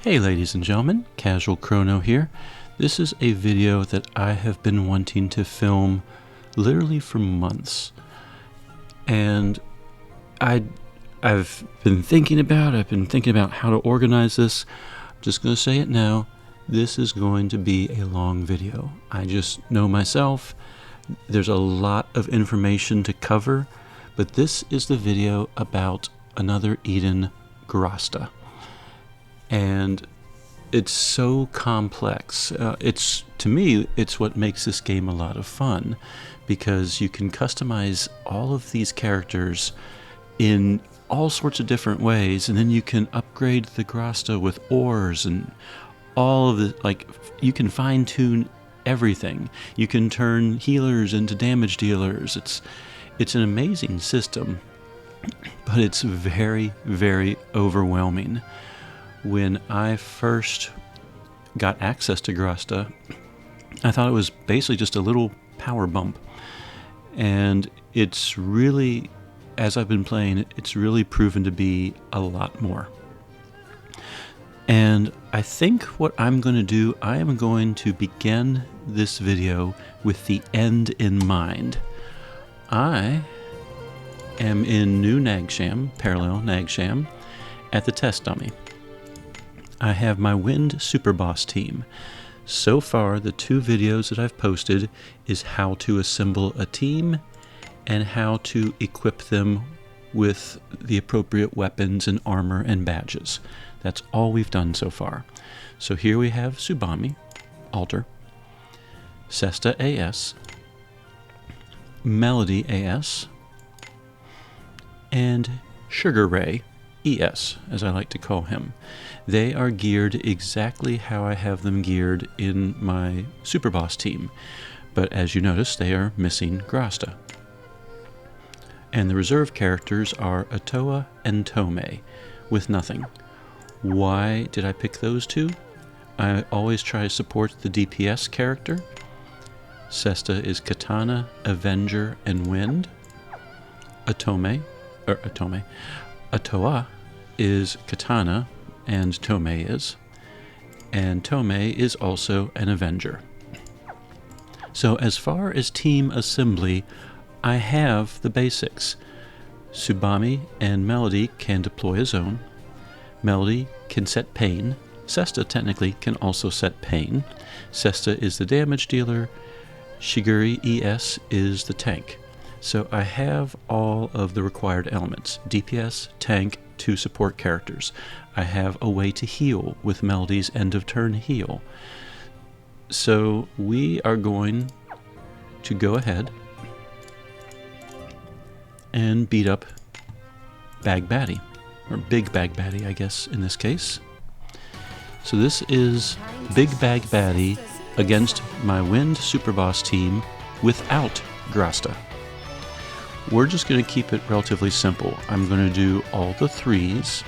Hey ladies and gentlemen, Casual Crono here. This is a video that I have been wanting to film literally for months. And I've been thinking about how to organize this. I'm just going to say it now. This is going to be a long video. I just know myself. There's a lot of information to cover, but this is the video about another Eden Grasta. And it's so complex. To me, it's what makes this game a lot of fun, because you can customize all of these characters in all sorts of different ways, and then you can upgrade the Grasta with ores and all of the, you can fine-tune everything. You can turn healers into damage dealers. It's an amazing system, but it's very, very overwhelming. When I first got access to Grasta, I thought it was basically just a little power bump. And it's really, as I've been playing, it's really proven to be a lot more. And I think what I'm going to do, I am going to begin this video with the end in mind. I am in new Nagsham, parallel Nagsham, at the test dummy. I have my Wind Superboss team. So far, the two videos that I've posted is how to assemble a team and how to equip them with the appropriate weapons and armor and badges. That's all we've done so far. So here we have Subami, Alter, Sesta AS, Melody AS, and Sugar Ray ES, as I like to call him. They are geared exactly how I have them geared in my Superboss team, but as you notice, they are missing Grasta. And the reserve characters are Atoa and Tome, with nothing. Why did I pick those two? I always try to support the DPS character. Sesta is Katana, Avenger, and Wind. Atoa is Katana, and Tome is. And Tome is also an Avenger. So as far as team assembly, I have the basics. Subami and Melody can deploy a zone. Melody can set pain. Sesta technically can also set pain. Sesta is the damage dealer. Shiguri ES is the tank. So I have all of the required elements. DPS, tank, 2 support characters. I have a way to heal with Melody's end of turn heal. So we are going to go ahead and beat up Bag Baddie, or Big Bag Baddie, I guess, in this case. So this is Big Bag Baddie against my Wind Superboss team without Grasta. We're just going to keep it relatively simple. I'm going to do all the 3s,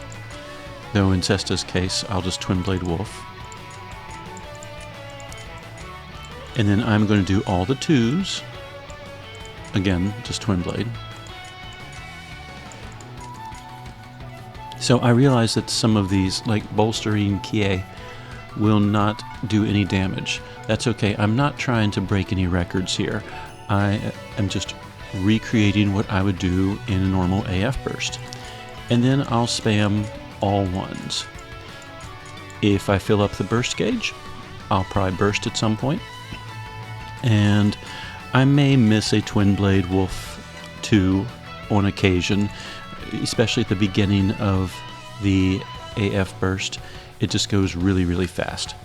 though in Sesta's case, I'll just Twin Blade Wolf. And then I'm going to do all the 2s, again, just Twin Blade. So I realize that some of these, like bolstering Kie, will not do any damage. That's okay. I'm not trying to break any records here. I am just recreating what I would do in a normal AF burst. And then I'll spam all 1s. If I fill up the burst gauge, I'll probably burst at some point. And I may miss a Twin Blade Wolf 2 on occasion, especially at the beginning of the AF burst. It just goes really, really fast.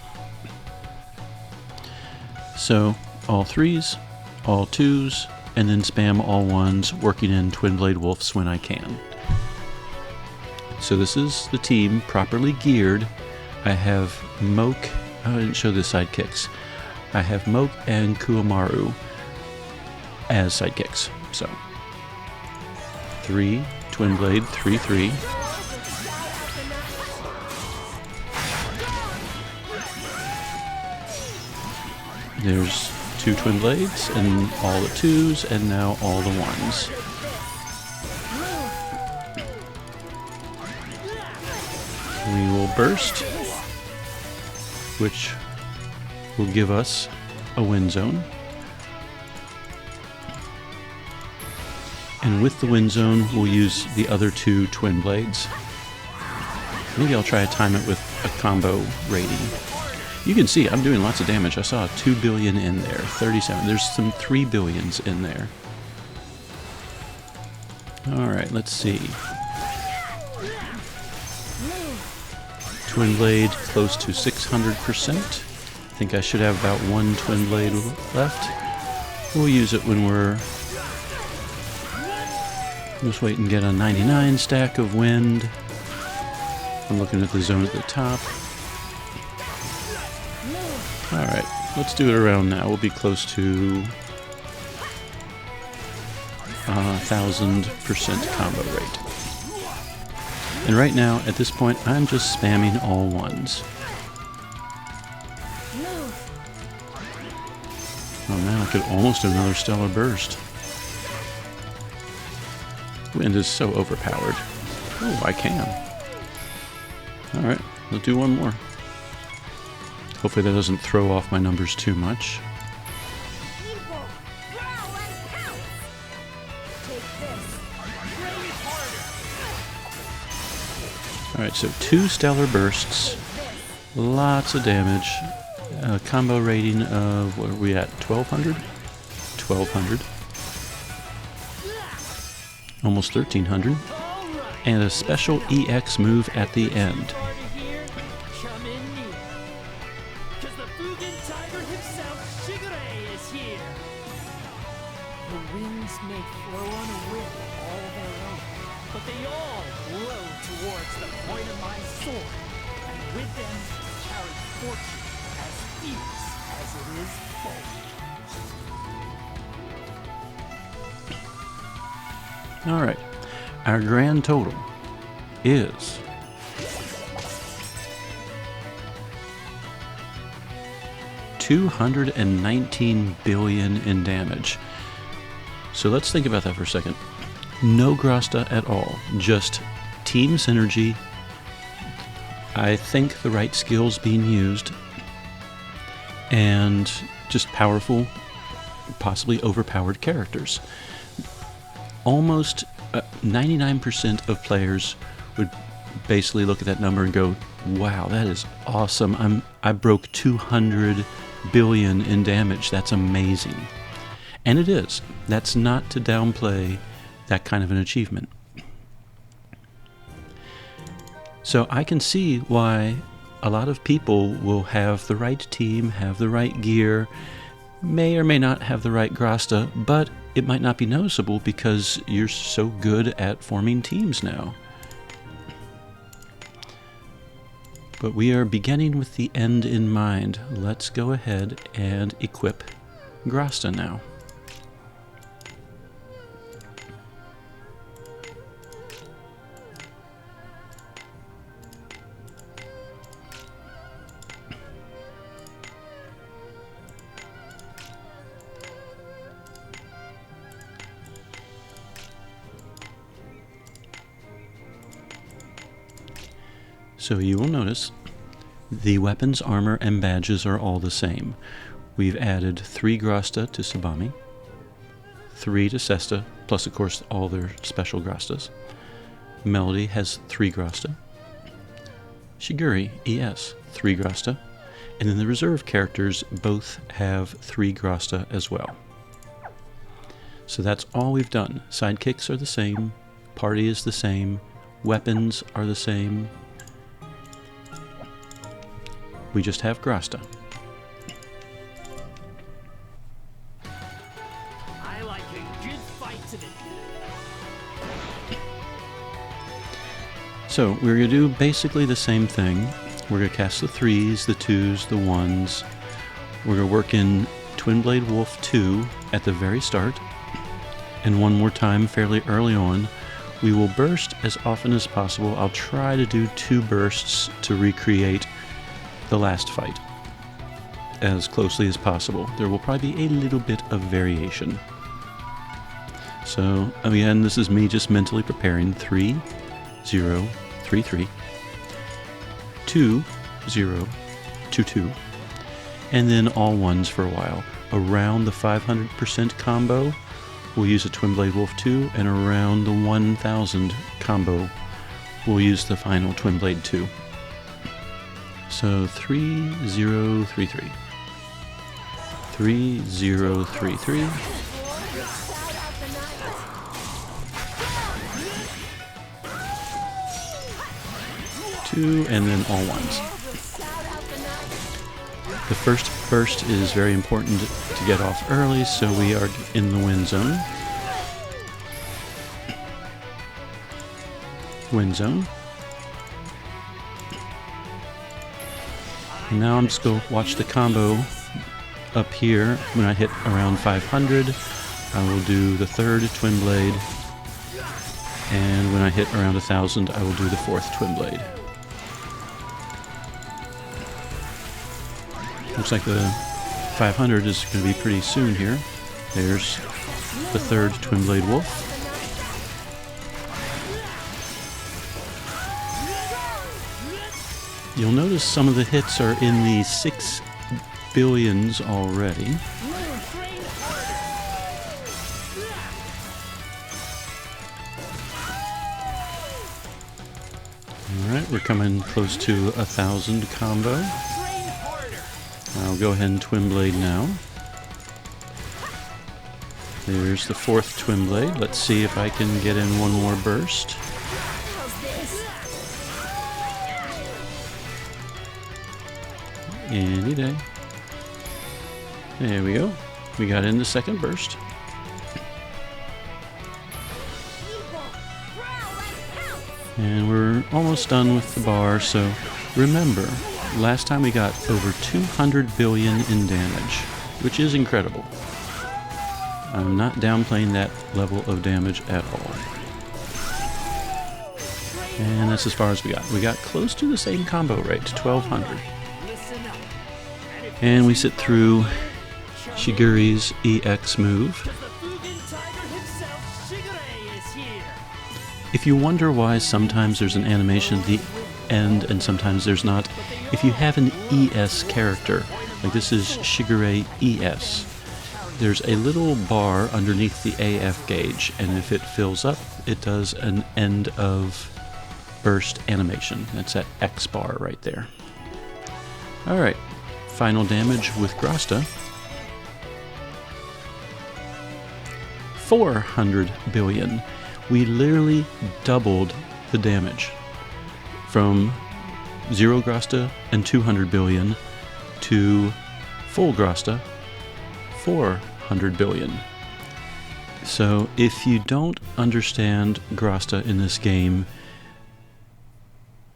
So all 3s, all 2s, and then spam all 1s, working in Twin Blade Wolves when I can. So this is the team properly geared. I have Moke, I didn't show the sidekicks. I have Moke and Kuamaru as sidekicks. So 3 Twin Blade, 3/3. There's 2 Twin Blades, and all the 2s, and now all the 1s. We will burst, which will give us a wind zone. And with the wind zone, we'll use the other 2 twin blades. Maybe I'll try to time it with a combo rating. You can see I'm doing lots of damage. I saw 2 billion in there, 37. There's some 3 billions in there. Alright, let's see. Twin blade close to 600%. I think I should have about 1 twin blade left. We'll use it when we're... Just wait and get a 99 stack of wind. I'm looking at the zone at the top. Alright, let's do it around now. We'll be close to 1000% combo rate. And right now, at this point, I'm just spamming all 1s. Oh man, I could almost do another stellar burst. Wind is so overpowered. Oh, I can. Alright, let's do one more. Hopefully that doesn't throw off my numbers too much. Alright, so 2 stellar bursts. Lots of damage. Combo rating of, what are we at, 1200? 1200. Almost 1300. And a special EX move at the end. The winds may flow on a whip all their own, but they all blow towards the point of my sword, and with them carry fortune as fierce as it is bold. Alright, our grand total is $219 billion in damage. So let's think about that for a second. No Grasta at all, just team synergy. I think the right skills being used, and just powerful, possibly overpowered characters. Almost 99% of players would basically look at that number and go, wow, that is awesome. I broke 200 billion in damage. That's amazing. And it is. That's not to downplay that kind of an achievement. So I can see why a lot of people will have the right team, have the right gear, may or may not have the right Grasta, but it might not be noticeable because you're so good at forming teams now. But we are beginning with the end in mind. Let's go ahead and equip Grasta now. So you will notice the weapons, armor, and badges are all the same. We've added 3 Grasta to Sabami, 3 to Sesta, plus of course all their special Grastas. Melody has 3 Grasta. Shiguri, ES, 3 Grasta. And then the reserve characters both have 3 Grasta as well. So that's all we've done. Sidekicks are the same, party is the same, weapons are the same. We just have Grasta. I like a good fight to the... So we're going to do basically the same thing. We're going to cast the 3s, the 2s, the 1s. We're going to work in Twin Blade Wolf 2 at the very start. And one more time fairly early on. We will burst as often as possible. I'll try to do 2 bursts to recreate the last fight as closely as possible. There will probably be a little bit of variation. So again, this is me just mentally preparing 3, 0, 3, 3, 2, 0, 2-2. And then all ones for a while. Around the 500% combo, we'll use a Twin Blade Wolf 2, and around the 1000 combo, we'll use the final Twin Blade 2. So 3033. 3033. 2, and then all ones. The first burst is very important to get off early, so we are in the win zone. Win zone. And now I'm just going to watch the combo up here. When I hit around 500, I will do the third Twin Blade. And when I hit around 1000, I will do the fourth Twin Blade. Looks like the 500 is going to be pretty soon here. There's the third Twin Blade Wolf. You'll notice some of the hits are in the 6 billions already. Alright, we're coming close to 1000 combo. I'll go ahead and Twin Blade now. There's the fourth Twin Blade. Let's see if I can get in one more burst. Any day. There we go. We got in the second burst. And we're almost done with the bar, so remember, last time we got over 200 billion in damage, which is incredible. I'm not downplaying that level of damage at all. And that's as far as we got. We got close to the same combo rate, 1200. And we sit through Shigure's EX move. If you wonder why sometimes there's an animation at the end and sometimes there's not, if you have an ES character, like this is Shigure ES, there's a little bar underneath the AF gauge, and if it fills up, it does an end of burst animation. That's that X bar right there. Alright, final damage with Grasta. 400 billion. We literally doubled the damage from 0 Grasta and 200 billion to full Grasta, 400 billion. So if you don't understand Grasta in this game,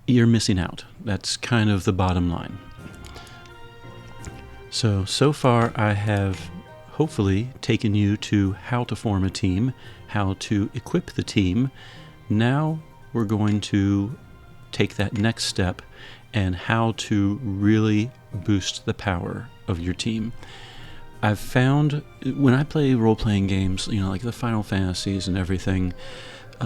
you're missing out. That's kind of the bottom line. So far I have hopefully taken you to how to form a team, how to equip the team. Now we're going to take that next step and how to really boost the power of your team. I've found when I play role-playing games, you know, like the Final Fantasies and everything,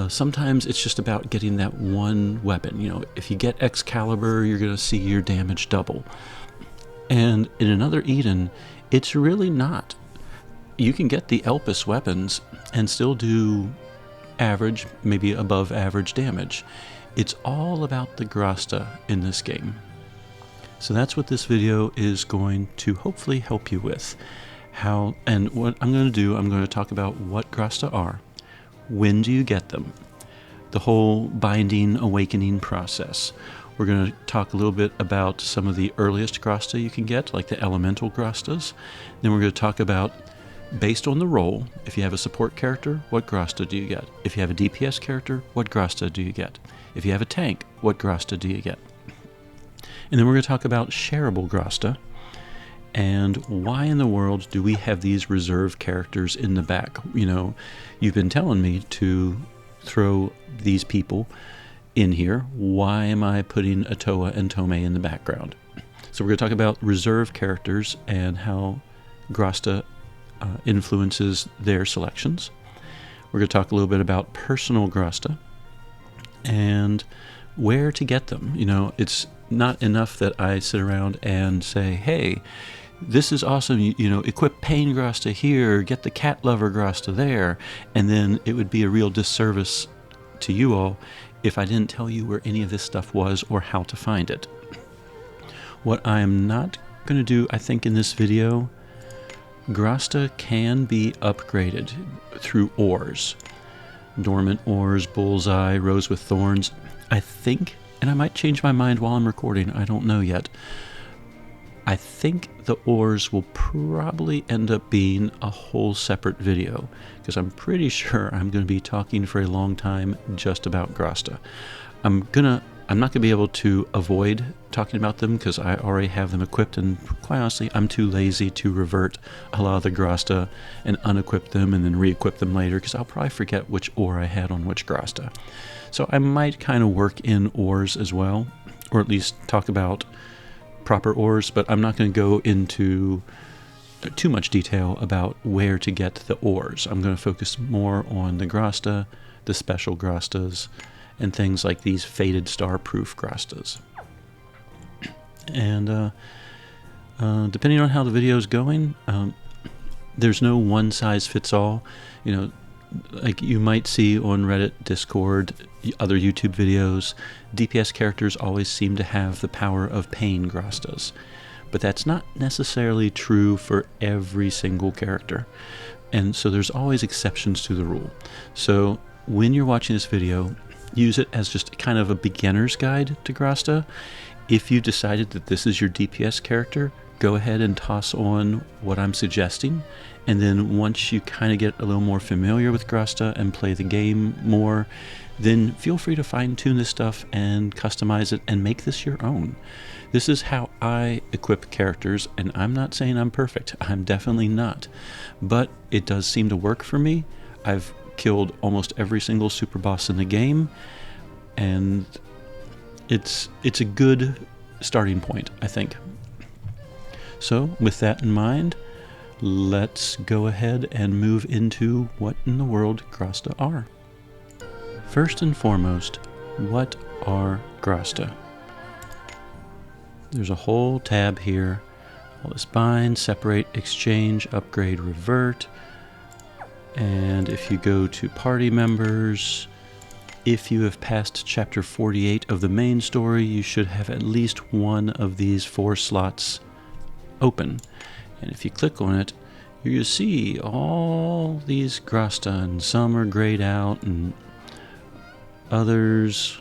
sometimes it's just about getting that one weapon. You know, if you get Excalibur, you're going to see your damage double. And in another Eden, it's really not. You can get the Elpis weapons and still do average, maybe above average damage. It's all about the Grasta in this game. So that's what this video is going to hopefully help you with. How, and what I'm going to do, I'm going to talk about what Grasta are, when do you get them, the whole binding awakening process. We're going to talk a little bit about some of the earliest Grasta you can get, like the elemental Grastas. Then we're going to talk about, based on the role, if you have a support character, what Grasta do you get? If you have a DPS character, what Grasta do you get? If you have a tank, what Grasta do you get? And then we're going to talk about Shareable Grasta, and why in the world do we have these reserve characters in the back? You know, you've been telling me to throw these people in here. Why am I putting Atoa and Tomei in the background? So we're going to talk about reserve characters and how Grasta influences their selections. We're going to talk a little bit about personal Grasta and where to get them. You know, it's not enough that I sit around and say, hey, this is awesome, you know, equip Pain Grasta here, get the Cat Lover Grasta there, and then it would be a real disservice to you all if I didn't tell you where any of this stuff was or how to find it. What I am not going to do, I think, in this video, Grasta can be upgraded through ores. Dormant ores, bullseye, rose with thorns. I think, and I might change my mind while I'm recording, I don't know yet, I think the ores will probably end up being a whole separate video, because I'm pretty sure I'm going to be talking for a long time just about Grasta. I'm not going to be able to avoid talking about them because I already have them equipped, and quite honestly, I'm too lazy to revert a lot of the Grasta and unequip them and then re-equip them later, because I'll probably forget which ore I had on which Grasta. So I might kind of work in ores as well, or at least talk about proper ores, but I'm not going to go into too much detail about where to get the ores. I'm going to focus more on the Grasta, the special Grastas, and things like these faded star-proof Grastas. And depending on how the video is going, there's no one-size-fits-all. You know, like you might see on Reddit, Discord, other YouTube videos, DPS characters always seem to have the power of Pain Grastas. But that's not necessarily true for every single character. And so there's always exceptions to the rule. So when you're watching this video, use it as just kind of a beginner's guide to Grasta. If you decided that this is your DPS character, go ahead and toss on what I'm suggesting. And then once you kind of get a little more familiar with Grasta and play the game more, then feel free to fine-tune this stuff and customize it and make this your own. This is how I equip characters, and I'm not saying I'm perfect. I'm definitely not. But it does seem to work for me. I've killed almost every single super boss in the game, and it's a good starting point, I think. So with that in mind, let's go ahead and move into what in the world Grasta are. First and foremost, what are Grasta? There's a whole tab here. All this bind, separate, exchange, upgrade, revert. And if you go to party members, if you have passed chapter 48 of the main story, you should have at least one of these 4 slots open. And if you click on it, you're going to see all these Grasta, and some are grayed out, and others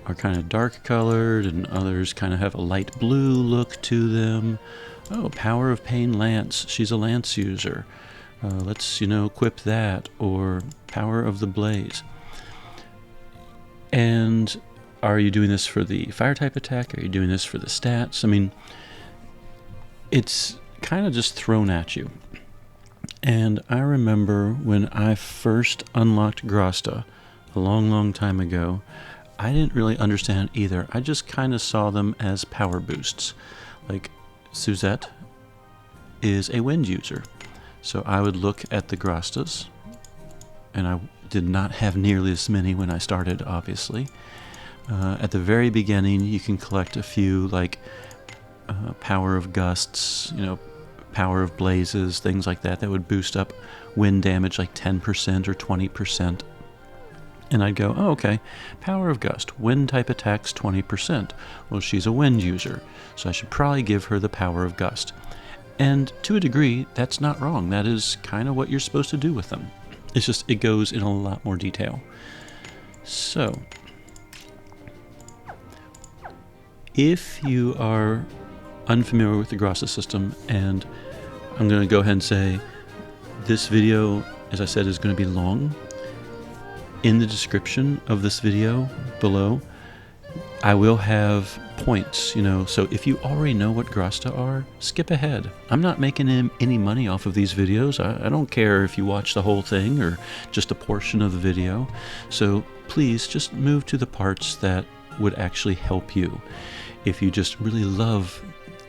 are kind of dark colored, and others kind of have a light blue look to them. Oh, Power of Pain Lance. She's a lance user. Let's, equip that. Or Power of the Blaze. And are you doing this for the fire type attack? Are you doing this for the stats? I mean, it's kind of just thrown at you. And I remember when I first unlocked Grasta a long, long time ago, I didn't really understand either. I just kind of saw them as power boosts. Like, Suzette is a wind user. So I would look at the Grastas, and I did not have nearly as many when I started, obviously. At the very beginning, you can collect a few, like Power of Gusts, Power of Blazes, things like that would boost up wind damage like 10% or 20%. And I'd go, oh, okay, Power of Gust, wind type attacks 20%. Well, she's a wind user, so I should probably give her the Power of Gust. And to a degree, that's not wrong. That is kind of what you're supposed to do with them. It's just, it goes in a lot more detail. So, if you are unfamiliar with the Grasta system, and I'm going to go ahead and say, this video, as I said, is going to be long. In the description of this video below, I will have points, so if you already know what Grasta are, skip ahead. I'm not making any money off of these videos. I don't care if you watch the whole thing or just a portion of the video. So please just move to the parts that would actually help you. If you just really love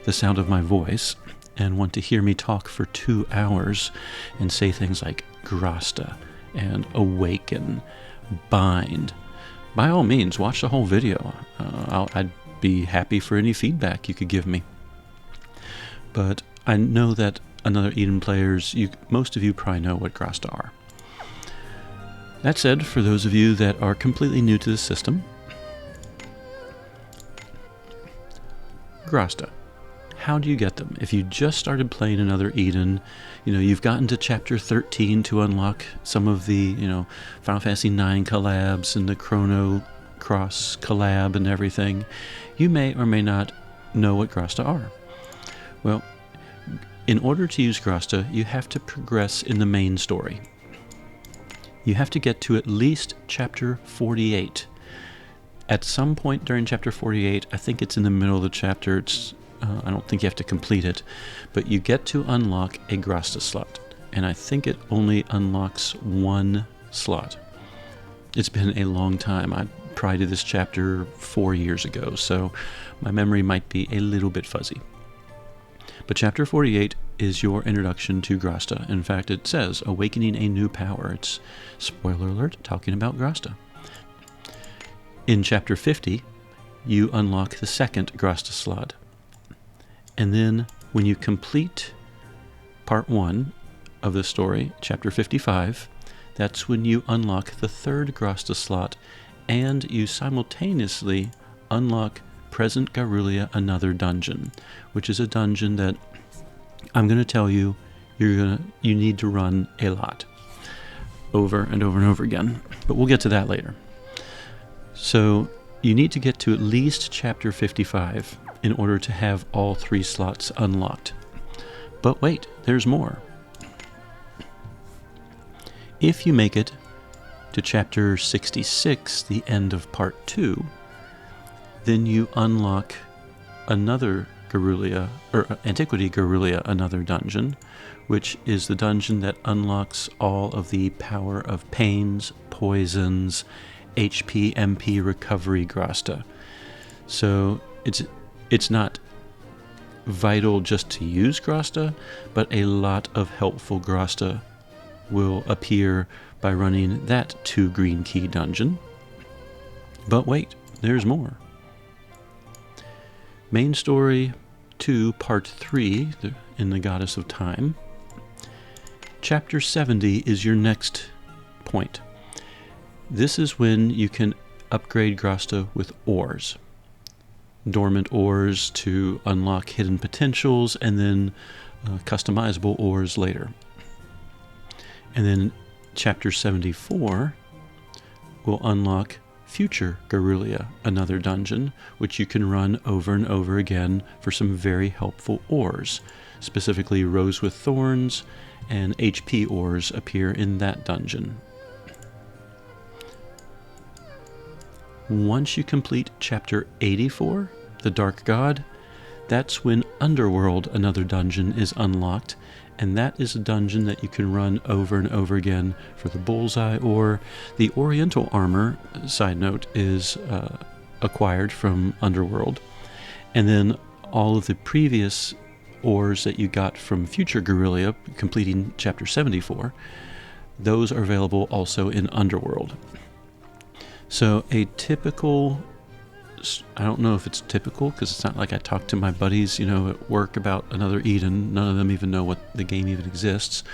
the sound of my voice and want to hear me talk for 2 hours and say things like Grasta and Awaken, Bind, by all means, watch the whole video. I'd be happy for any feedback you could give me. But I know that Another Eden players, most of you probably know what Grasta are. That said, for those of you that are completely new to the system, Grasta. How do you get them? If you just started playing Another Eden, you've gotten to chapter 13 to unlock some of the, Final Fantasy IX collabs and the Crono Cross collab and everything, you may or may not know what Grasta are. Well, in order to use Grasta, you have to progress in the main story. You have to get to at least chapter 48. At some point during chapter 48, I think it's in the middle of the chapter, I don't think you have to complete it, but you get to unlock a Grasta slot, and I think it only unlocks one slot. It's been a long time. I probably did this chapter 4 years ago, so my memory might be a little bit fuzzy. But chapter 48 is your introduction to Grasta. In fact, it says, Awakening a New Power. It's, spoiler alert, talking about Grasta. In chapter 50, you unlock the second Grasta slot. And then when you complete part 1 of the story, chapter 55, that's when you unlock the third Grasta slot, and you simultaneously unlock Present Garulia Another Dungeon, which is a dungeon that I'm going to tell you you need to run a lot, over and over and over again, but we'll get to that later. So you need to get to at least chapter 55 in order to have all 3 slots unlocked. But wait, there's more. If you make it to chapter 66, the end of part 2, then you unlock another Garulia, or Antiquity Garulia Another Dungeon, which is the dungeon that unlocks all of the power of pains, poisons, HP, MP recovery Grasta. So it's not vital just to use Grasta, but a lot of helpful Grasta will appear by running that 2 green key dungeon. But wait, there's more. Main Story 2, Part 3, in the Goddess of Time. Chapter 70 is your next point. This is when you can upgrade Grasta with ores. Dormant ores to unlock hidden potentials, and then customizable ores later. And then chapter 74 will unlock Future Garulia Another Dungeon, which you can run over and over again for some very helpful ores. Specifically, Rose with Thorns and HP ores appear in that dungeon. Once you complete chapter 84, The Dark God, that's when Underworld Another Dungeon is unlocked, and that is a dungeon that you can run over and over again for the Bullseye ore. The Oriental Armor, side note, is acquired from Underworld, and then all of the previous ores that you got from Future Garulia, completing chapter 74, those are available also in Underworld. So a typical, I don't know if it's typical, because it's not like I talk to my buddies, at work about Another Eden. None of them even know what the game even exists.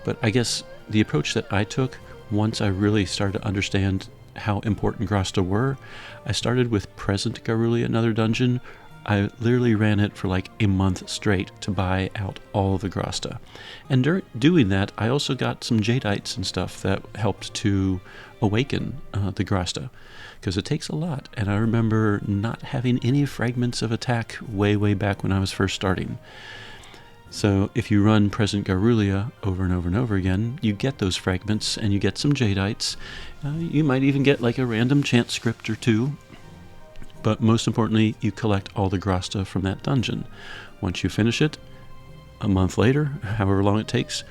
But I guess the approach that I took, once I really started to understand how important Grasta were, I started with Present Garulia Another Dungeon. I literally ran it for like a month straight to buy out all of the Grasta. And during doing that, I also got some Jadites and stuff that helped to awaken the Grasta, because it takes a lot. And I remember not having any fragments of attack way back when I was first starting. So if you run Present Garulia over and over and over again, you get those fragments and you get some Jadites. You might even get like a random chant script or 2. But most importantly, you collect all the Grasta from that dungeon. Once you finish it, a month later, however long it takes,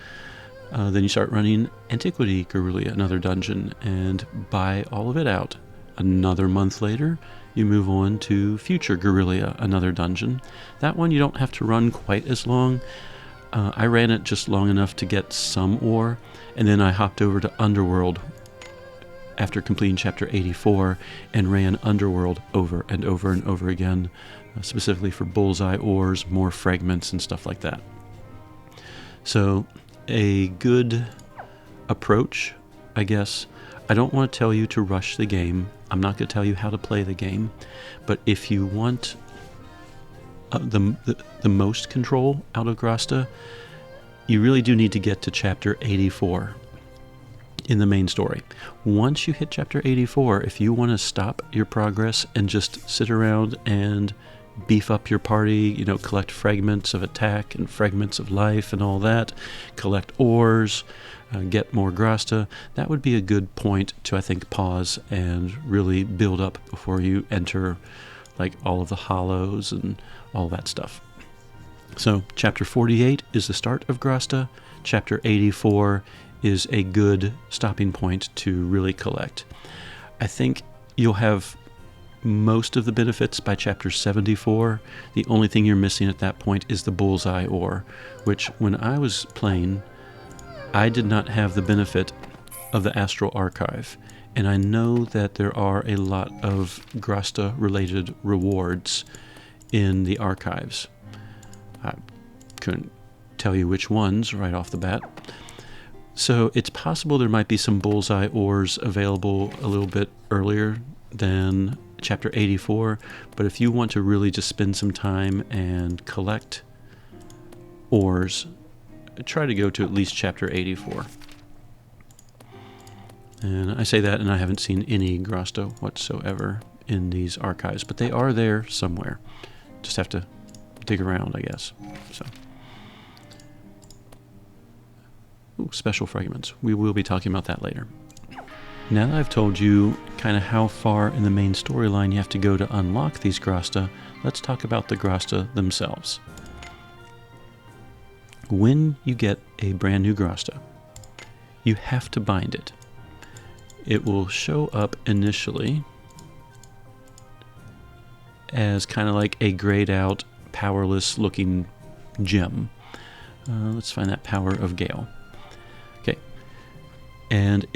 then you start running Antiquity Garulia Another Dungeon and buy all of it out. Another month later, you move on to Future Garulia Another Dungeon. That one you don't have to run quite as long. I ran it just long enough to get some ore, and then I hopped over to Underworld after completing Chapter 84 and ran Underworld over and over and over again, specifically for bullseye ores, more fragments, and stuff like that. So a good approach, I guess. I don't want to tell you to rush the game. I'm not going to tell you how to play the game. But if you want the most control out of Grasta, you really do need to get to Chapter 84 in the main story. Once you hit Chapter 84, if you want to stop your progress and just sit around and beef up your party, collect fragments of attack and fragments of life and all that, collect ores, get more Grasta, that would be a good point to, I think, pause and really build up before you enter like all of the hollows and all that stuff. So Chapter 48 is the start of Grasta. Chapter 84 is a good stopping point to really collect. I think you'll have most of the benefits by Chapter 74. The only thing you're missing at that point is the bullseye ore, which when I was playing, I did not have the benefit of the Astral Archive. And I know that there are a lot of Grasta-related rewards in the archives. I couldn't tell you which ones right off the bat. So it's possible there might be some bullseye ores available a little bit earlier than Chapter 84, but if you want to really just spend some time and collect ores, try to go to at least Chapter 84. And I say that, and I haven't seen any Grasta whatsoever in these archives, but they are there somewhere. Just have to dig around, I guess. So, special fragments. We will be talking about that later. Now that I've told you kind of how far in the main storyline you have to go to unlock these Grasta, let's talk about the Grasta themselves. When you get a brand new Grasta, you have to bind it. It will show up initially as kind of like a grayed out, powerless looking gem. Let's find that Power of Gale. Okay. And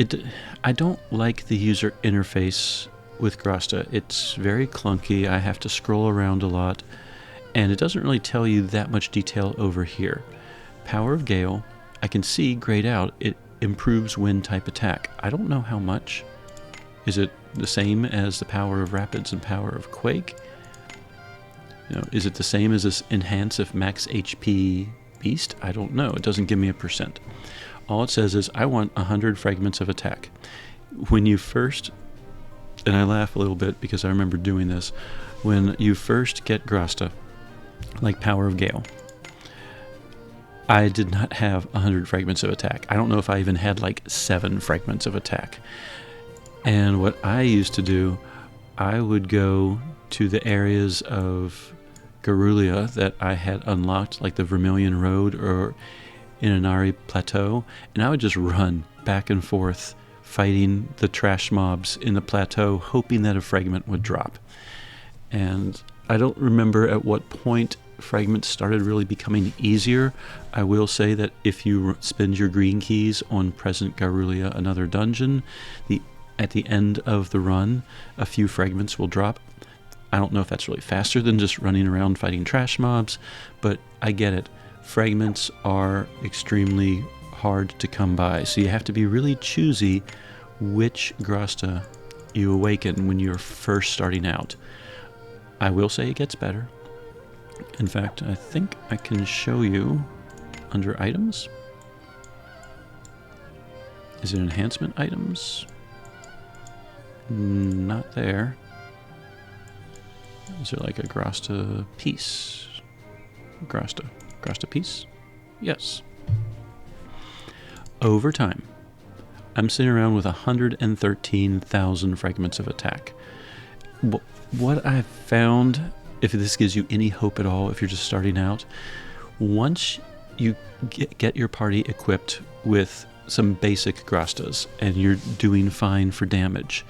I don't like the user interface with Grasta. It's very clunky. I have to scroll around a lot, and it doesn't really tell you that much detail over here. Power of Gale, I can see grayed out. It improves wind type attack. I don't know how much. Is it the same as the Power of Rapids and Power of Quake? Is it the same as this Enhance if Max HP Beast? I don't know. It doesn't give me a percent. All it says is, I want 100 fragments of attack. When you first, and I laugh a little bit because I remember doing this, when you first get Grasta, like Power of Gale, I did not have 100 fragments of attack. I don't know if I even had like 7 fragments of attack. And what I used to do, I would go to the areas of Garulia that I had unlocked, like the Vermilion Road or Inanari Plateau, and I would just run back and forth fighting the trash mobs in the plateau, hoping that a fragment would drop. And I don't remember at what point fragments started really becoming easier. I will say that if you spend your green keys on Present Garulia Another Dungeon, at the end of the run, a few fragments will drop. I don't know if that's really faster than just running around fighting trash mobs, but I get it. Fragments are extremely hard to come by, so you have to be really choosy which Grasta you awaken when you're first starting out. I will say it gets better. In fact, I think I can show you under items. Is it enhancement items? Not there. Is there like a Grasta piece? Grasta piece? Yes. Over time, I'm sitting around with 113,000 fragments of attack. What I've found, if this gives you any hope at all, if you're just starting out, once you get your party equipped with some basic Grastas and you're doing fine for damage,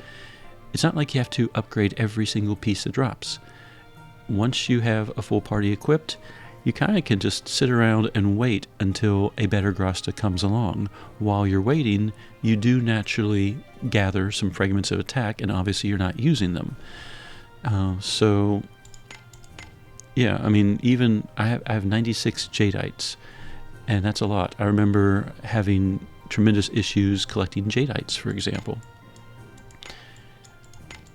it's not like you have to upgrade every single piece that drops. Once you have a full party equipped, you kind of can just sit around and wait until a better Grasta comes along. While you're waiting, you do naturally gather some fragments of attack, and obviously you're not using them. So, yeah, I mean, even I have 96 Jadeites, and that's a lot. I remember having tremendous issues collecting Jadeites, for example.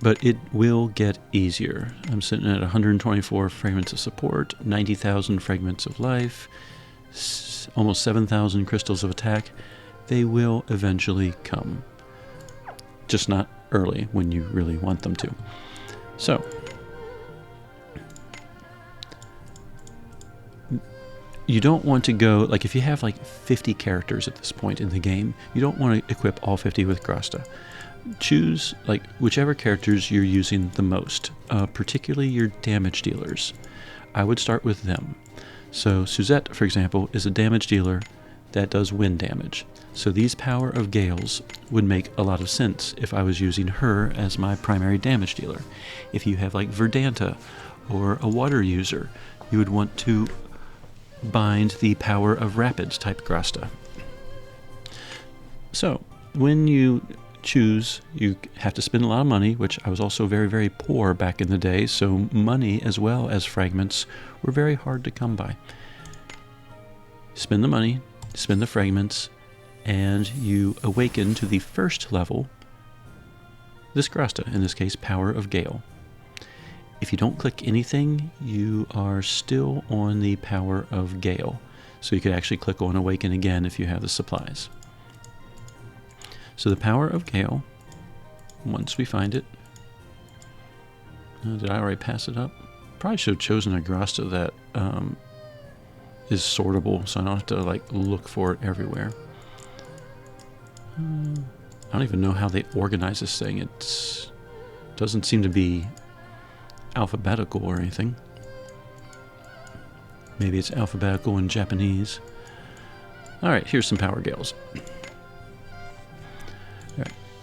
But it will get easier. I'm sitting at 124 fragments of support, 90,000 fragments of life, almost 7,000 crystals of attack. They will eventually come. Just not early when you really want them to. So, you don't want to go, like if you have like 50 characters at this point in the game, you don't want to equip all 50 with Grasta. Choose like whichever characters you're using the most, particularly your damage dealers. I would start with them. So Suzette, for example, is a damage dealer that does wind damage. So these Power of Gales would make a lot of sense if I was using her as my primary damage dealer. If you have like Verdanta or a water user, you would want to bind the Power of Rapids type Grasta. So when you choose, you have to spend a lot of money, which I was also very, very poor back in the day, so money as well as fragments were very hard to come by. Spend the money, spend the fragments, and you awaken to the first level this Grasta, in this case Power of Gale. If you don't click anything, you are still on the Power of Gale, so you could actually click on Awaken again if you have the supplies. So the Power of Gale, once we find it, did I already pass it up? Probably should have chosen a Grasta that is sortable, so I don't have to like look for it everywhere. I don't even know how they organize this thing. It doesn't seem to be alphabetical or anything. Maybe it's alphabetical in Japanese. Alright, here's some Power Gales.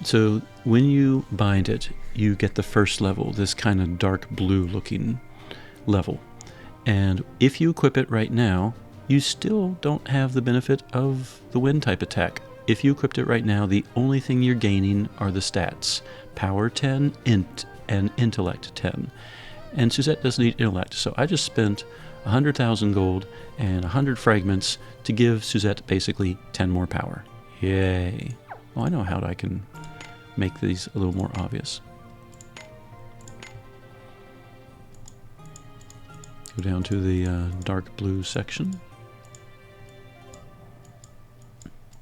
So when you bind it, you get the first level, this kind of dark blue looking level. And if you equip it right now, you still don't have the benefit of the wind type attack. If you equipped it right now, the only thing you're gaining are the stats. Power 10, Int, and Intellect 10. And Suzette doesn't need Intellect, so I just spent 100,000 gold and 100 fragments to give Suzette basically 10 more power. Yay. Well, I know how I can make these a little more obvious. Go down to the dark blue section.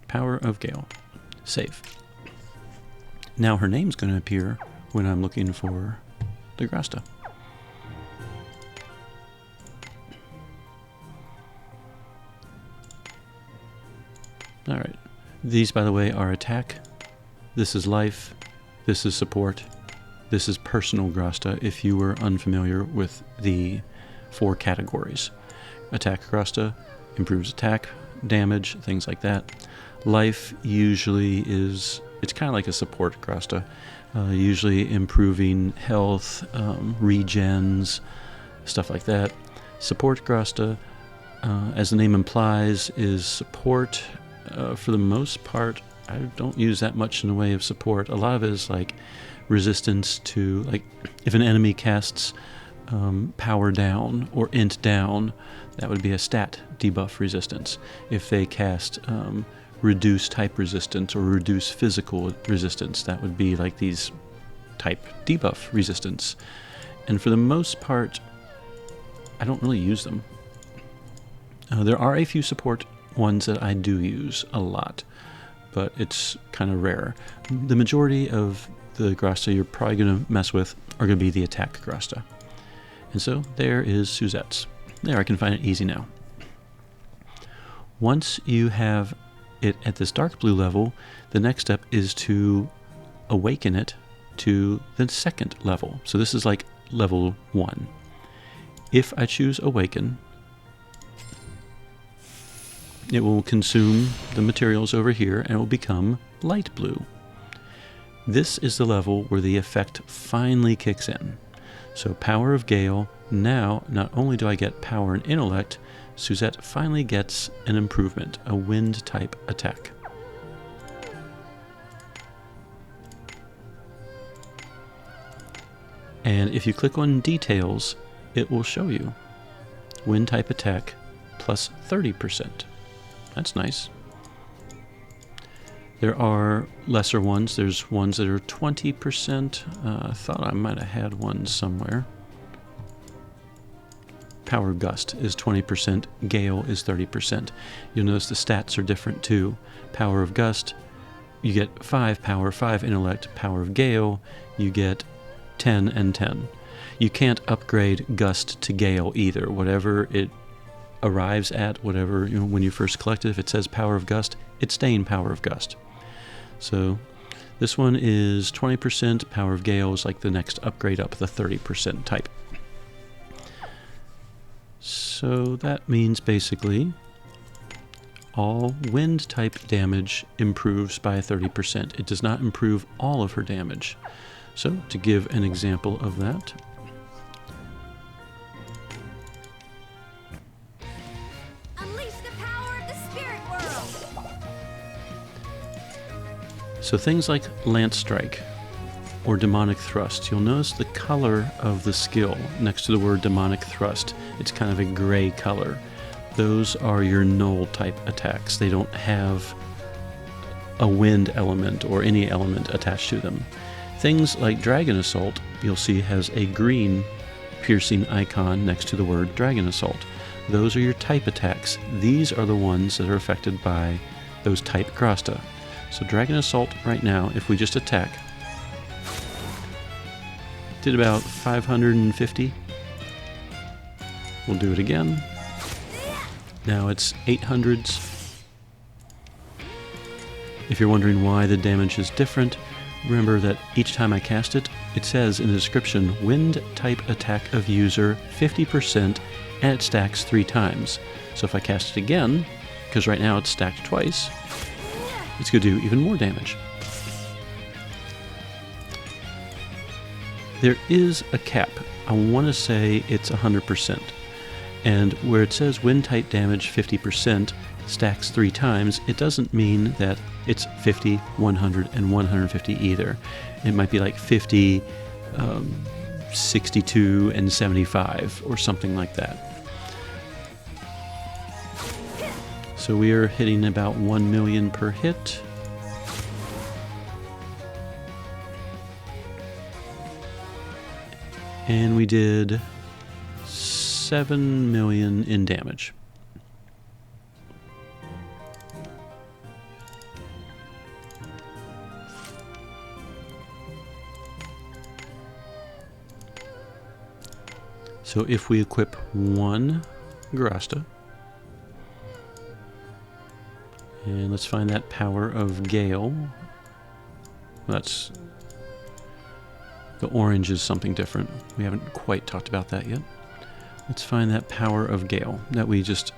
Power of Gale. Save. Now her name's going to appear when I'm looking for the Grasta. Alright. These, by the way, are attack. This is life. This is support. This is personal Grasta if you were unfamiliar with the 4 categories. Attack Grasta improves attack, damage, things like that. Life usually is, it's kind of like a support Grasta, usually improving health, regens, stuff like that. Support Grasta, as the name implies, is support. For the most part, I don't use that much in the way of support. A lot of it is like resistance to, like, if an enemy casts power down or int down, that would be a stat debuff resistance. If they cast reduce type resistance or reduce physical resistance, that would be like these type debuff resistance. And for the most part, I don't really use them. There are a few support ones that I do use a lot, but it's kind of rare. The majority of the Grasta you're probably going to mess with are going to be the attack Grasta. And so there is Suzette's. There, I can find it easy now. Once you have it at this dark blue level, the next step is to awaken it to the second level. So this is like level 1. If I choose awaken, it will consume the materials over here and it will become light blue. This is the level where the effect finally kicks in. So Power of Gale Now, not only do I get power and intellect, Suzette finally gets an improvement, a wind type attack. And if you click on details, it will show you wind type attack plus 30%. That's nice. There are lesser ones. There's ones that are 20%. I thought I might have had one somewhere. Power Gust is 20%, Gale is 30%. You'll notice the stats are different too. Power of Gust, you get 5 power, 5 intellect. Power of Gale, you get 10 and 10. You can't upgrade Gust to Gale either. Whatever it arrives at, whatever, when you first collect it, if it says Power of Gust, it's staying Power of Gust. So this one is 20%, Power of Gale is like the next upgrade up, the 30% type. So that means basically all wind type damage improves by 30%. It does not improve all of her damage. So to give an example of that, unleash the power of the spirit world. So things like Lance Strike or Demonic Thrust, you'll notice the color of the skill next to the word Demonic Thrust. It's kind of a gray color. Those are your null type attacks. They don't have a wind element or any element attached to them. Things like Dragon Assault, you'll see has a green piercing icon next to the word Dragon Assault. Those are your type attacks. These are the ones that are affected by those type Grasta. So Dragon Assault right now, if we just attack, did about 550. We'll do it again. Now it's 800s. If you're wondering why the damage is different, remember that each time I cast it, it says in the description, wind type attack of user 50%, and it stacks 3 times. So if I cast it again, because right now it's stacked twice, it's going to do even more damage. There is a cap. I want to say it's 100%. And where it says wind type damage 50% stacks 3 times, it doesn't mean that it's 50, 100, and 150 either. It might be like 50, 62, and 75, or something like that. So we are hitting about 1 million per hit. And we did 7 million in damage. So if we equip 1 Grasta, and let's find that power of Gale. That's the orange is something different. We haven't quite talked about that yet. Let's find that power of Gale that we just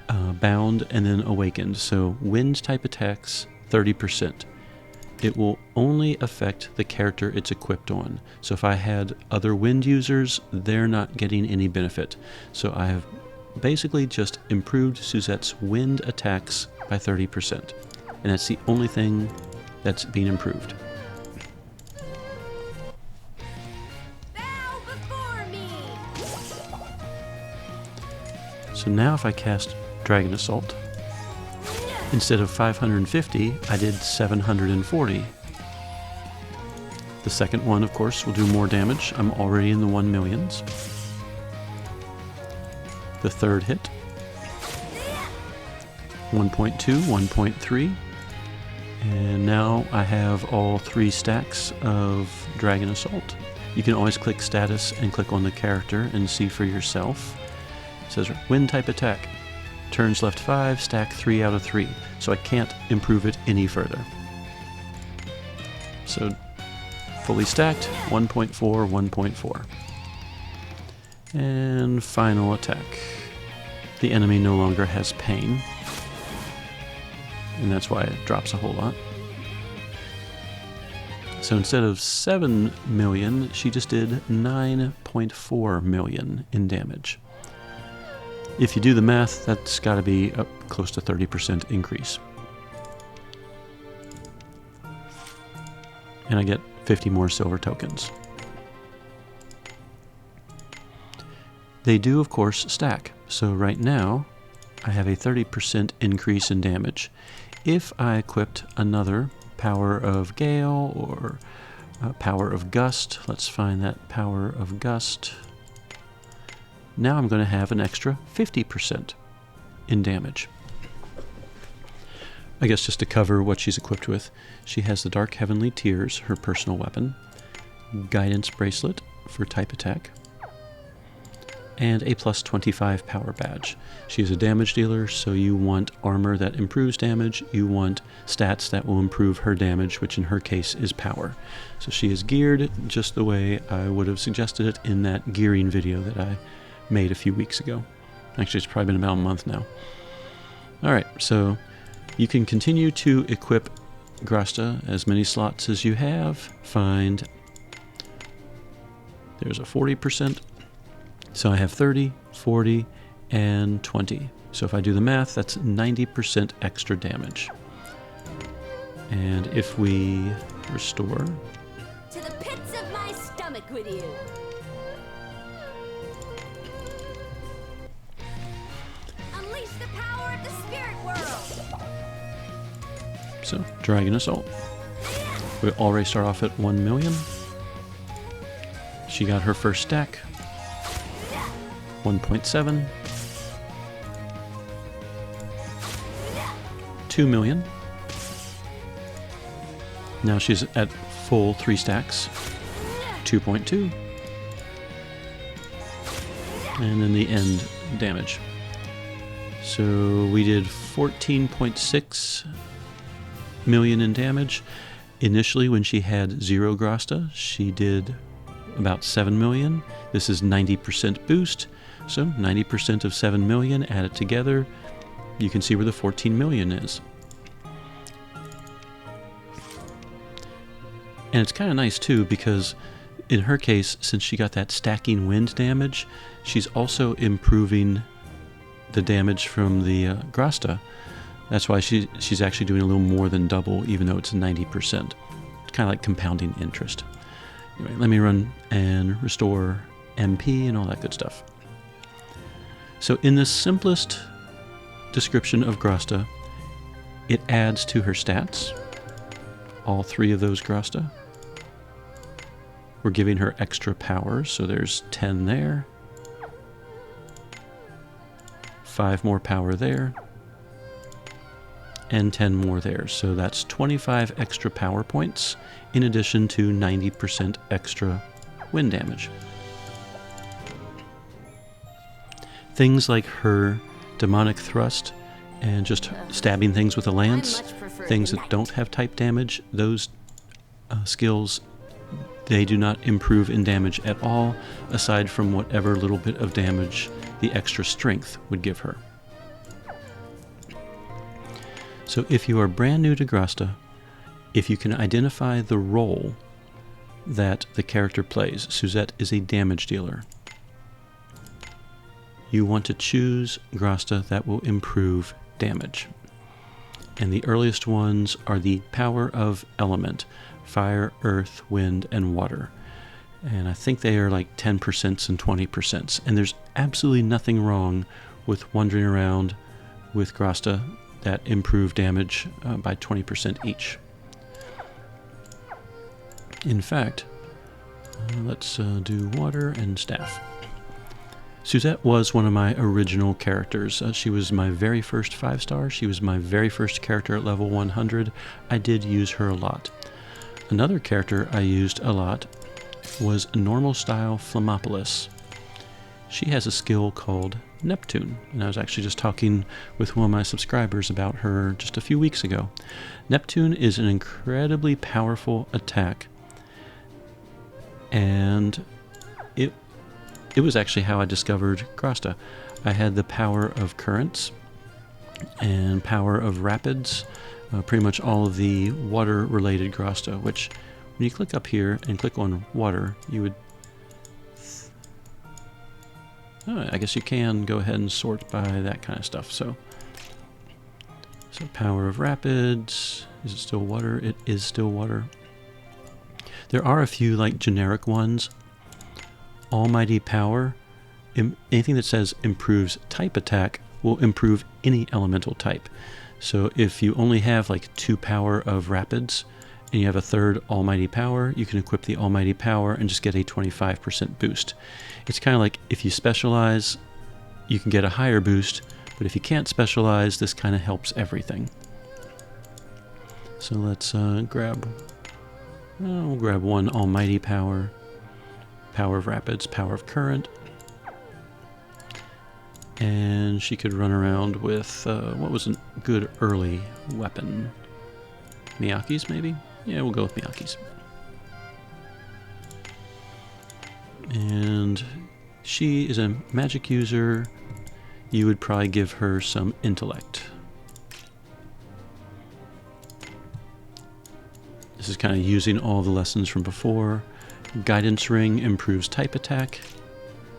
bound and then awakened. So wind type attacks 30%. It will only affect the character it's equipped on. So if I had other wind users, they're not getting any benefit. So I have basically just improved Suzette's wind attacks by 30%. And that's the only thing that's being improved. Bow before me. So now if I cast Dragon Assault, instead of 550, I did 740. The second one, of course, will do more damage. I'm already in the 1 millions. The third hit, 1.2, 1.3. And now I have all 3 stacks of Dragon Assault. You can always click status and click on the character and see for yourself. It says wind type attack. Turns left 5, stack 3 out of 3. So I can't improve it any further. So fully stacked, 1.4, 1.4. And final attack. The enemy no longer has pain. And that's why it drops a whole lot. So instead of 7 million, she just did 9.4 million in damage. If you do the math, that's got to be up close to 30% increase. And I get 50 more silver tokens. They do, of course, stack. So right now, I have a 30% increase in damage. If I equipped another Power of Gale or Power of Gust, let's find that Power of Gust. Now I'm going to have an extra 50% in damage. I guess just to cover what she's equipped with, she has the Dark Heavenly Tears, her personal weapon, Guidance Bracelet for type attack, and a plus 25 power badge. She's a damage dealer, so you want armor that improves damage, you want stats that will improve her damage, which in her case is power. So she is geared just the way I would have suggested it in that gearing video that I made a few weeks ago. Actually, it's probably been about a month now. Alright, so you can continue to equip Grasta as many slots as you have. Find, there's a 40%. So I have 30, 40, and 20. So if I do the math, that's 90% extra damage. And if we restore To the pits of my stomach with you. Unleash the power of the spirit world. So, Dragon Assault. We already start off at 1 million. She got her first stack. 1.7. 2 million. Now she's at full 3 stacks. 2.2. And then the end damage. So we did 14.6 million in damage. Initially, when she had 0 Grasta, she did about 7 million. This is 90% boost. So 90% of 7 million, add it together, you can see where the 14 million is. And it's kind of nice too, because in her case, since she got that stacking wind damage, she's also improving the damage from the Grasta. That's why she's actually doing a little more than double, even though it's 90%. It's kind of like compounding interest. Anyway, let me run and restore MP and all that good stuff. So in the simplest description of Grasta, it adds to her stats, all 3 of those Grasta. We're giving her extra power, so there's 10 there, 5 more power there, and 10 more there. So that's 25 extra power points, in addition to 90% extra wind damage. Things like her demonic thrust and just stabbing things with a lance, things that don't have type damage, those skills, they do not improve in damage at all, aside from whatever little bit of damage the extra strength would give her. So if you are brand new to Grasta, if you can identify the role that the character plays, Suzette is a damage dealer. You want to choose Grasta that will improve damage. And the earliest ones are the power of element, fire, earth, wind, and water. And I think they are like 10% and 20%. And there's absolutely nothing wrong with wandering around with Grasta that improve damage by 20% each. In fact, let's do water and staff. Suzette was one of my original characters. She was my very first 5-star. She was my very first character at level 100. I did use her a lot. Another character I used a lot was normal style Flammopolis. She has a skill called Neptune, and I was actually just talking with one of my subscribers about her just a few weeks ago. Neptune is an incredibly powerful attack, and it was actually how I discovered Grasta. I had the power of currents and power of rapids, pretty much all of the water-related Grasta, which when you click up here and click on water, you would... Oh, I guess you can go ahead and sort by that kind of stuff. So power of rapids. Is it still water? It is still water. There are a few like generic ones. Almighty power. Anything that says improves type attack will improve any elemental type. So if you only have like 2 power of rapids and you have a 3rd almighty power, you can equip the almighty power and just get a 25% boost. It's kind of like if you specialize, you can get a higher boost, but if you can't specialize, this kind of helps everything. So let's we'll grab 1 almighty power, power of rapids, power of current. And she could run around with, what was a good early weapon? Miyaki's, maybe? Yeah, we'll go with Miyaki's. And she is a magic user. You would probably give her some intellect. This is kind of using all the lessons from before. Guidance ring improves type attack.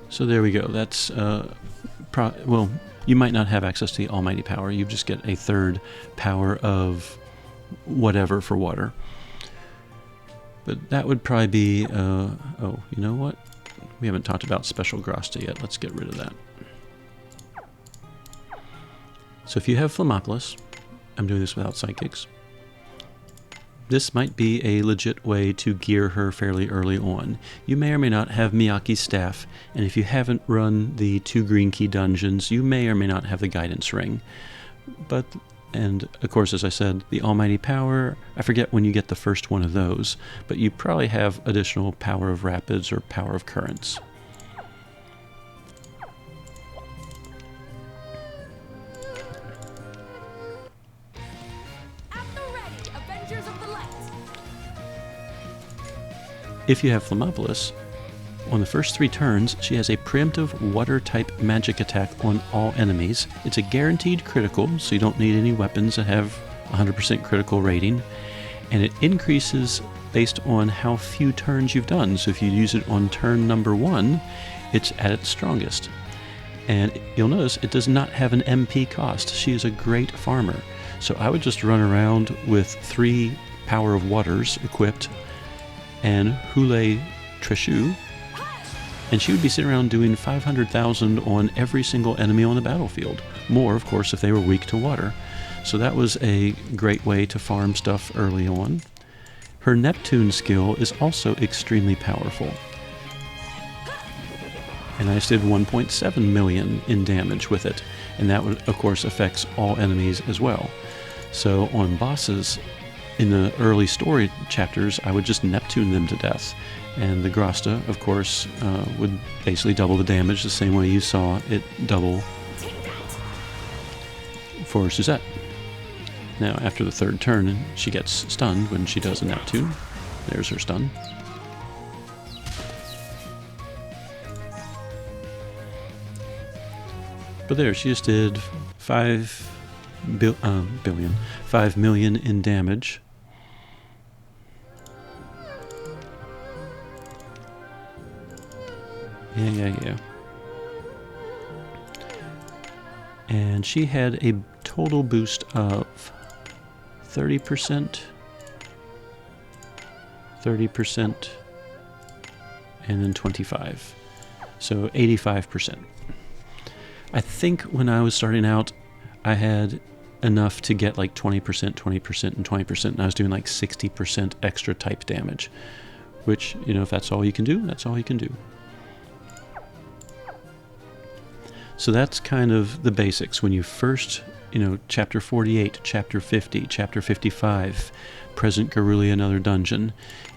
So there we go. That's... well, you might not have access to the almighty power. You just get a 3rd power of whatever for water. But that would probably be... oh, you know what? We haven't talked about special Grasta yet. Let's get rid of that. So if you have Flammopolis, I'm doing this without psychics, this might be a legit way to gear her fairly early on. You may or may not have Miyaki's staff, and if you haven't run the 2 green key dungeons, you may or may not have the guidance ring. And of course, as I said, the almighty power, I forget when you get the first one of those, but you probably have additional power of rapids or power of currents. If you have Flammopolis, on the first 3 turns, she has a preemptive water-type magic attack on all enemies. It's a guaranteed critical, so you don't need any weapons that have 100% critical rating. And it increases based on how few turns you've done. So if you use it on turn number 1, it's at its strongest. And you'll notice it does not have an MP cost. She is a great farmer. So I would just run around with 3 Power of Waters equipped and Hule Treshu, and she would be sitting around doing 500,000 on every single enemy on the battlefield. More, of course, if they were weak to water. So that was a great way to farm stuff early on. Her Neptune skill is also extremely powerful. And I just did 1.7 million in damage with it. And that, would, of course, affects all enemies as well. So on bosses, in the early story chapters, I would just Neptune them to death. And the Grasta, of course, would basically double the damage the same way you saw it double for Suzette. Now, after the 3rd turn, she gets stunned when she does a Neptune. There's her stun. But there, she just did 5 million in damage. Yeah. And she had a total boost of 30%, and then 25. So 85%. I think when I was starting out, I had enough to get like 20%, 20%, and 20%, and I was doing like 60% extra type damage, which, you know, if that's all you can do, that's all you can do. So that's kind of the basics. When you first, you know, Chapter 48, Chapter 50, Chapter 55, present Garuli Another Dungeon,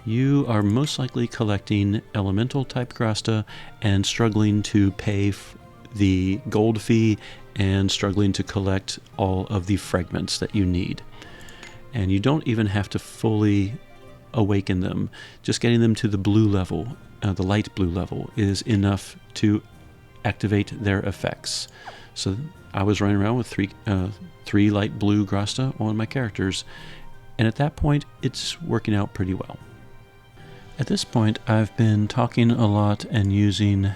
you are most likely collecting elemental type Grasta and struggling to pay the gold fee and struggling to collect all of the fragments that you need. And you don't even have to fully awaken them. Just getting them to the blue level, the light blue level, is enough to activate their effects. So I was running around with three light blue Grasta on my characters, and at that point it's working out pretty well. At this point, I've been talking a lot and using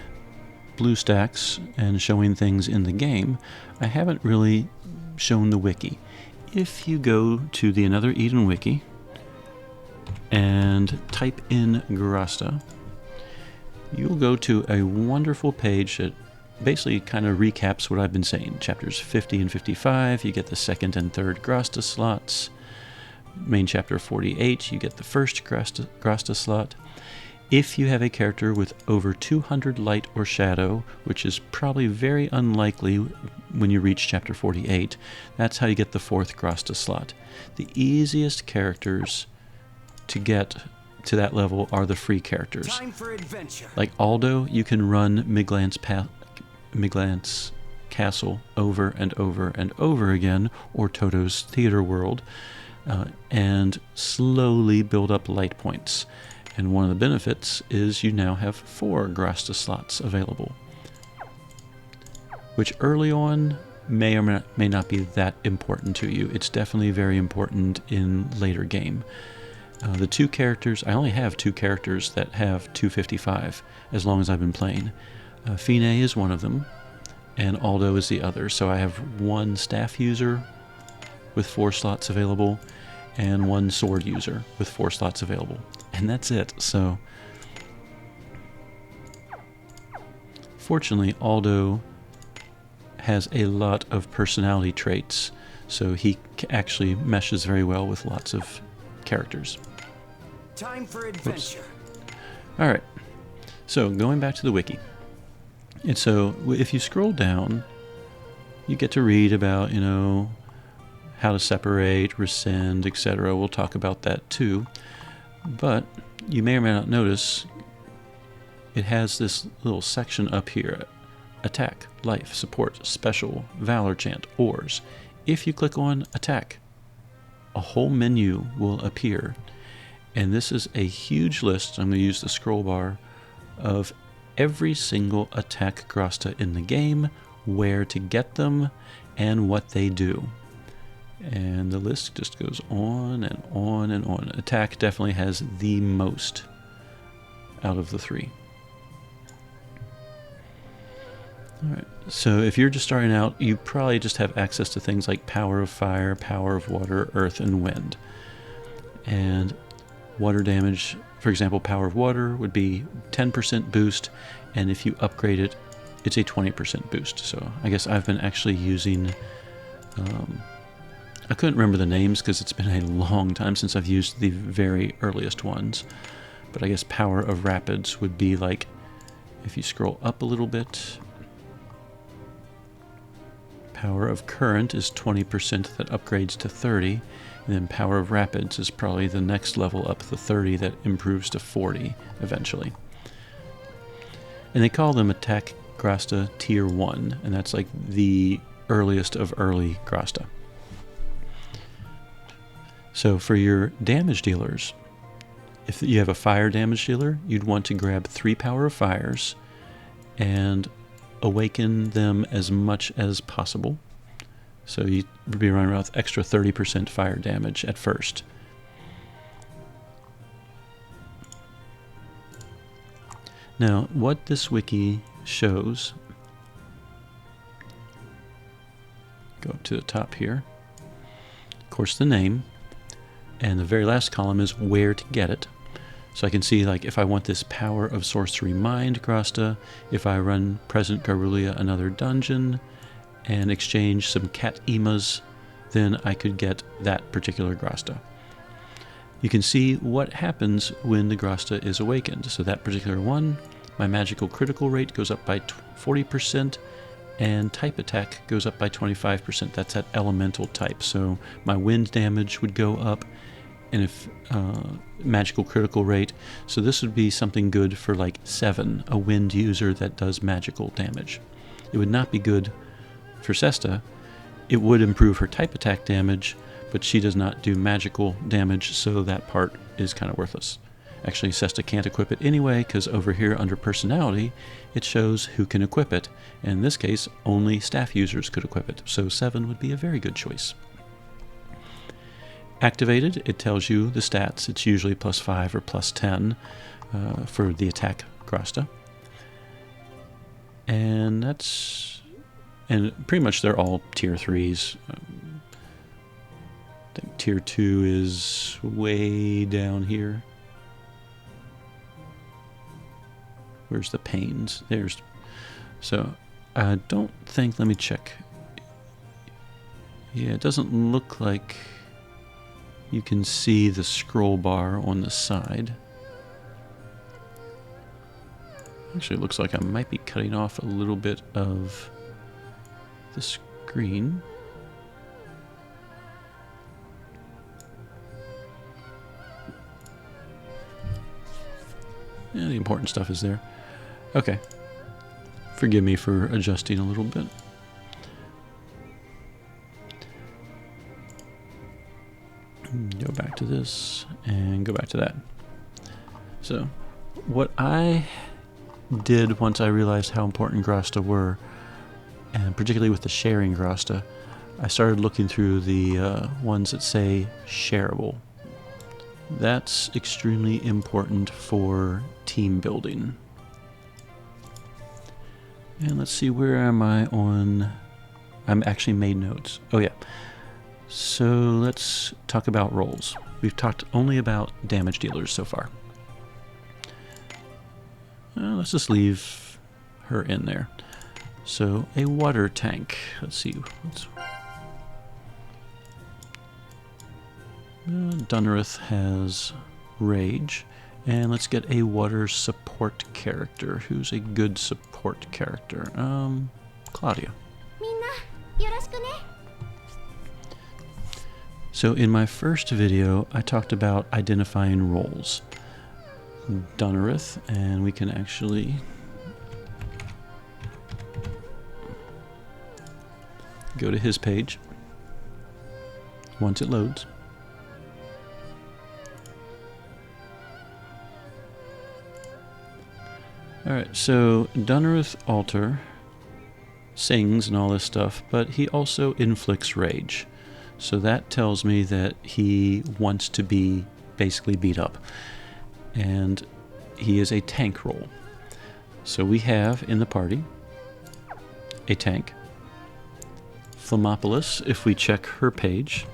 BlueStacks and showing things in the game. I haven't really shown the wiki. If you go to the Another Eden wiki and type in Grasta, you'll go to a wonderful page that basically kind of recaps what I've been saying. Chapters 50 and 55, you get the second and third Grasta slots. Main chapter 48, you get the first Grasta slot. If you have a character with over 200 light or shadow, which is probably very unlikely when you reach chapter 48, that's how you get the fourth Grasta slot. The easiest characters to get to that level are the free characters. Time for adventure. Like Aldo, you can run Miglant's Castle over and over and over again, or Toto's Theater World, and slowly build up light points. And one of the benefits is you now have 4 Grasta slots available, which early on may or may not be that important to you. It's definitely very important in later game. The 2 characters, I only have 2 characters that have 255 as long as I've been playing. Fine is one of them, and Aldo is the other. So I have 1 staff user with 4 slots available, and 1 sword user with 4 slots available. And that's it. So fortunately, Aldo has a lot of personality traits, so he actually meshes very well with lots of characters. Time for adventure. All right. So going back to the wiki. And so if you scroll down, you get to read about, how to separate, rescind, etc. We'll talk about that too. But you may or may not notice it has this little section up here. Attack, life, support, special, valor chant, ors. If you click on attack, a whole menu will appear. And this is a huge list, I'm going to use the scroll bar, of every single attack Grasta in the game, where to get them, and what they do. And the list just goes on and on and on. Attack definitely has the most out of the 3. Alright, so if you're just starting out, you probably just have access to things like Power of Fire, Power of Water, Earth, and Wind. And water damage, for example, Power of Water would be 10% boost, and if you upgrade it, it's a 20% boost. So I guess I've been actually using... I couldn't remember the names because it's been a long time since I've used the very earliest ones. But I guess Power of Rapids would be like, if you scroll up a little bit, Power of Current is 20% that upgrades to 30, and then Power of Rapids is probably the next level up the 30 that improves to 40 eventually. And they call them Attack Grasta Tier 1, and that's like the earliest of early Grasta. So for your damage dealers, if you have a fire damage dealer, you'd want to grab 3 Power of Fires and awaken them as much as possible. So you'd be running around with extra 30% fire damage at first. Now, what this wiki shows, go up to the top here, of course the name, and the very last column is where to get it. So I can see, like, if I want this Power of Sorcery Mind Grasta, if I run Present Garulia another dungeon and exchange some cat emas, then I could get that particular Grasta. You can see what happens when the Grasta is awakened. So that particular one, my magical critical rate goes up by 40%, and type attack goes up by 25%. That's at elemental type. So my wind damage would go up, and if magical critical rate, so this would be something good for like 7, a wind user that does magical damage. It would not be good for Sesta. It would improve her type attack damage, but she does not do magical damage, so that part is kind of worthless. Actually, Sesta can't equip it anyway, because over here under personality, it shows who can equip it. And in this case, only staff users could equip it, so 7 would be a very good choice. activated, it tells you the stats. It's usually +5 or +10 for the attack Grasta. And pretty much they're all tier 3s. I think tier 2 is way down here. Where's the pains? So I don't think, let me check. Yeah, it doesn't look like you can see the scroll bar on the side. Actually, it looks like I might be cutting off a little bit of the screen. Yeah, the important stuff is there. Okay. Forgive me for adjusting a little bit. Go back to this and go back to that. So, what I did once I realized how important Grasta were, and particularly with the sharing Grasta, I started looking through the ones that say shareable. That's extremely important for team building. And let's see, where am I on? I'm actually made notes. Oh yeah. So let's talk about roles. We've talked only about damage dealers so far. Let's just leave her in there. So a water tank. Let's see. Dunnereth has rage. And let's get a water support character. Who's a good support character? Claudia. So in my first video, I talked about identifying roles. Dunnereth, and we can actually go to his page once it loads. Alright, so Dunnereth Alter sings and all this stuff, but he also inflicts rage. So that tells me that he wants to be basically beat up. And he is a tank role. So we have in the party a tank. Flammopolis, if we check her page.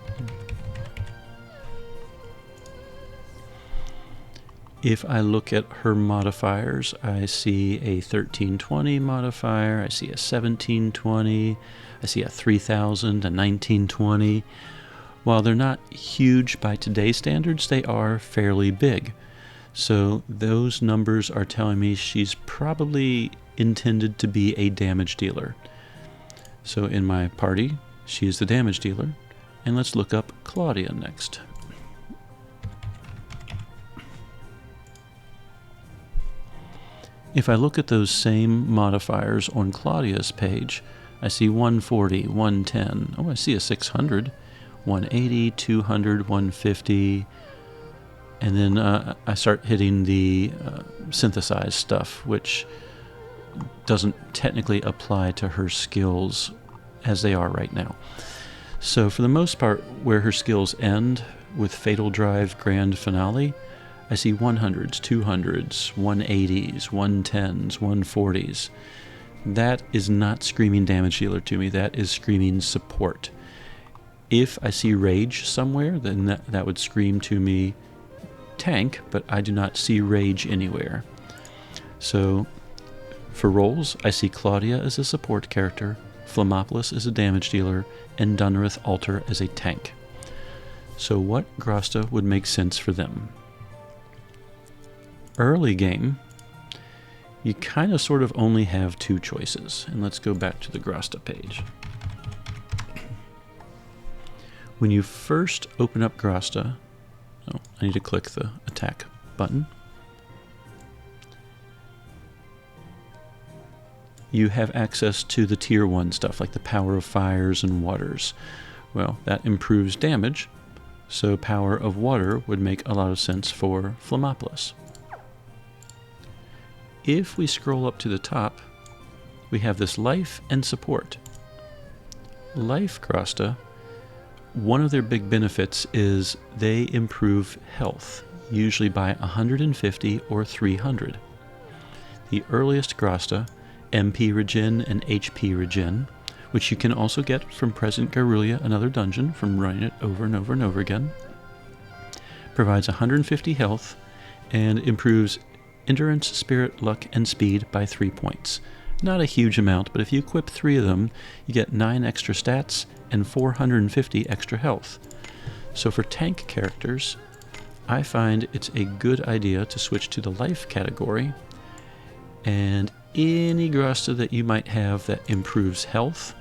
If I look at her modifiers, I see a 1320 modifier, I see a 1720, I see a 3000, a 1920. While they're not huge by today's standards, they are fairly big. So those numbers are telling me she's probably intended to be a damage dealer. So in my party, she is the damage dealer. And let's look up Claudia next. If I look at those same modifiers on Claudia's page, I see 140, 110, oh I see a 600, 180, 200, 150, and then I start hitting the synthesized stuff, which doesn't technically apply to her skills as they are right now. So for the most part, where her skills end with Fatal Drive Grand Finale, I see 100s, 200s, 180s, 110s, 140s. That is not screaming damage dealer to me. That is screaming support. If I see rage somewhere, then that would scream to me tank, but I do not see rage anywhere. So for roles, I see Claudia as a support character, Flammopolis as a damage dealer, and Dunnereth Alter as a tank. So what Grasta would make sense for them? Early game, you kind of sort of only have two choices. And let's go back to the Grasta page. When you first open up Grasta, oh, I need to click the attack button. You have access to the tier 1 stuff like the power of fires and waters. Well, that improves damage, so power of water would make a lot of sense for Flammopolis. If we scroll up to the top, we have this life and support. Life Grasta one of their big benefits is they improve health, usually by 150 or 300. The earliest Grasta, MP Regen and HP Regen, which you can also get from Present Garrulea, another dungeon, from running it over and over and over again, provides 150 health and improves endurance, spirit, luck, and speed by 3 points. Not a huge amount, but if you equip 3 of them, you get 9 extra stats and 450 extra health. So for tank characters, I find it's a good idea to switch to the life category, and any Grasta that you might have that improves health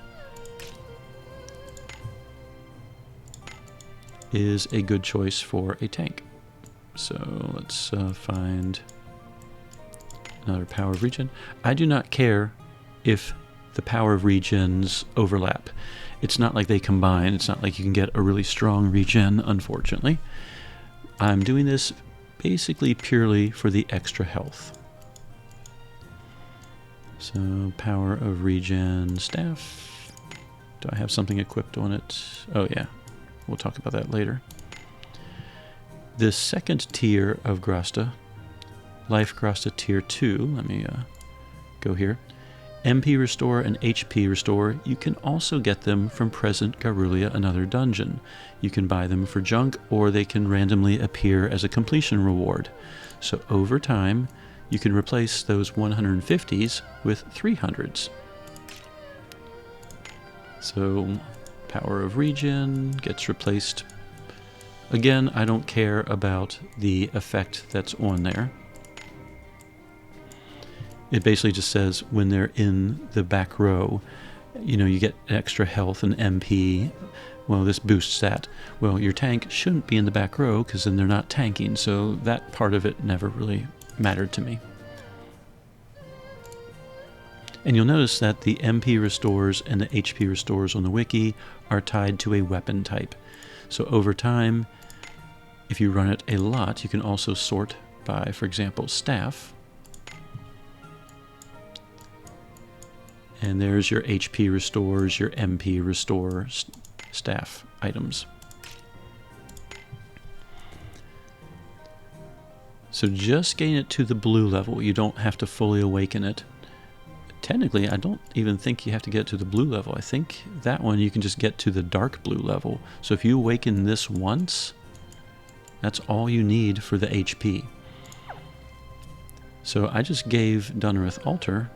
is a good choice for a tank. So let's find another power of regen. I do not care if the power of regens overlap. It's not like they combine. It's not like you can get a really strong regen, unfortunately. I'm doing this basically purely for the extra health. So power of regen staff. Do I have something equipped on it? Oh yeah, we'll talk about that later. The second tier of Grasta, Life Grasta Tier 2, let me go here. MP Restore and HP Restore, you can also get them from Present Garrulea, another dungeon. You can buy them for junk, or they can randomly appear as a completion reward. So over time, you can replace those 150s with 300s. So Power of Regen gets replaced. Again, I don't care about the effect that's on there. It basically just says when they're in the back row, you know, you get extra health and MP. Well, this boosts that. Well, your tank shouldn't be in the back row because then they're not tanking, so that part of it never really mattered to me. And you'll notice that the MP restores and the HP restores on the wiki are tied to a weapon type. So over time, if you run it a lot, you can also sort by, for example, staff. And there's your HP restores, your MP restore staff items. So just getting it to the blue level, you don't have to fully awaken it. Technically, I don't even think you have to get to the blue level. I think that one you can just get to the dark blue level. So if you awaken this once, that's all you need for the HP. So I just gave Dunnereth Altar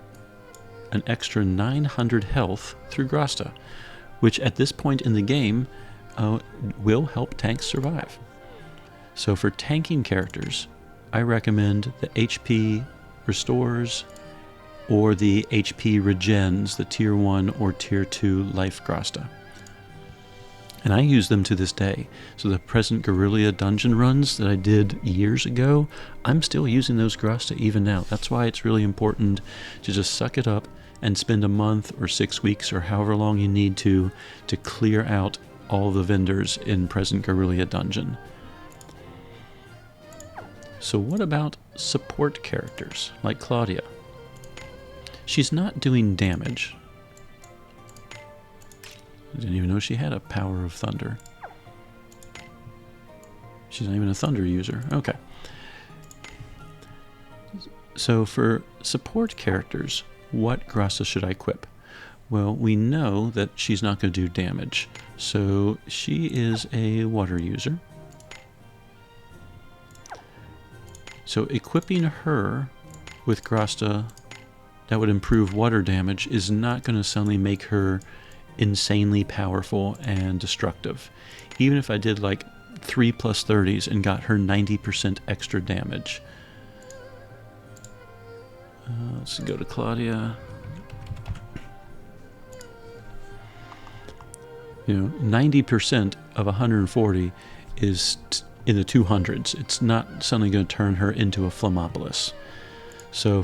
an extra 900 health through Grasta, which at this point in the game will help tanks survive. So for tanking characters, I recommend the HP restores or the HP regens, the Tier 1 or Tier 2 Life Grasta. And I use them to this day. So the Present Garrulea dungeon runs that I did years ago, I'm still using those Grasta even now. That's why it's really important to just suck it up and spend a month or 6 weeks or however long you need to clear out all the vendors in Present Garrulea dungeon. So what about support characters like Claudia? She's not doing damage. I didn't even know she had a Power of Thunder. She's not even a Thunder user. Okay. So for support characters, what Grasta should I equip? Well, we know that she's not going to do damage. So she is a water user. So equipping her with Grasta that would improve water damage is not going to suddenly make her insanely powerful and destructive. Even if I did like 3 plus 30s and got her 90% extra damage. Let's go to Claudia. You know, 90% of 140 is in the 200s. It's not suddenly going to turn her into a Flammopolis. So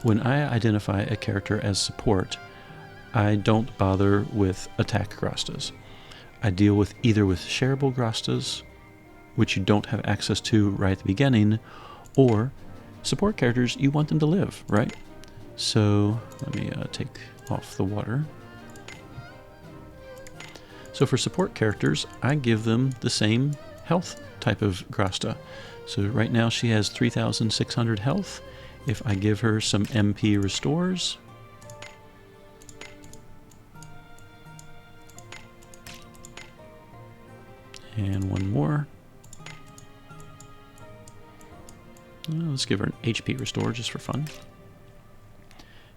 when I identify a character as support, I don't bother with attack Grastas. I deal with either with shareable Grastas, which you don't have access to right at the beginning, or support characters, you want them to live, right? So let me take off the water. So for support characters, I give them the same health type of Grasta. So right now she has 3,600 health. If I give her some MP restores, and one more. Let's give her an HP restore just for fun.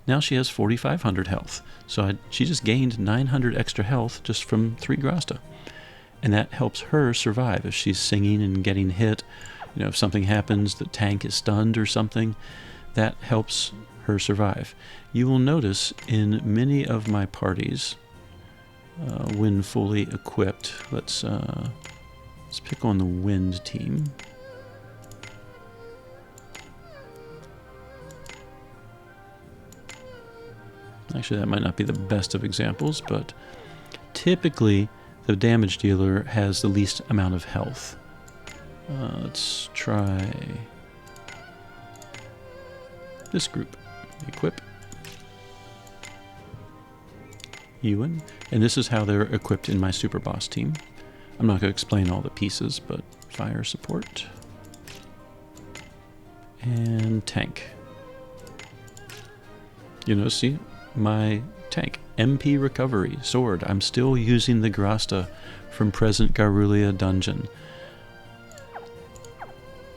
Now she has 4,500 health. So she just gained 900 extra health just from 3 Grasta. And that helps her survive if she's singing and getting hit. You know, if something happens, the tank is stunned or something, that helps her survive. You will notice in many of my parties, when fully equipped, let's pick on the wind team. Actually, that might not be the best of examples, but typically the damage dealer has the least amount of health. Let's try this group. Equip. Ewan. And this is how they're equipped in my super boss team. I'm not going to explain all the pieces, but fire support. And tank. You know, see? My tank. MP recovery. Sword. I'm still using the Grasta from present Garulia dungeon.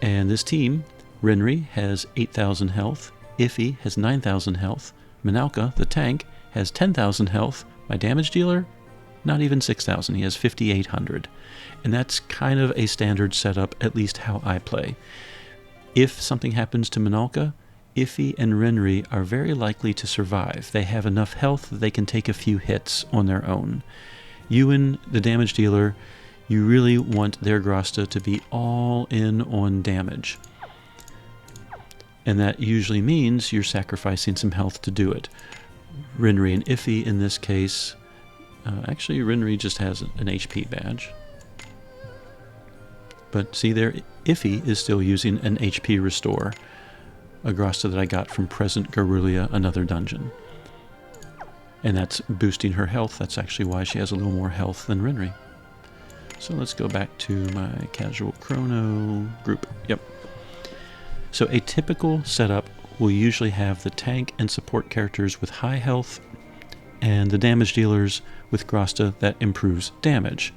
And this team, Renri has 8,000 health. Iffy has 9,000 health. Minalka, the tank, has 10,000 health. My damage dealer, not even 6,000. He has 5,800. And that's kind of a standard setup, at least how I play. If something happens to Minalka, Iffy and Renri are very likely to survive. They have enough health that they can take a few hits on their own. Ewan, the damage dealer, you really want their Grasta to be all in on damage. And that usually means you're sacrificing some health to do it. Renri and Iffy in this case, actually Renri just has an HP badge. But see there, Iffy is still using an HP restore, a Grasta that I got from present Garulia, another dungeon. And that's boosting her health. That's actually why she has a little more health than Renri. So let's go back to my casual Crono group. Yep. So a typical setup will usually have the tank and support characters with high health and the damage dealers with Grasta that improves damage.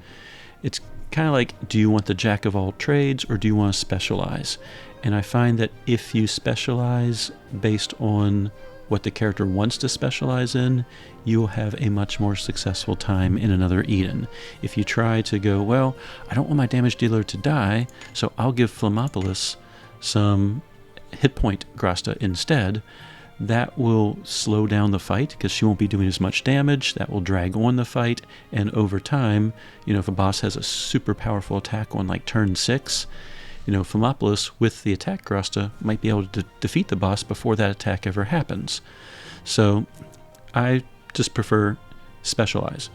It's kind of like, do you want the jack of all trades or do you want to specialize? And I find that if you specialize based on what the character wants to specialize in, you will have a much more successful time in another Eden. If you try to go, well, I don't want my damage dealer to die, so I'll give Flammopolis some hit point Grasta instead, that will slow down the fight because she won't be doing as much damage. That will drag on the fight, and over time, you know, if a boss has a super powerful attack on like turn 6, you know, Flammopolis with the attack Grasta might be able to defeat the boss before that attack ever happens. So I just prefer specialize.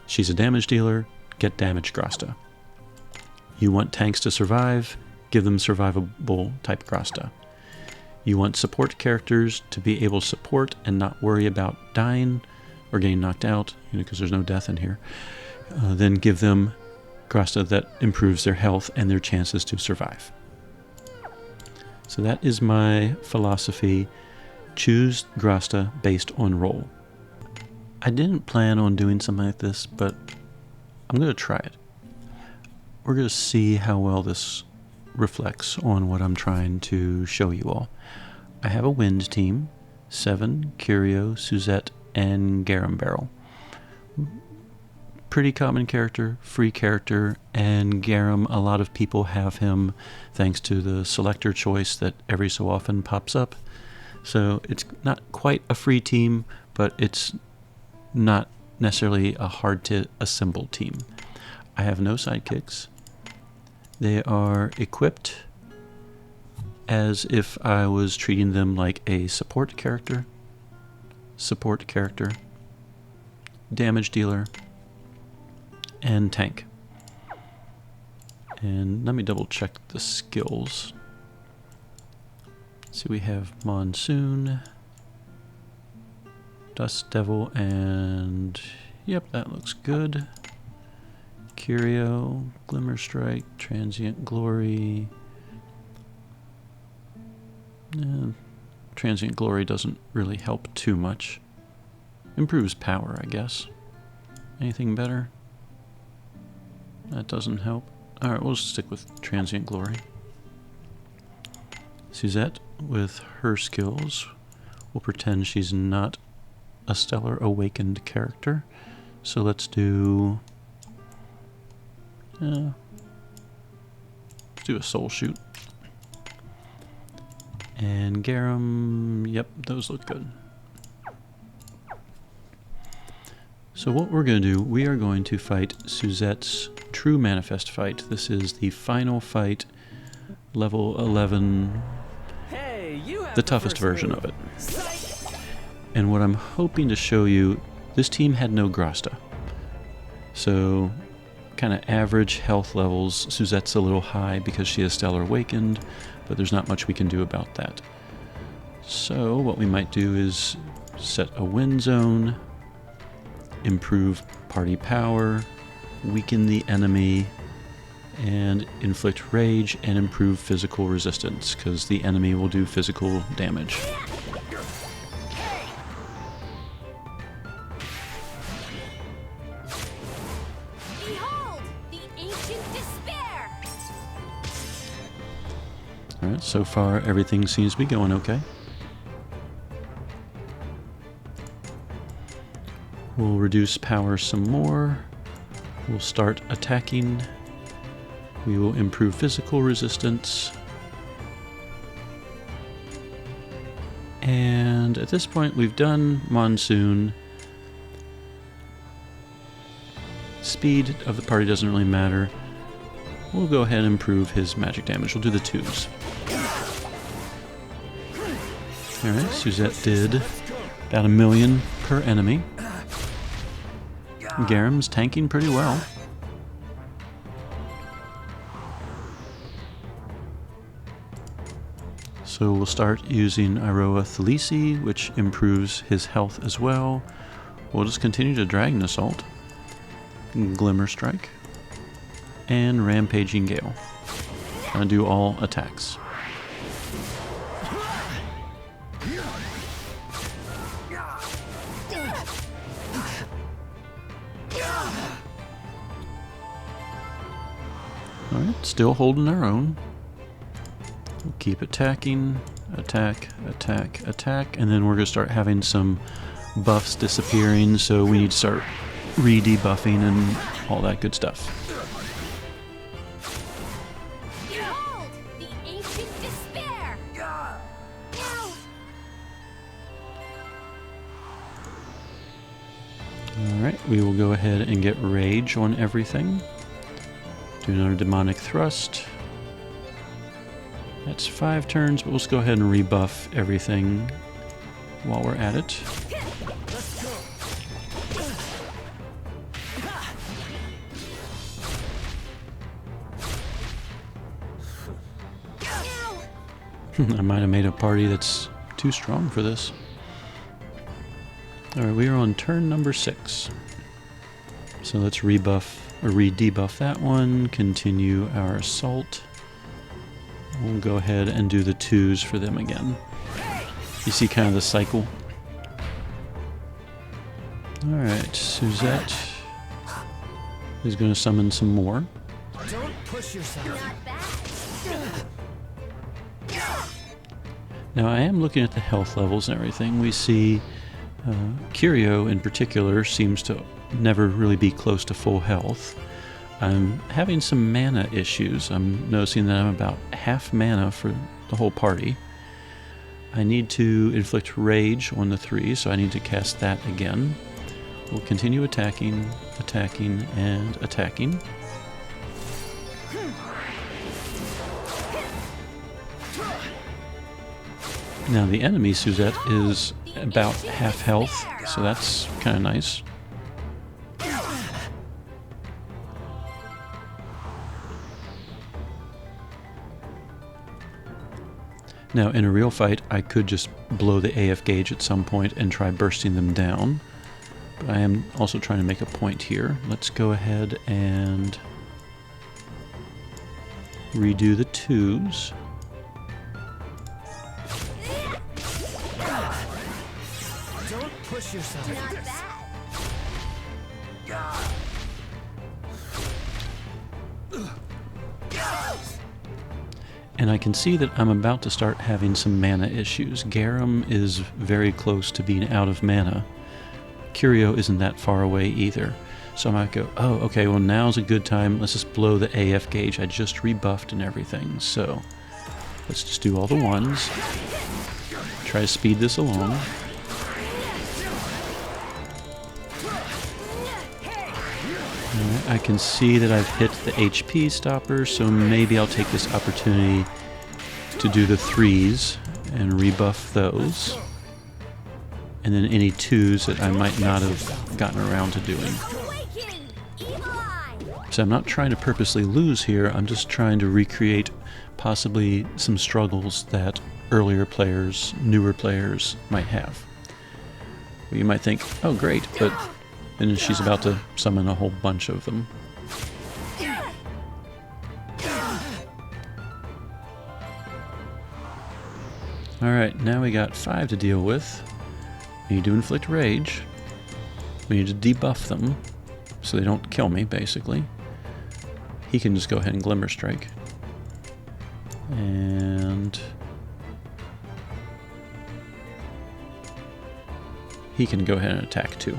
She's a damage dealer, get damage Grasta. You want tanks to survive, give them survivable type Grasta. You want support characters to be able to support and not worry about dying or getting knocked out, you know, because there's no death in here. Then give them Grasta that improves their health and their chances to survive. So that is my philosophy. Choose Grasta based on role. I didn't plan on doing something like this, but I'm going to try it. We're going to see how well this reflects on what I'm trying to show you all. I have a wind team, Seven, Curio, Suzette, and Garum Barrel. Pretty common character, free character, and Garum, a lot of people have him thanks to the selector choice that every so often pops up. So it's not quite a free team, but it's not necessarily a hard to assemble team. I have no sidekicks. They are equipped as if I was treating them like a support character, damage dealer, and tank. And let me double check the skills. See, we have Monsoon, Dust Devil, and yep, that looks good. Curio, Glimmer Strike, Transient Glory. Transient Glory doesn't really help too much. Improves power, I guess. Anything better? That doesn't help. Alright, we'll stick with Transient Glory. Suzette, with her skills, will pretend she's not a Stellar Awakened character. So let's do... let's do a Soul Shoot. And Garum, yep, those look good. So what we're going to do, we are going to fight Suzette's True Manifest fight. This is the final fight, level 11, the toughest version of it. And what I'm hoping to show you, this team had no Grasta. So, kind of average health levels. Suzette's a little high because she is Stellar Awakened, but there's not much we can do about that. So, what we might do is set a win zone, improve party power, weaken the enemy, and inflict rage and improve physical resistance, because the enemy will do physical damage. Behold, the ancient despair! Alright, so far everything seems to be going okay. We'll reduce power some more. We'll start attacking. We will improve physical resistance. And at this point we've done Monsoon. Speed of the party doesn't really matter. We'll go ahead and improve his magic damage. We'll do the 2s. Alright, Suzette did about 1 million per enemy. Garum's tanking pretty well. So we'll start using Iroa Thalisi, which improves his health as well. We'll just continue to Dragon Assault, Glimmer Strike, and Rampaging Gale. Gonna do all attacks. Alright, still holding our own. We'll keep attacking, attack, attack, attack, and then we're going to start having some buffs disappearing, so we need to start re-debuffing and all that good stuff. Behold, the ancient despair! No! Alright, we will go ahead and get Rage on everything. Do another Demonic Thrust. That's 5 turns, but let's go ahead and rebuff everything while we're at it. I might have made a party that's too strong for this. Alright, we are on turn number 6. So let's rebuff, or re-debuff that one, continue our assault. We'll go ahead and do the 2s for them again. You see kind of the cycle. Alright, Suzette is going to summon some more. Don't push yourself. Not bad. Now I am looking at the health levels and everything. We see Curio in particular seems to never really be close to full health. I'm having some mana issues. I'm noticing that I'm about half mana for the whole party. I need to inflict Rage on the 3, so I need to cast that again. We'll continue attacking, attacking, and attacking. Now the enemy Suzette is about half health, so that's kind of nice. Now in a real fight I could just blow the AF gauge at some point and try bursting them down, But I am also trying to make a point here. Let's go ahead and redo the 2s. Don't push yourself. Not bad. And I can see that I'm about to start having some mana issues. Garum is very close to being out of mana. Curio isn't that far away either. So I might go, oh, okay, well now's a good time. Let's just blow the AF gauge. I just rebuffed and everything. So let's just do all the 1s. Try to speed this along. Alright, I can see that I've hit the HP stopper, so maybe I'll take this opportunity to do the 3s and rebuff those. And then any 2s that I might not have gotten around to doing. Awaken, evil eye. So I'm not trying to purposely lose here, I'm just trying to recreate possibly some struggles that earlier players, newer players might have. Well, you might think, oh great, but then she's about to summon a whole bunch of them. Alright, now we got 5 to deal with. We need to inflict rage. We need to debuff them so they don't kill me, basically. He can just go ahead and Glimmer Strike. And he can go ahead and attack too.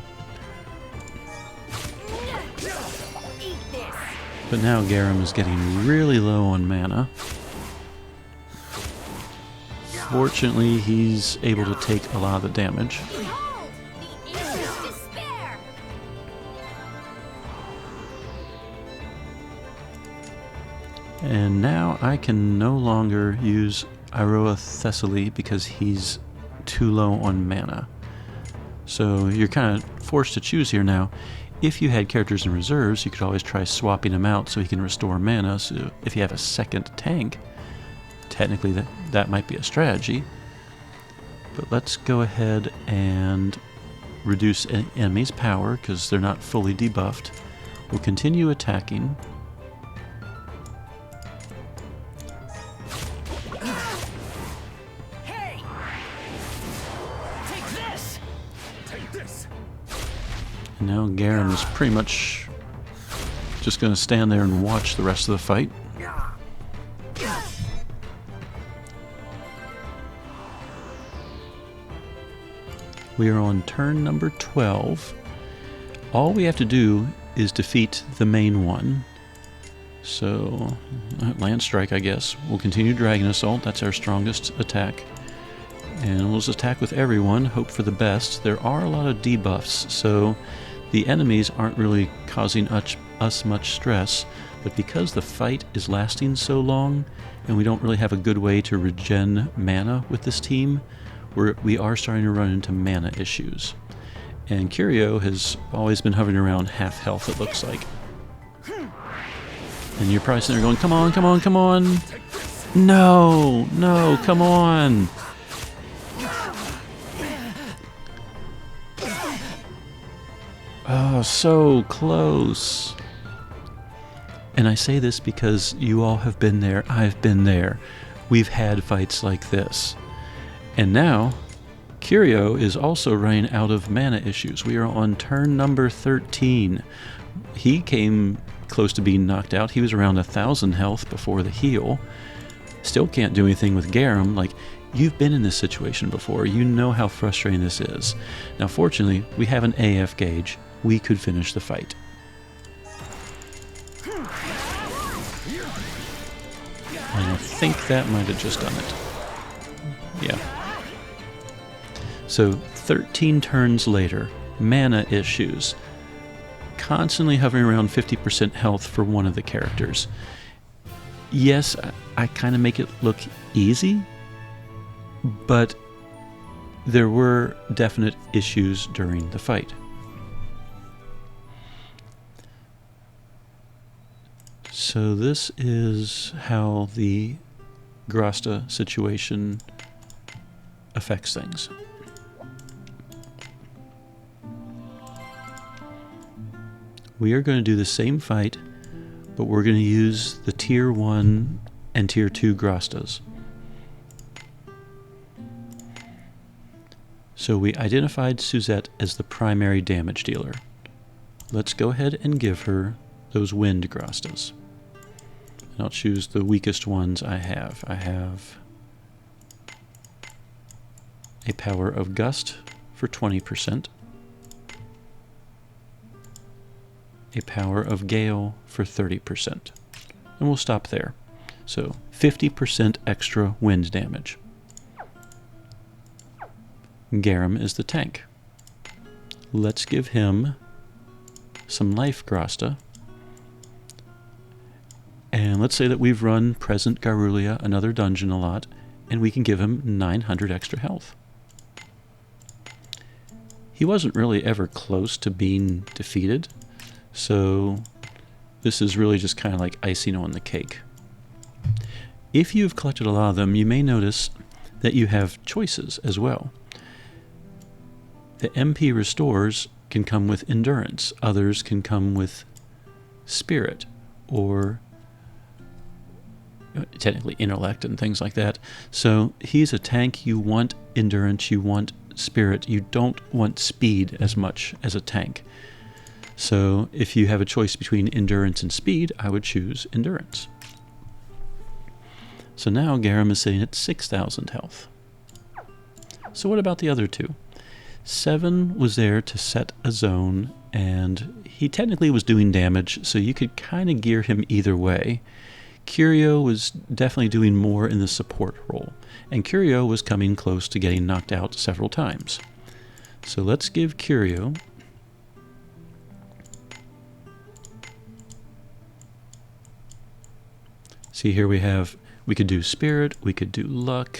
Eat this. But now Garum is getting really low on mana. Fortunately, he's able to take a lot of the damage. Behold, the ancient despair. And now I can no longer use Iroa Thessaly because he's too low on mana. So you're kind of forced to choose here now. If you had characters in reserves, you could always try swapping them out so he can restore mana. So if you have a second tank, technically that might be a strategy. But let's go ahead and reduce enemies' power because they're not fully debuffed. We'll continue attacking. Hey! Take this! Take this! And now Garum is pretty much just going to stand there and watch the rest of the fight. We are on turn number 12. All we have to do is defeat the main one. So, Land Strike, I guess. We'll continue Dragon Assault. That's our strongest attack. And we'll just attack with everyone, hope for the best. There are a lot of debuffs, so the enemies aren't really causing us much stress. But because the fight is lasting so long, and we don't really have a good way to regen mana with this team, we are starting to run into mana issues. And Curio has always been hovering around half health, it looks like. And you're probably sitting there going, come on, come on, come on! No! No, come on! Oh, so close! And I say this because you all have been there, I've been there. We've had fights like this. And now, Curio is also running out of mana issues. We are on turn number 13. He came close to being knocked out. He was around 1,000 health before the heal. Still can't do anything with Garum. Like, you've been in this situation before. You know how frustrating this is. Now, fortunately, we have an AF gauge. We could finish the fight. And I think that might have just done it. Yeah. So 13 turns later, mana issues. Constantly hovering around 50% health for one of the characters. Yes, I kind of make it look easy, but there were definite issues during the fight. So this is how the Grasta situation affects things. we are going to do the same fight, but we're going to use the Tier 1 and Tier 2 Grastas. So we identified Suzette as the primary damage dealer. Let's go ahead and give her those wind Grastas. And I'll choose the weakest ones I have. I have a power of gust for 20%, a power of gale for 30%, and we'll stop there. So 50% extra wind damage. Garum is the tank. Let's give him some life Grasta. And let's say that we've run Present Garulia, another dungeon, a lot, and we can give him 900 extra health. He wasn't really ever close to being defeated, so this is really just kind of like icing on the cake. If you've collected a lot of them, you may notice that you have choices as well. The MP restores can come with endurance, others can come with spirit, or technically intellect and things like that. So he's a tank. You want endurance, you want spirit, you don't want speed as much as a tank. So if you have a choice between endurance and speed, I would choose endurance. So now Garum is sitting at 6,000 health. So what about the other two? 7 was there to set a zone, and he technically was doing damage, so you could kind of gear him either way. Curio was definitely doing more in the support role, and Curio was coming close to getting knocked out several times. So let's give Curio see here we could do spirit, we could do luck.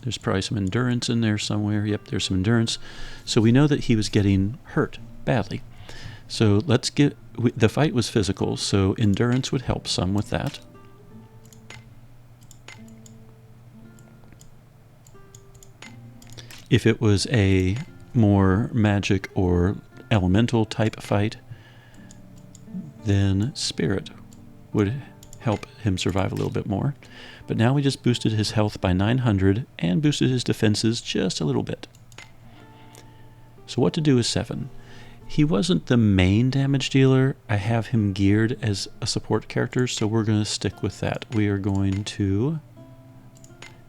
There's probably some endurance in there somewhere. Yep, there's some endurance. So we know that he was getting hurt badly. So let's get, the fight was physical, so endurance would help some with that. If it was a more magic or elemental type fight, then spirit would help him survive a little bit more. But now we just boosted his health by 900 and boosted his defenses just a little bit. So what to do is 7. He wasn't the main damage dealer. I have him geared as a support character, so we're going to stick with that. We are going to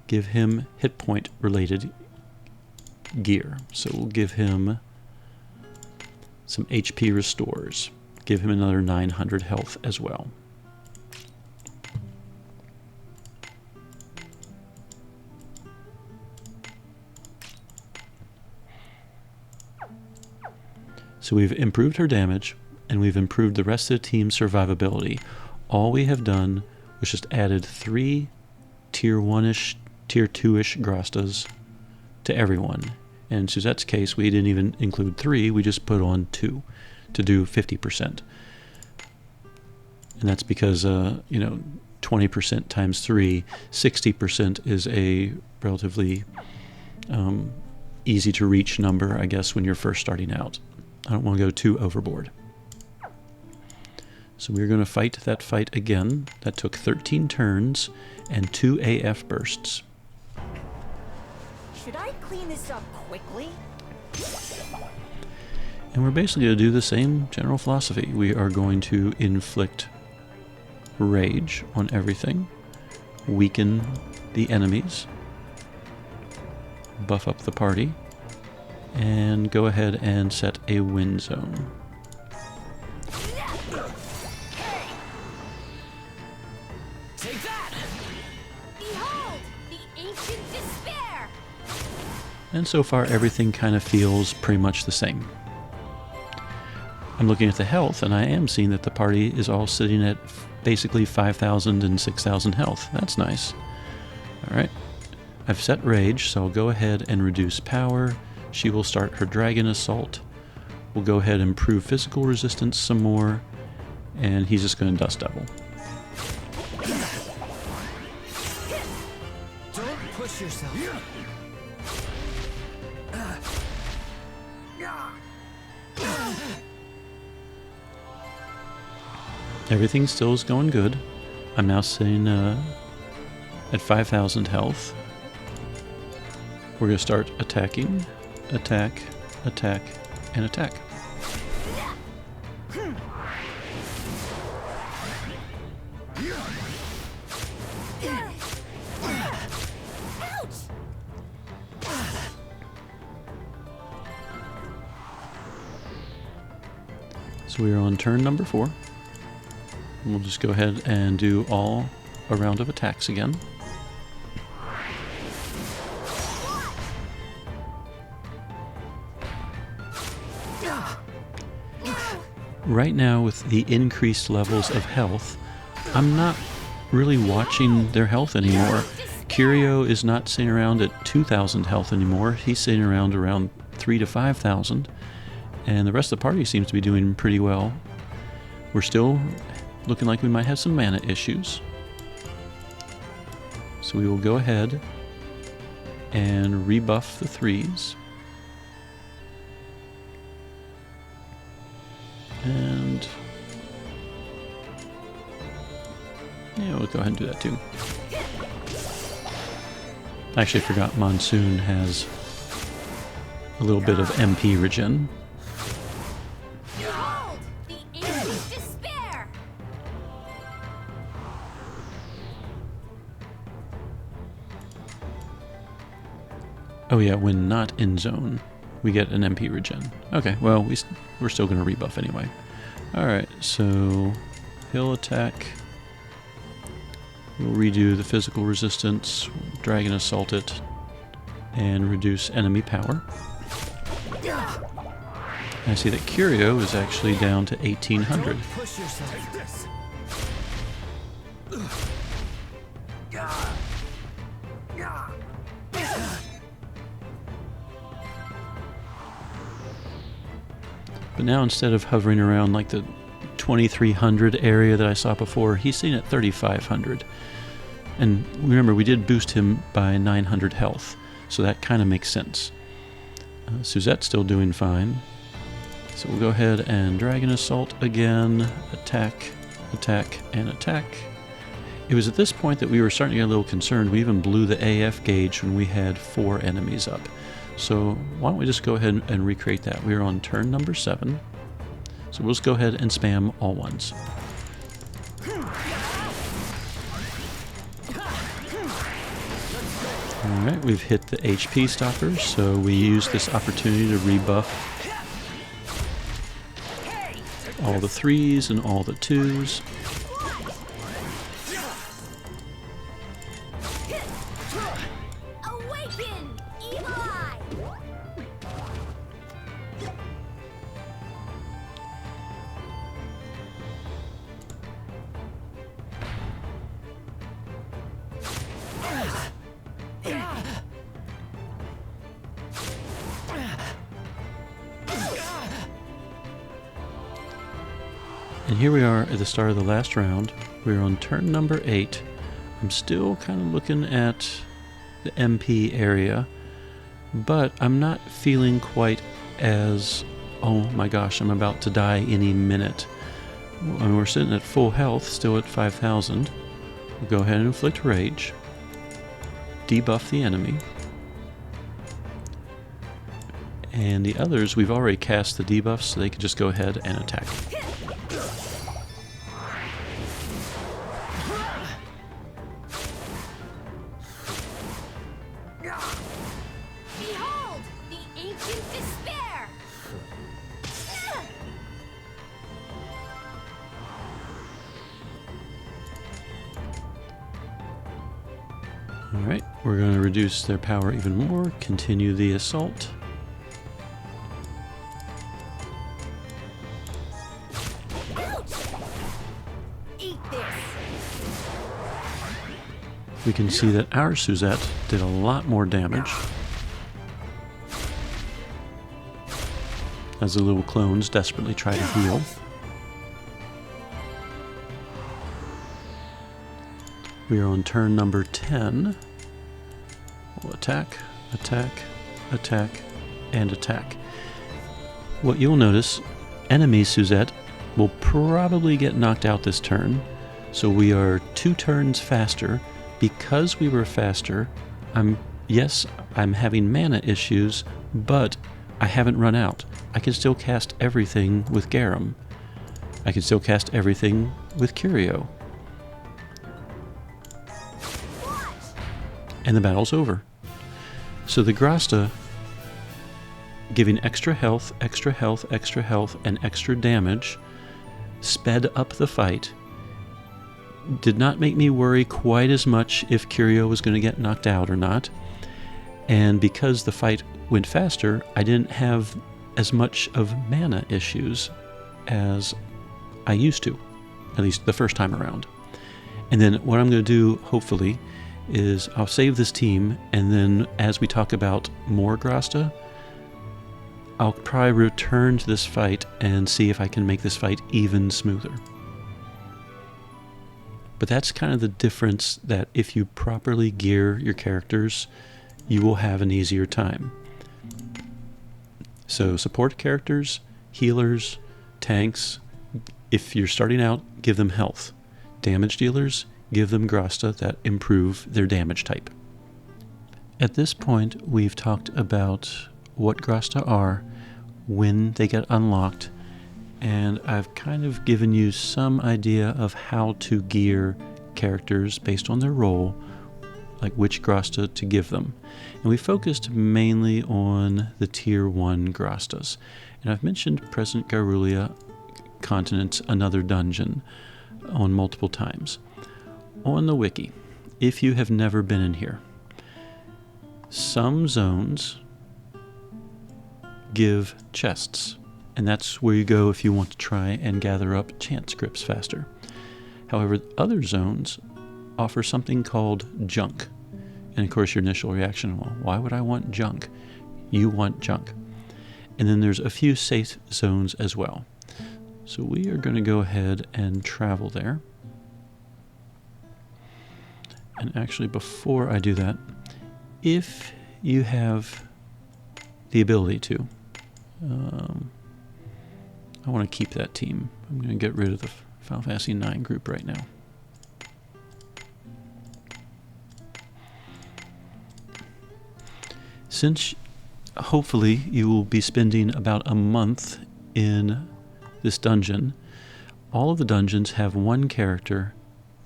give him hit point related gear. So we'll give him some HP restores. Give him another 900 health as well. So we've improved her damage, and we've improved the rest of the team's survivability. All we have done was just added 3 Tier 1-ish, Tier 2-ish Grastas to everyone. In Suzette's case, we didn't even include 3, we just put on 2 to do 50%. And that's because, 20% times 3, 60% is a relatively easy to reach number, I guess, when you're first starting out. I don't want to go too overboard. So we're going to fight that fight again. That took 13 turns and 2 AF bursts. Should I clean this up quickly? And we're basically going to do the same general philosophy. We are going to inflict rage on everything, weaken the enemies, buff up the party, and go ahead and set a win zone. Take that! Behold, the ancient despair! And so far everything kind of feels pretty much the same. I'm looking at the health, and I am seeing that the party is all sitting at basically 5,000 and 6,000 health. That's nice. Alright. I've set rage, so I'll go ahead and reduce power. She will start her dragon assault. We'll go ahead and improve physical resistance some more, and he's just going to dust devil. Don't push yourself. Everything still is going good. I'm now sitting at 5,000 health. We're going to start attacking, attack, attack, and attack. So we are on turn number 4. We'll just go ahead and do all a round of attacks again. Right now, with the increased levels of health, I'm not really watching their health anymore. Curio is not sitting around at 2,000 health anymore. He's sitting around 3,000 to 5,000. And the rest of the party seems to be doing pretty well. We're still looking like we might have some mana issues. So we will go ahead and rebuff the 3s. And yeah, we'll go ahead and do that too. I actually forgot Monsoon has a little bit of MP regen. Behold, the ancient despair! Oh yeah, when not in zone, we get an MP regen. Okay, well, we're still going to rebuff anyway. Alright, so he'll attack. We'll redo the physical resistance, Dragon Assault it, and reduce enemy power. I see that Curio is actually down to 1,800. Push yourself. But now instead of hovering around like the 2,300 area that I saw before, he's sitting at 3,500. And remember, we did boost him by 900 health, so that kind of makes sense. Suzette's still doing fine. So we'll go ahead and Dragon Assault again, attack, attack, and attack. It was at this point that we were starting to get a little concerned. We even blew the AF gauge when we had 4 enemies up. So why don't we just go ahead and recreate that. We are on turn number 7. So we'll just go ahead and spam all ones. Alright, we've hit the HP stoppers, so we use this opportunity to rebuff all the 3s and all the 2s. Awaken, evil eye! And here we are at the start of the last round. We're on turn number 8. I'm still kind of looking at the MP area, but I'm not feeling quite as, oh my gosh, I'm about to die any minute. I mean, we're sitting at full health, still at 5,000. We'll go ahead and inflict rage, debuff the enemy. And the others, we've already cast the debuffs, so they can just go ahead and attack. Behold, the ancient despair! Alright, we're going to reduce their power even more, continue the assault. Eat this! We can see that our Suzette did a lot more damage, as the little clones desperately try to heal. We are on turn number 10. We'll attack, attack, attack, and attack. What you'll notice, enemy Suzette will probably get knocked out this turn. So we are 2 turns faster. Because we were faster, I'm having mana issues, but I haven't run out. I can still cast everything with Garum. I can still cast everything with Curio. And the battle's over. So the Grasta, giving extra health, extra health, extra health, and extra damage, sped up the fight. Did not make me worry quite as much if Curio was going to get knocked out or not. And because the fight went faster, I didn't have as much of mana issues as I used to, at least the first time around. And then what I'm going to do, hopefully, is I'll save this team, and then as we talk about more Grasta, I'll probably return to this fight and see if I can make this fight even smoother. But that's kind of the difference, that if you properly gear your characters, you will have an easier time. So support characters, healers, tanks, if you're starting out, give them health. Damage dealers, give them Grasta that improve their damage type. At this point, we've talked about what Grasta are, when they get unlocked, and I've kind of given you some idea of how to gear characters based on their role, like which Grasta to give them. And we focused mainly on the Tier 1 Grastas. And I've mentioned Present Garulia Continent, another dungeon, on multiple times. On the wiki, if you have never been in here, some zones give chests. And that's where you go if you want to try and gather up chant scripts faster. However, other zones offer something called junk. And of course your initial reaction, well, why would I want junk? You want junk. And then there's a few safe zones as well. So we are going to go ahead and travel there. And actually, before I do that, if you have the ability to, I want to keep that team. I'm going to get rid of the Final Fantasy IX group right now. Since hopefully you will be spending about a month in this dungeon, all of the dungeons have one character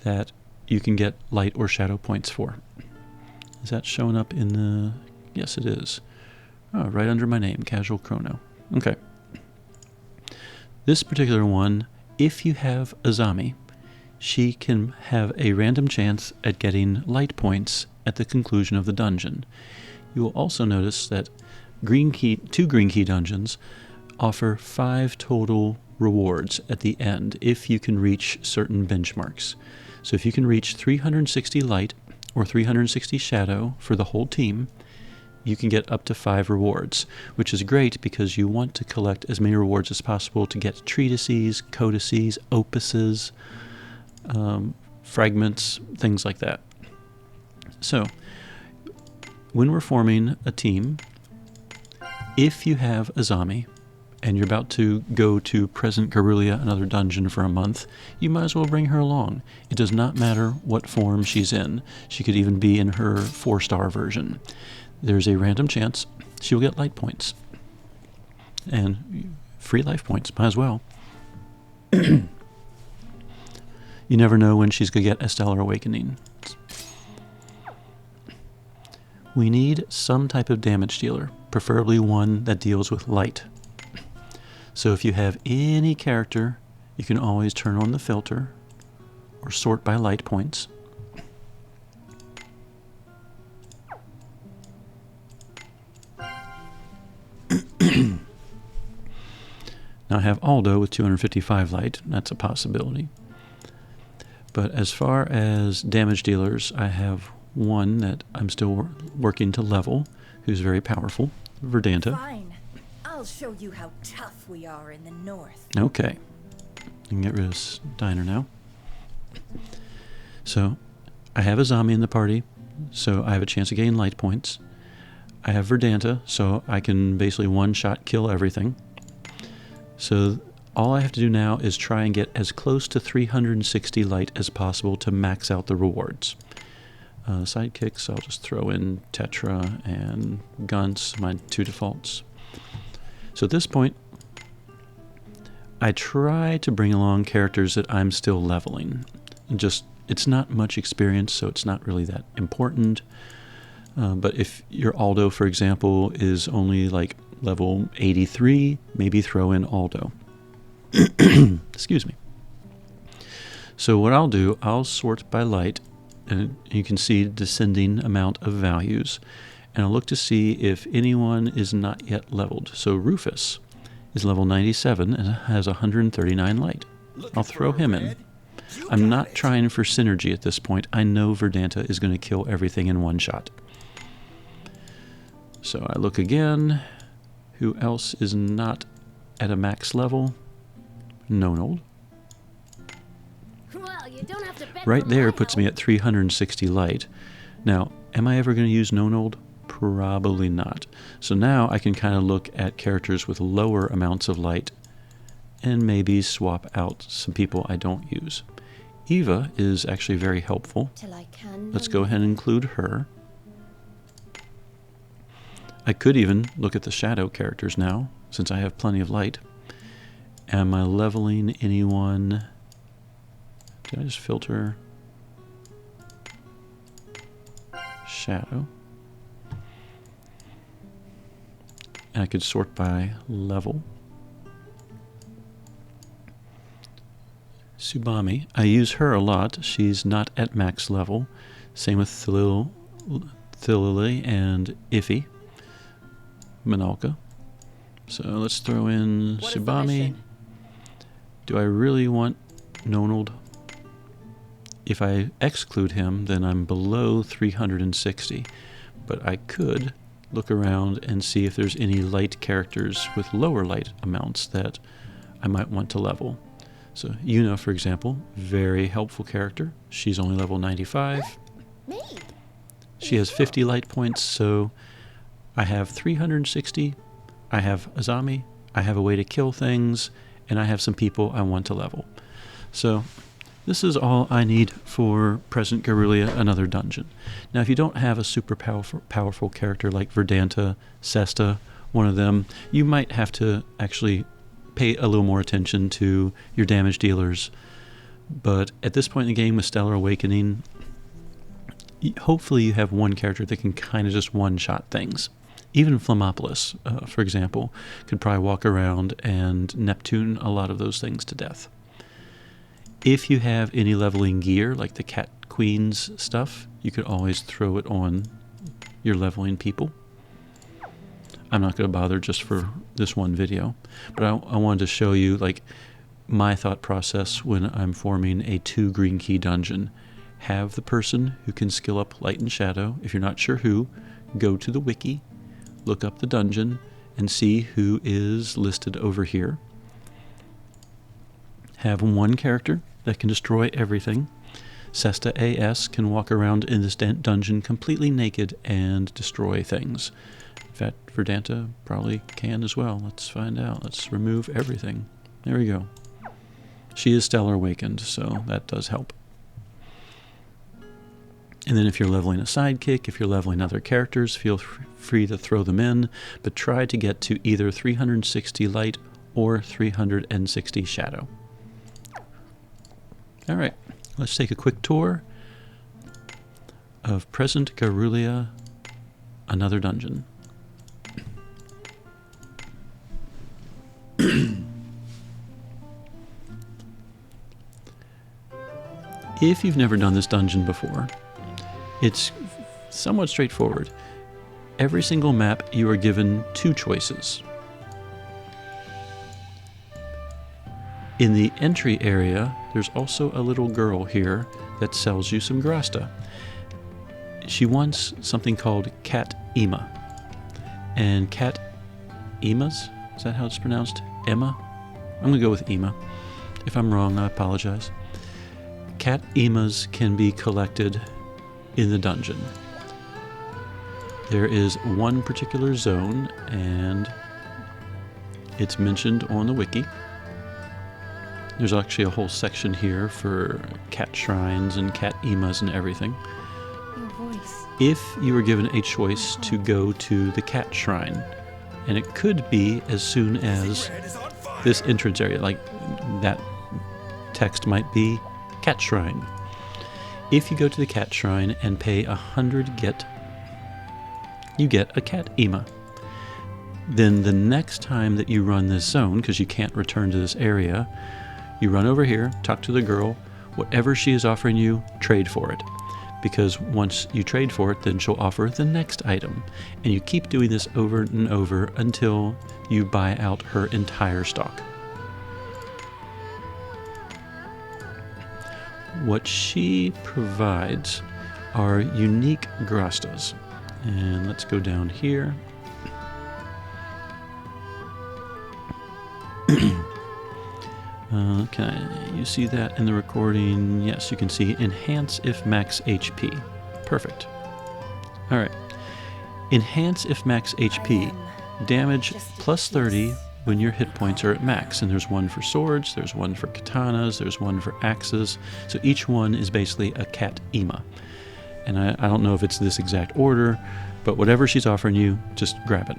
that you can get light or shadow points for. Is that showing up in the... Yes, it is. Oh, right under my name, Casual Crono. Okay. This particular one, if you have Azami, she can have a random chance at getting light points at the conclusion of the dungeon. You will also notice that two green key dungeons offer 5 total rewards at the end if you can reach certain benchmarks. So if you can reach 360 light or 360 shadow for the whole team, you can get up to 5 rewards, which is great because you want to collect as many rewards as possible to get treatises, codices, opuses, fragments, things like that. So, when we're forming a team, if you have Azami and you're about to go to Present Garulia, another dungeon, for a month, you might as well bring her along. It does not matter what form she's in. She could even be in her 4-star version. There's a random chance she will get light points. And free life points, might as well. You never know when she's going to get a Stellar Awakening. We need some type of damage dealer, preferably one that deals with light. So if you have any character, you can always turn on the filter or sort by light points. Now I have Aldo with 255 light. That's a possibility. But as far as damage dealers, I have one that I'm still working to level, who's very powerful, Verdanta. Fine. I'll show you how tough we are in the north. Okay. I can get rid of Steiner now. So, I have Azami in the party, so I have a chance of getting light points. I have Verdanta, so I can basically one-shot kill everything. So, all I have to do now is try and get as close to 360 light as possible to max out the rewards. Sidekicks, I'll just throw in Tetra and Gunts, my 2 defaults. So at this point, I try to bring along characters that I'm still leveling. It's not much experience, so it's not really that important. But if your Aldo, for example, is only like level 83, maybe throw in Aldo. Excuse me. So what I'll do, I'll sort by light, and you can see descending amount of values, and I'll look to see if anyone is not yet leveled. So Rufus is level 97 and has 139 light. I'll throw him in. I'm not trying for synergy at this point. I know Verdanta is going to kill everything in one shot. So I look again. Who else is not at a max level? Nonold. Well, you don't have to bet Right for there my puts help. me at 360 light. Now, am I ever going to use Nonold? Probably not. So now I can kind of look at characters with lower amounts of light and maybe swap out some people I don't use. Eva is actually very helpful. Till I can Let's go ahead and include her. I could even look at the shadow characters now, since I have plenty of light. Am I leveling anyone? Did I just filter shadow? And I could sort by level. Subami, I use her a lot. She's not at max level. Same with Thalili and Iffy. Minalka. So let's throw in What is the Subami. mission? Do I really want Nonold? If I exclude him, then I'm below 360. But I could look around and see if there's any light characters with lower light amounts that I might want to level. So Yuna, for example, very helpful character. She's only level 95. Me. She has 50 light points, so I have 360. I have Azami. I have a way to kill things, and I have some people I want to level. So this is all I need for present Garrulea, another dungeon. Now, if you don't have a super powerful character like Verdanta, Sesta, one of them, you might have to actually pay a little more attention to your damage dealers. But at this point in the game with Stellar Awakening, hopefully you have one character that can kind of just one-shot things. Even Flammopolis, for example, could probably walk around and Neptune a lot of those things to death. If you have any leveling gear, like the Cat Queen's stuff, you could always throw it on your leveling people. I'm not going to bother just for this one video, but I wanted to show you like my thought process when I'm forming a 2 green key dungeon. Have the person who can skill up light and shadow. If you're not sure who, go to the wiki, look up the dungeon, and see who is listed over here. Have one character that can destroy everything. Sesta AS can walk around in this dungeon completely naked and destroy things. In fact, Verdanta probably can as well. Let's find out. Let's remove everything. There we go. She is Stellar Awakened, so that does help. And then if you're leveling a sidekick, if you're leveling other characters, feel free to throw them in, but try to get to either 360 light or 360 shadow. All right, let's take a quick tour of present Garrulea, another dungeon. If you've never done this dungeon before, it's somewhat straightforward. Every single map you are given 2 choices. In the entry area, there's also a little girl here that sells you some Grasta. She wants something called Cat Ema. And Cat Emas, is that how it's pronounced? Emma? I'm going to go with Ema. If I'm wrong, I apologize. Cat Emas can be collected in the dungeon. There is one particular zone, and it's mentioned on the wiki. There's actually a whole section here for cat shrines and cat emas and everything. Your voice. If you were given a choice to go to the cat shrine, and it could be as soon as this entrance area, like that text might be cat shrine. If you go to the cat shrine and pay 100 get, you get a cat ema. Then the next time that you run this zone, because you can't return to this area, you run over here, talk to the girl, whatever she is offering you, trade for it. Because once you trade for it, then she'll offer the next item. And you keep doing this over and over until you buy out her entire stock. What she provides are unique Grastas. And let's go down here. You see that in the recording? Yes, you can see enhance if max HP. Perfect. All right. Enhance if max HP. Damage plus 30 when your hit points are at max. And there's one for swords, there's one for katanas, there's one for axes. So each one is basically a cat ema. And I don't know if it's this exact order, but whatever she's offering you, just grab it.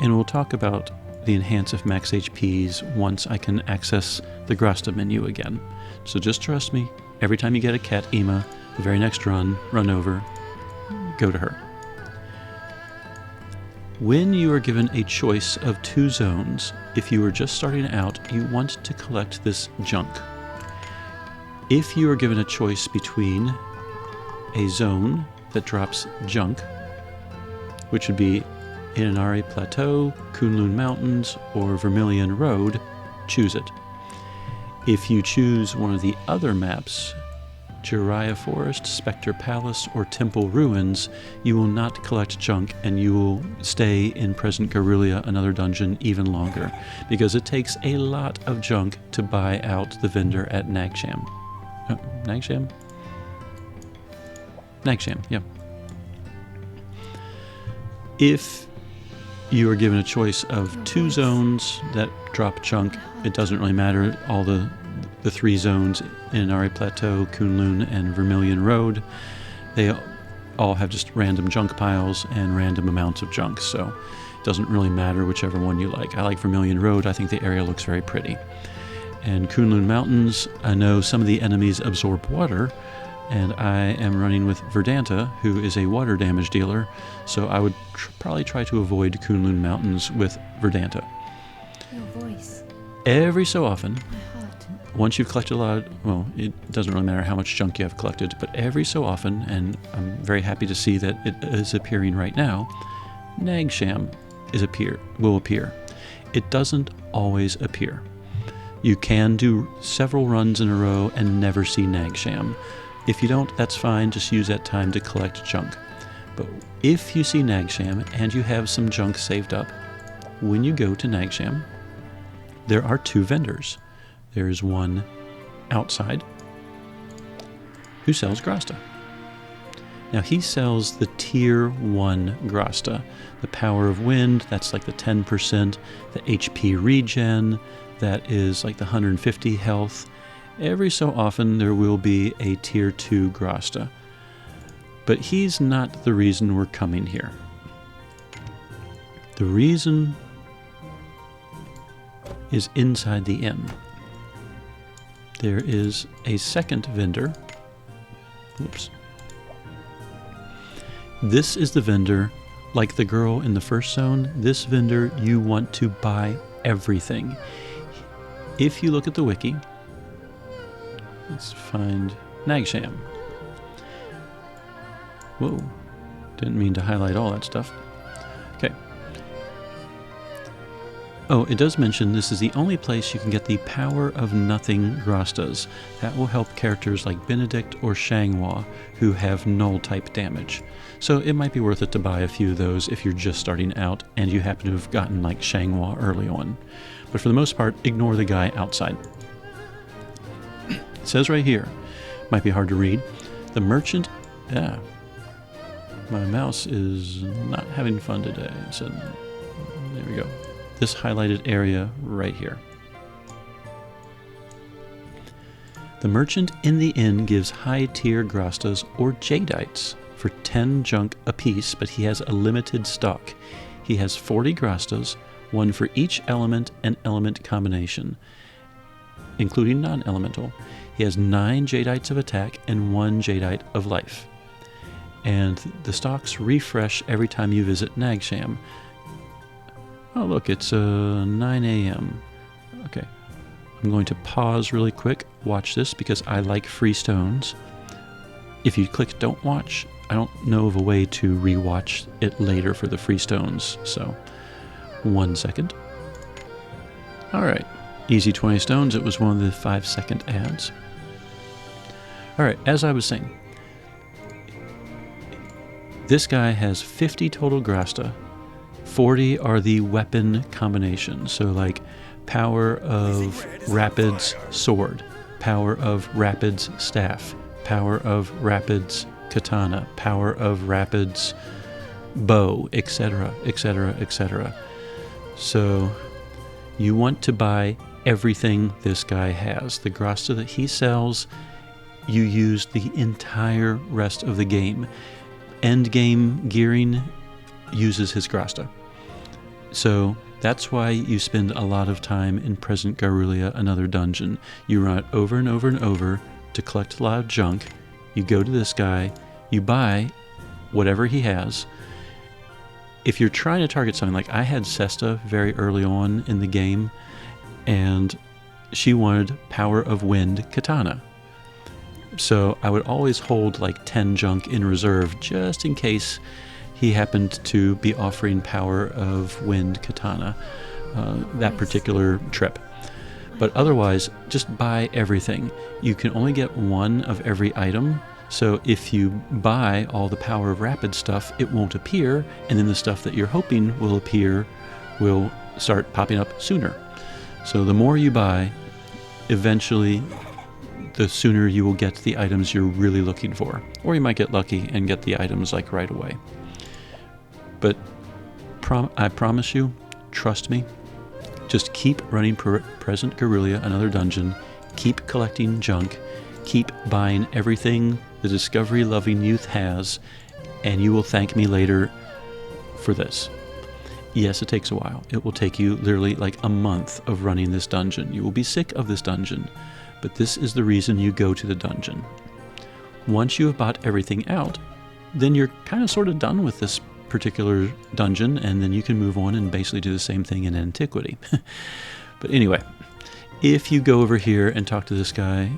And we'll talk about the enhance if max HPs once I can access the Grasta menu again. So just trust me, every time you get a cat ema, the very next run over, go to her. When you are given a choice of 2 zones, if you are just starting out, you want to collect this junk. If you are given a choice between a zone that drops junk, which would be Inari Plateau, Kunlun Mountains, or Vermilion Road, choose it. If you choose one of the other maps, Jiraiya Forest, Spectre Palace, or Temple Ruins, you will not collect junk and you will stay in Present Garulia, another dungeon, even longer, because it takes a lot of junk to buy out the vendor at Nagsham. Nagsham? Nagsham, yeah. If you are given a choice of 2 zones that drop junk, it doesn't really matter. All the 3 zones, Inari Plateau, Kunlun, and Vermilion Road, they all have just random junk piles and random amounts of junk, so it doesn't really matter whichever one you like. I like Vermilion Road. I think the area looks very pretty. And Kunlun Mountains, I know some of the enemies absorb water, and I am running with Verdanta, who is a water damage dealer, so I would probably try to avoid Kunlun Mountains with Verdanta. Your voice. Every so often, My heart. once you've collected a lot, well, it doesn't really matter how much junk you have collected, but every so often, and I'm very happy to see that it is appearing right now, Nagsham will appear. It doesn't always appear. You can do several runs in a row and never see Nagsham. If you don't, that's fine, just use that time to collect junk. But if you see Nagsham and you have some junk saved up, when you go to Nagsham, there are 2 vendors. There's one outside who sells Grasta. Now he sells the tier 1 Grasta, the power of wind, that's like the 10%, the HP regen, that is like the 150 health. Every so often there will be a tier 2 Grasta. But he's not the reason we're coming here. The reason is inside the inn. There is a second vendor. Oops. This is the vendor, like the girl in the first zone, this vendor you want to buy everything. If you look at the wiki, let's find Nagsham. Whoa, didn't mean to highlight all that stuff. Okay. Oh, it does mention this is the only place you can get the Power of Nothing Grastas. That will help characters like Benedict or Shangwa who have null type damage. So it might be worth it to buy a few of those if you're just starting out and you happen to have gotten like Shangwa early on. But for the most part, ignore the guy outside. It says right here, might be hard to read, the merchant, my mouse is not having fun today, so there we go. This highlighted area right here. The merchant in the inn gives high-tier Grastas or Jadites for 10 junk apiece, but he has a limited stock. He has 40 Grastas, one for each element and element combination, including non-elemental. He has 9 Jadites of attack and 1 Jadite of life. And the stocks refresh every time you visit Nagsham. Oh look, it's 9 a.m. Okay, I'm going to pause really quick, watch this, because I like free stones. If you click don't watch, I don't know of a way to rewatch it later for the free stones, so 1 second. Alright, easy 20 stones. It was one of the 5-second ads. Alright, as I was saying, this guy has 50 total Grasta. 40 are the weapon combinations, so like power of Rapid's sword, power of Rapid's staff, power of Rapid's katana, power of Rapid's bow, etc., etc., etc. So you want to buy everything this guy has. The Grasta that he sells, you use the entire rest of the game. End game gearing uses his Grasta. So that's why you spend a lot of time in Present Garulia, another dungeon. You run it over and over and over to collect a lot of junk. You go to this guy, you buy whatever he has. If you're trying to target something, like I had Sesta very early on in the game, and she wanted Power of Wind Katana. So I would always hold like 10 junk in reserve just in case he happened to be offering Power of Wind Katana that particular trip. But otherwise, just buy everything. You can only get one of every item, so if you buy all the Power of Rapid stuff, it won't appear, and then the stuff that you're hoping will appear will start popping up sooner. So the more you buy, eventually the sooner you will get the items you're really looking for. Or you might get lucky and get the items like right away. But I promise you, trust me, just keep running Present Garulia, another dungeon, keep collecting junk, keep buying everything the discovery-loving youth has, and you will thank me later for this. Yes, it takes a while. It will take you literally like a month of running this dungeon. You will be sick of this dungeon, but this is the reason you go to the dungeon. Once you have bought everything out, then you're kind of sort of done with this particular dungeon, and then you can move on and basically do the same thing in Antiquity. But anyway, if you go over here and talk to this guy,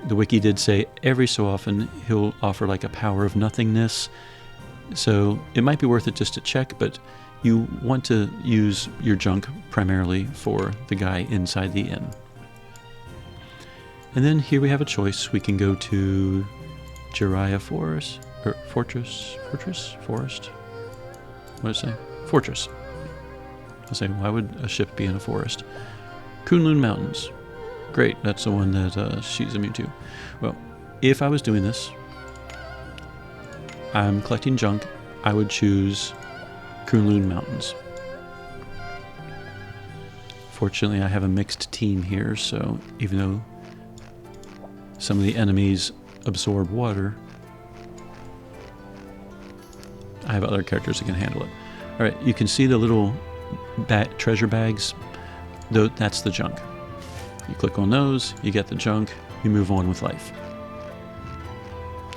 the wiki did say every so often he'll offer like a Power of Nothingness, so it might be worth it just to check, but you want to use your junk primarily for the guy inside the inn. And then here we have a choice. We can go to Jiraiya Forest, or Fortress? What did I say? Fortress. I'll say, why would a ship be in a forest? Kunlun Mountains. Great, that's the one that she's immune to. Well, if I was doing this, I'm collecting junk, I would choose Kunlun Mountains. Fortunately, I have a mixed team here, so even though some of the enemies absorb water, I have other characters that can handle it. Alright, you can see the little treasure bags. That's the junk. You click on those, you get the junk, you move on with life.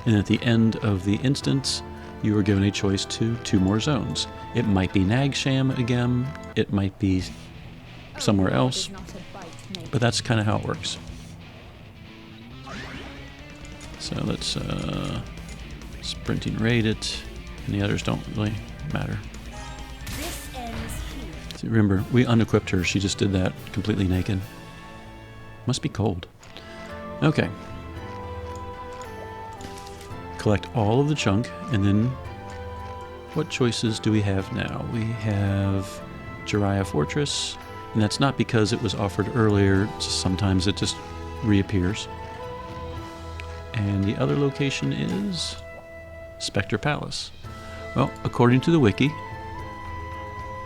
And at the end of the instance, you are given a choice to 2 more zones. It might be Nagsham again, it might be somewhere else, but that's kind of how it works. So let's sprinting raid it, and the others don't really matter. So remember, we unequipped her, she just did that completely naked. Must be cold. Okay. Collect all of the chunk, and then what choices do we have now? We have Jiraiya Fortress, and that's not because it was offered earlier, sometimes it just reappears. And the other location is Spectre Palace. Well, according to the wiki,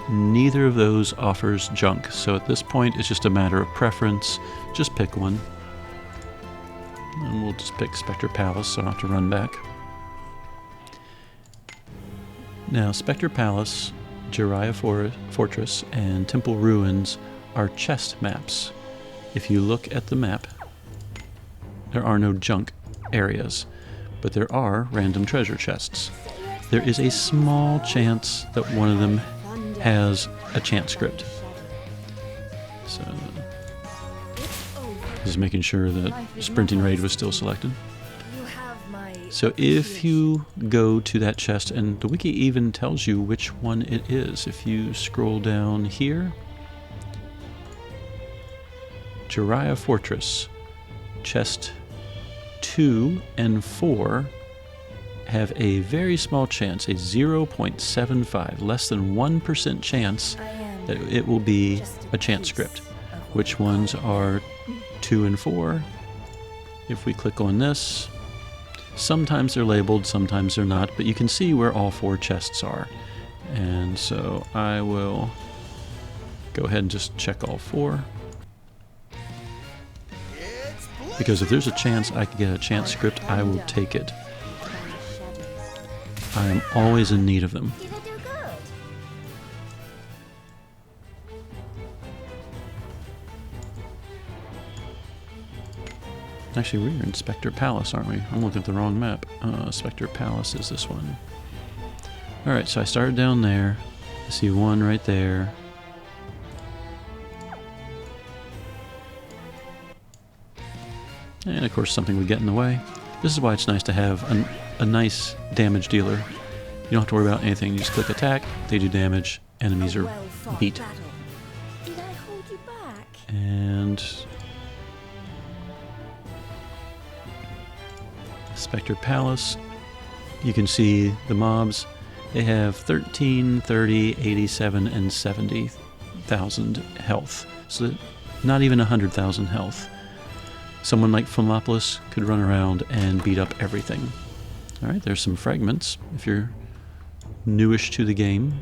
neither of those offers junk, so at this point it's just a matter of preference. Just pick one. And we'll just pick Spectre Palace so I don't have to run back. Now, Spectre Palace, Jiraiya Fortress, and Temple Ruins are chest maps. If you look at the map, there are no junk areas, but there are random treasure chests. There is a small chance that one of them has a chant script. So, just making sure that Sprinting Raid was still selected. So if you go to that chest, and the wiki even tells you which one it is. If you scroll down here, Jiraiya Fortress, chest 2 and 4 have a very small chance, a 0.75, less than 1% chance that it will be a chant script. Which ones are 2 and 4? If we click on this, sometimes they're labeled, sometimes they're not, but you can see where all 4 chests are. And so I will go ahead and just check all 4. Because if there's a chance I could get a chant script, I will take it. I am always in need of them. Actually, we're in Spectre Palace, aren't we? I'm looking at the wrong map. Spectre Palace is this one. Alright, so I started down there. I see one right there. And of course something would get in the way. This is why it's nice to have a nice damage dealer. You don't have to worry about anything. You just click attack, they do damage, enemies are beat. And Spectre Palace, you can see the mobs. They have 13, 30, 87, and 70,000 health. So not even 100,000 health. Someone like Filmopolis could run around and beat up everything. Alright, there's some fragments. If you're newish to the game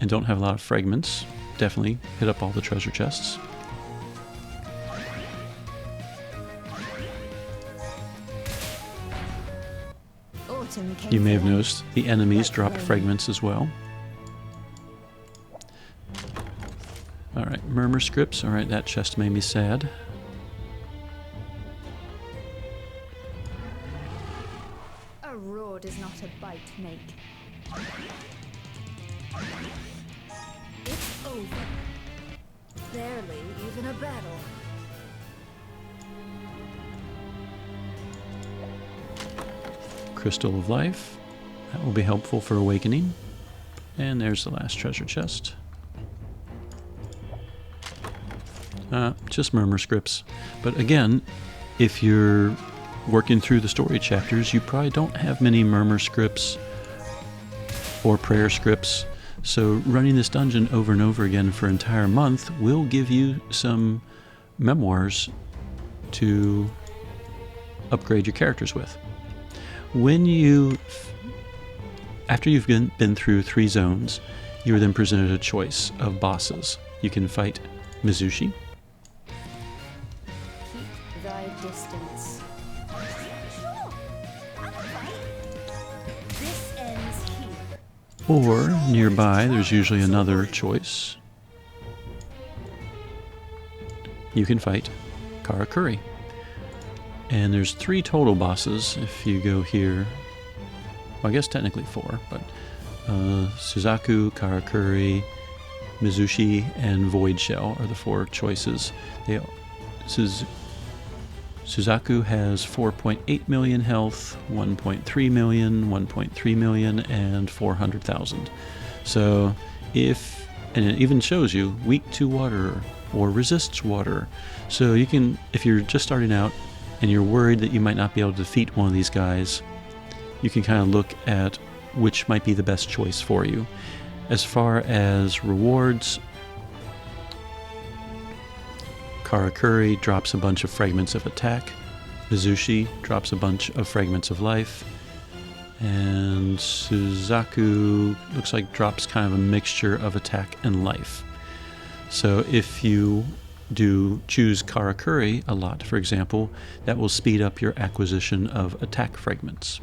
and don't have a lot of fragments, definitely hit up all the treasure chests. You may have noticed the enemies drop fragments as well. Alright, murmur scripts. Alright, that chest made me sad. A roar does not a bite make. It's over. Barely even a battle. Crystal of Life. That will be helpful for awakening. And there's the last treasure chest. Just murmur scripts. But again, if you're working through the story chapters, you probably don't have many murmur scripts or prayer scripts. So running this dungeon over and over again for an entire month will give you some memoirs to upgrade your characters with. When you, after you've been through 3 zones, you are then presented a choice of bosses. You can fight Mizushi. Keep thy distance. Sure, I'll fight. This ends here. Or nearby, there's usually another choice. You can fight Karakuri. And there's 3 total bosses if you go here. Well, I guess technically 4, but Suzaku, Karakuri, Mizushi, and Void Shell are the 4 choices. Suzaku has 4.8 million health, 1.3 million, 1.3 million, and 400,000. So if, and it even shows you weak to water or resists water. So you can, if you're just starting out and you're worried that you might not be able to defeat one of these guys, you can kind of look at which might be the best choice for you. As far as rewards, Karakuri drops a bunch of fragments of attack, Mizushi drops a bunch of fragments of life, and Suzaku looks like drops kind of a mixture of attack and life. So if you choose Karakuri a lot, for example, that will speed up your acquisition of attack fragments.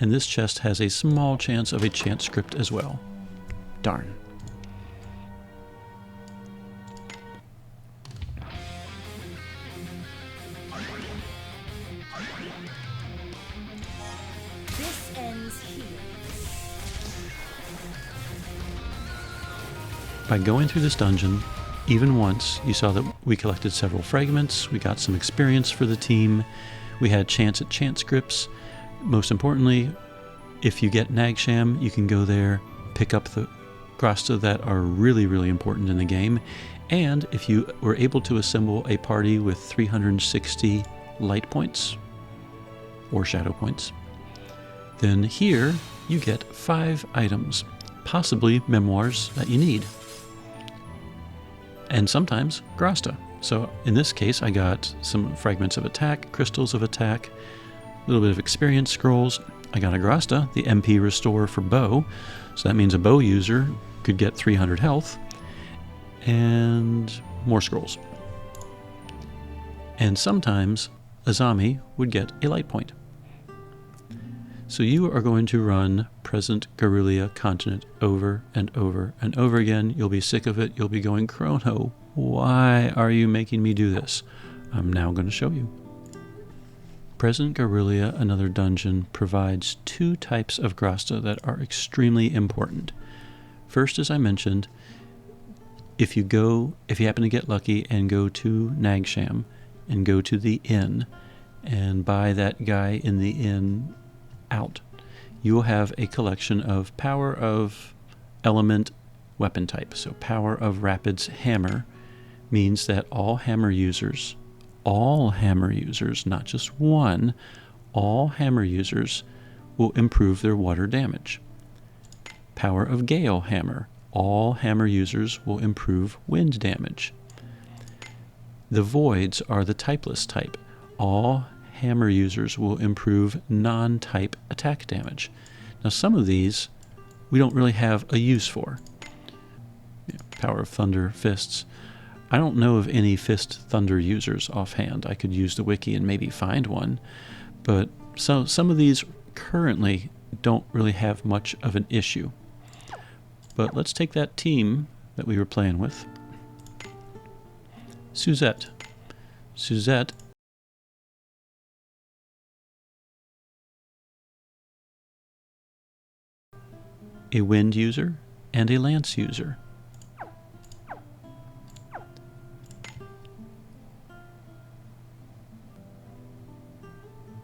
And this chest has a small chance of a chant script as well. Darn. This ends here. By going through this dungeon, even once, you saw that we collected several fragments, we got some experience for the team, we had a chance at chant scripts. Most importantly, if you get Nagsham, you can go there, pick up the Grasta that are really, really important in the game. And if you were able to assemble a party with 360 light points, or shadow points, then here you get 5 items, possibly memoirs that you need. And sometimes Grasta. So in this case, I got some fragments of attack, crystals of attack, a little bit of experience scrolls. I got a Grasta, the MP restore for bow, so that means a bow user could get 300 health, and more scrolls. And sometimes Azami would get a light point. So you are going to run Present Garulia Continent over and over and over again. You'll be sick of it. You'll be going, Crono, why are you making me do this? I'm now going to show you. Present Garulia, another dungeon, provides 2 types of Grasta that are extremely important. First, as I mentioned, if you happen to get lucky and go to Nagsham and go to the inn and buy that guy in the inn out, you will have a collection of Power of Element weapon type. So Power of Rapid's Hammer means that all hammer users, not just one, all hammer users will improve their water damage. Power of Gale Hammer, all hammer users will improve wind damage. The voids are the typeless type. All hammer users will improve non-type attack damage. Now some of these we don't really have a use for. Power of Thunder Fists. I don't know of any Fist Thunder users offhand. I could use the wiki and maybe find one, but so some of these currently don't really have much of an issue. But let's take that team that we were playing with. Suzette. Suzette a wind user and a lance user.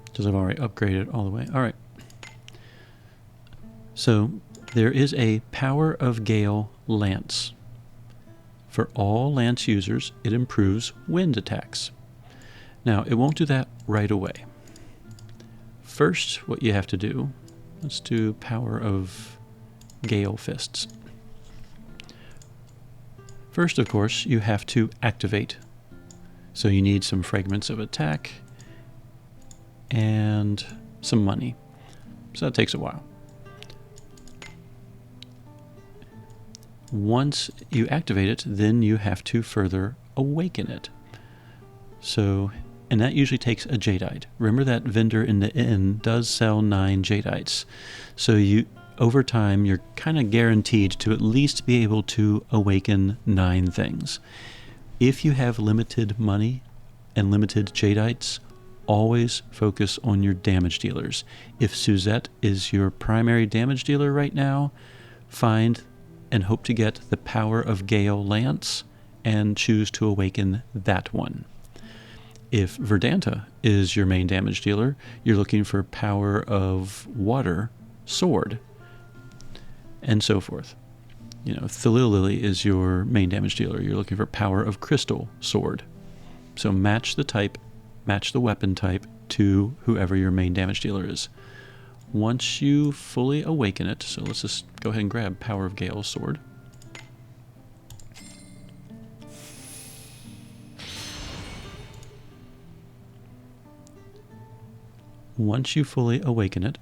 Because I've already upgraded all the way. All right. So there is a Power of Gale Lance. For all lance users, it improves wind attacks. Now, it won't do that right away. First, what you have to do, let's do Power of Gale Fists. First, of course, you have to activate. So you need some fragments of attack and some money. So that takes a while. Once you activate it, then you have to further awaken it. So, and that usually takes a jadeite. Remember that vendor in the inn does sell 9 jadeites. So you, over time, you're kind of guaranteed to at least be able to awaken 9 things. If you have limited money and limited jadeites, always focus on your damage dealers. If Suzette is your primary damage dealer right now, find and hope to get the Power of Gale Lance and choose to awaken that one. If Verdanta is your main damage dealer, you're looking for Power of Water Sword, and so forth. You know, if Thalil is your main damage dealer, you're looking for Power of Crystal Sword. So match the type, match the weapon type to whoever your main damage dealer is. Once you fully awaken it, so let's just go ahead and grab Power of Gale Sword. Once you fully awaken it,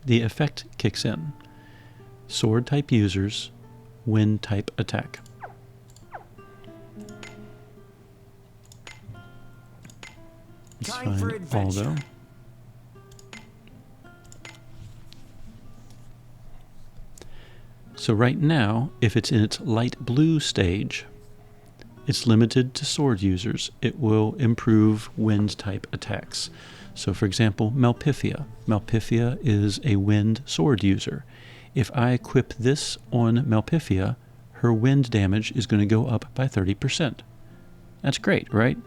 the effect kicks in. sword type users, wind type attack. Let's Time for find adventure. Aldo. So right now, if it's in its light blue stage, it's limited to sword users. It will improve wind type attacks. So for example, Malpifia. Malpifia is a wind sword user. If I equip this on Malpifia, her wind damage is going to go up by 30%. That's great, right?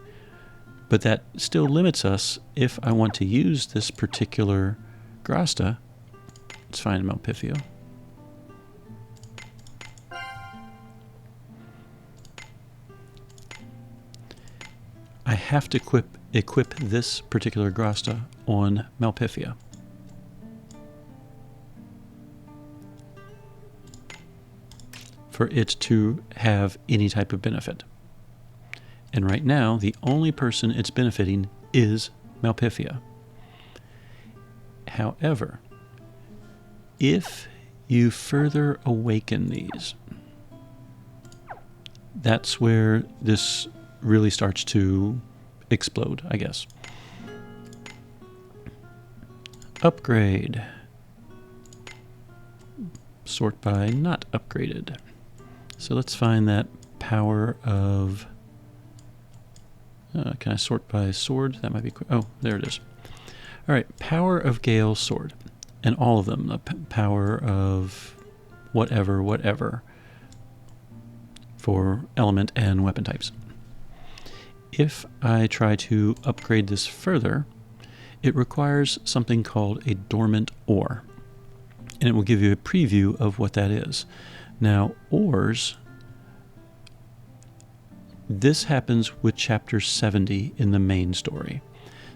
But that still limits us if I want to use this particular Grasta. Let's find Malpifia. I have to equip this particular Grasta on Malpifia. For it to have any type of benefit. And right now, the only person it's benefiting is Malpifia. However, if you further awaken these, that's where this really starts to explode, I guess. Upgrade. Sort by not upgraded. So let's find that power of... can I sort by sword? That might be quick. Oh, there it is. All right, power of Gale sword. And all of them. The power of whatever for element and weapon types. If I try to upgrade this further, it requires something called a dormant ore. And it will give you a preview of what that is. Now, ores, this happens with chapter 70 in the main story.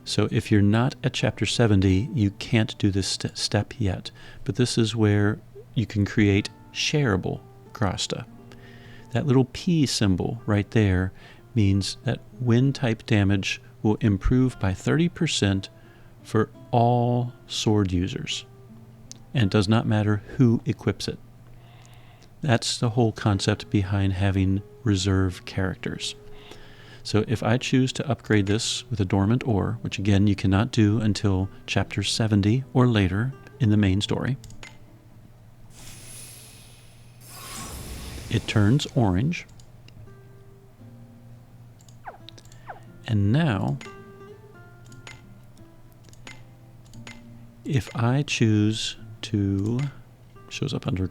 So if you're not at chapter 70, you can't do this step yet. But this is where you can create shareable Grasta. That little P symbol right there means that wind type damage will improve by 30% for all sword users. And it does not matter who equips it. That's the whole concept behind having reserve characters. So if I choose to upgrade this with a dormant ore, which again you cannot do until chapter 70 or later in the main story, it turns orange. And now, if I choose to, shows up under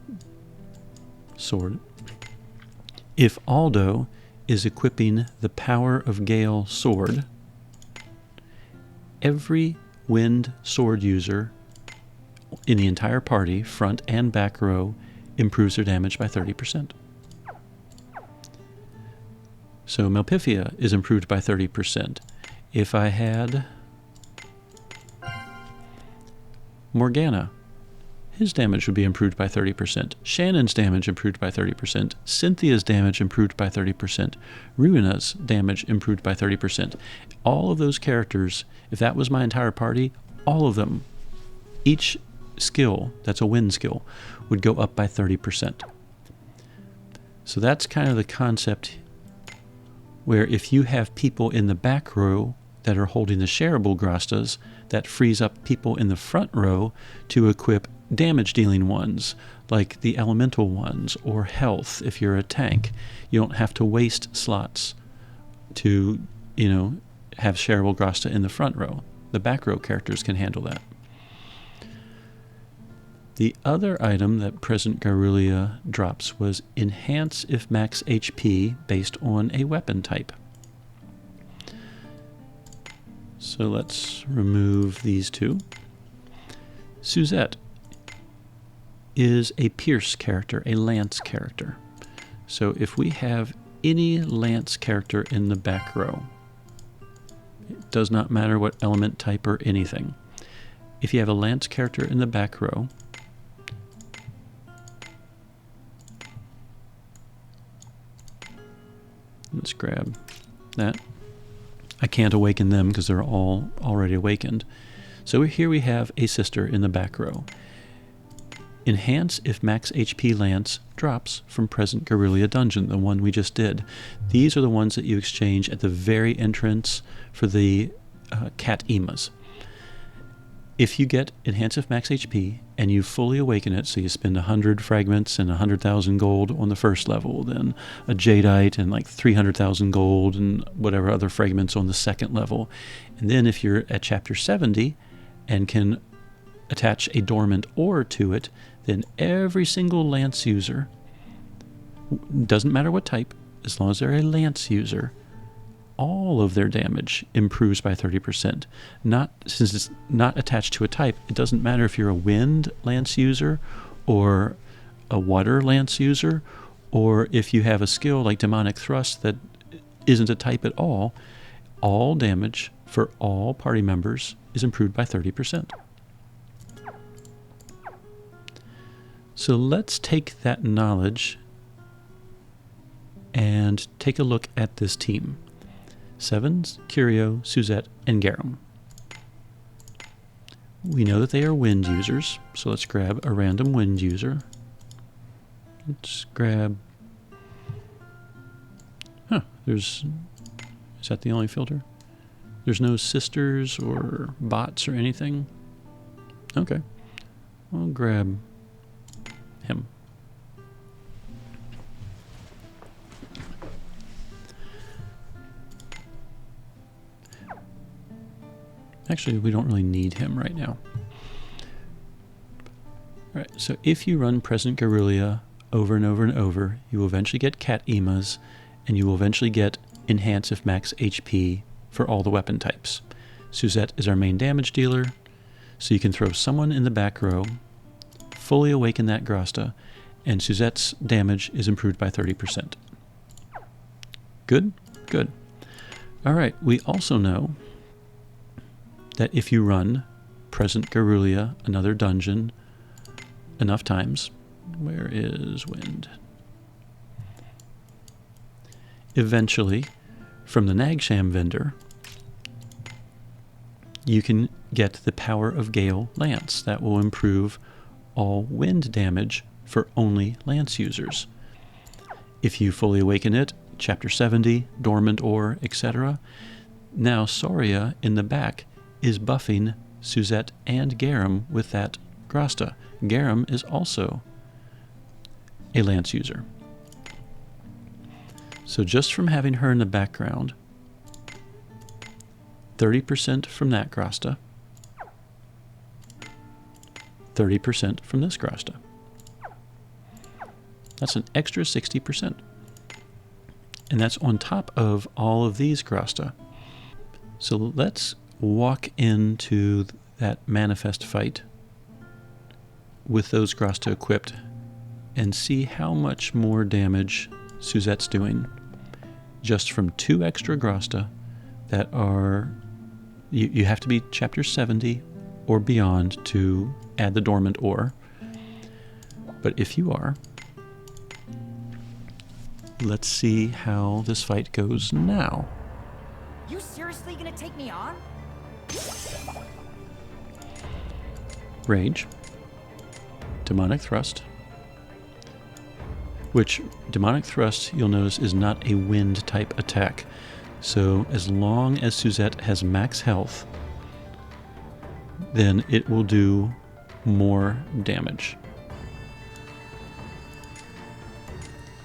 sword, if Aldo is equipping the power of Gale sword, every wind sword user in the entire party, front and back row, improves their damage by 30%. So Malpifia is improved by 30%. If I had Morgana, his damage would be improved by 30%. Shannon's damage improved by 30%. Cynthia's damage improved by 30%. Ruina's damage improved by 30%. All of those characters, if that was my entire party, all of them, each skill, that's a wind skill, would go up by 30%. So that's kind of the concept where if you have people in the back row that are holding the shareable Grastas, that frees up people in the front row to equip damage-dealing ones, like the elemental ones, or health if you're a tank. You don't have to waste slots to, have shareable Grasta in the front row. The back row characters can handle that. The other item that Present Garrulia drops was Enhance if max HP based on a weapon type. So let's remove these two. Suzette is a Pierce character, a Lance character. So if we have any Lance character in the back row, it does not matter what element type or anything. If you have a Lance character in the back row, let's grab that. I can't awaken them because they're all already awakened. So here we have a sister in the back row. Enhance if max HP Lance drops from present Guerrilla Dungeon, the one we just did. These are the ones that you exchange at the very entrance for the cat emas. If you get Enhance if max HP and you fully awaken it, so you spend 100 fragments and 100,000 gold on the first level, then a jadeite and like 300,000 gold and whatever other fragments on the second level, and then if you're at chapter 70 and can attach a dormant ore to it, then every single lance user, doesn't matter what type, as long as they're a lance user, all of their damage improves by 30%. Since it's not attached to a type, it doesn't matter if you're a wind lance user or a water lance user, or if you have a skill like demonic thrust that isn't a type at all damage for all party members is improved by 30%. So let's take that knowledge and take a look at this team. Sevens, Curio, Suzette, and Garum. We know that they are wind users, so let's grab a random wind user. Let's grab... is that the only filter? There's no sisters or bots or anything? Okay. I'll grab him. Actually, we don't really need him right now. Alright, so if you run Present Guerrilla over and over and over, you will eventually get Cat Emas, and you will eventually get Enhance if max HP for all the weapon types. Suzette is our main damage dealer, so you can throw someone in the back row, fully awaken that Grasta, and Suzette's damage is improved by 30%. Good? Good. Alright, we also know that if you run Present Guerrilla, another dungeon, enough times, where is Wind? Eventually, from the Nagsham vendor, you can get the Power of Gale Lance. That will improve all wind damage for only Lance users. If you fully awaken it, Chapter 70, Dormant Ore, etc., now Soria in the back is buffing Suzette and Garum with that Grasta. Garum is also a Lance user. So just from having her in the background, 30% from that Grasta, 30% from this Grasta. That's an extra 60%. And that's on top of all of these Grasta. So let's walk into that manifest fight with those Grasta equipped and see how much more damage Suzette's doing just from 2 extra Grasta that are... You have to be chapter 70 or beyond to add the dormant ore. But if you are, let's see how this fight goes now. You seriously gonna take me on? Rage, Demonic Thrust, which Demonic Thrust, you'll notice, is not a wind type attack. So as long as Suzette has max health, then it will do more damage.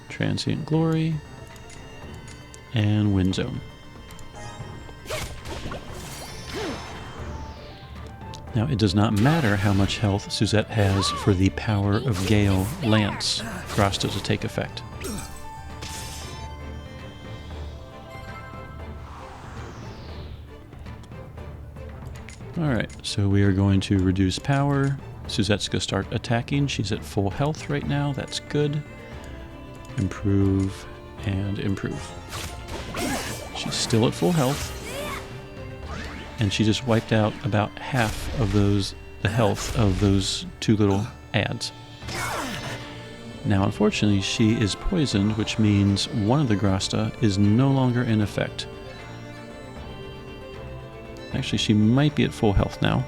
Transient Glory and Wind Zone. Now, it does not matter how much health Suzette has for the Power of Gale Lance Grasta to take effect. Alright, so we are going to reduce power. Suzette's going to start attacking. She's at full health right now. That's good. Improve and improve. She's still at full health. And she just wiped out about half of the health of those 2 little ads. Now, unfortunately, she is poisoned, which means one of the Grasta is no longer in effect. Actually, she might be at full health now,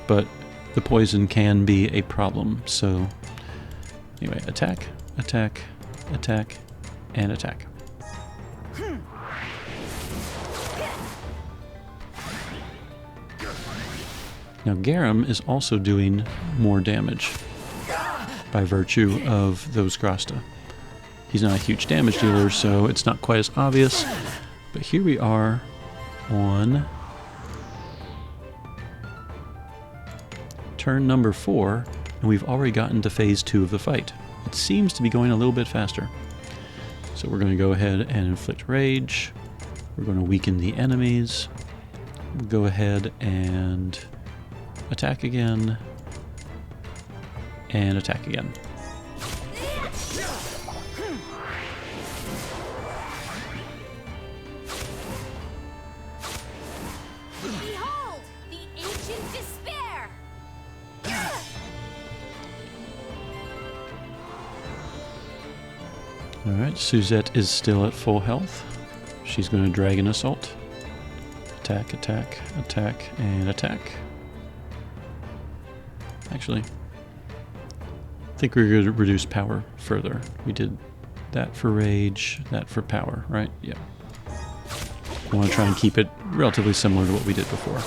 but the poison can be a problem, so Anyway, attack, attack, attack, and attack. Now Garum is also doing more damage by virtue of those Grasta. He's not a huge damage dealer, so it's not quite as obvious. But here we are on turn number 4, and we've already gotten to phase 2 of the fight. It seems to be going a little bit faster. So we're going to go ahead and inflict rage. We're going to weaken the enemies. We'll go ahead and attack again. And attack again. Behold, the ancient despair! Alright, Suzette is still at full health. She's going to Dragon Assault. Attack, attack, attack, and attack. Actually, I think we're going to reduce power further. We did that for rage, that for power, right? Yeah. I want to try and keep it relatively similar to what we did before.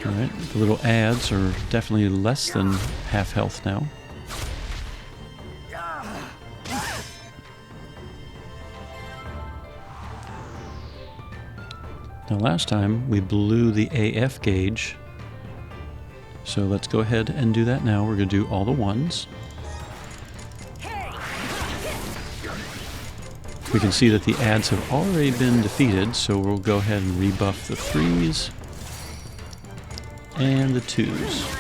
Alright, the little adds are definitely less than half health now. Now last time we blew the AF gauge, so let's go ahead and do that now. We're going to do all the ones. We can see that the adds have already been defeated, so we'll go ahead and rebuff the 3s and the 2s.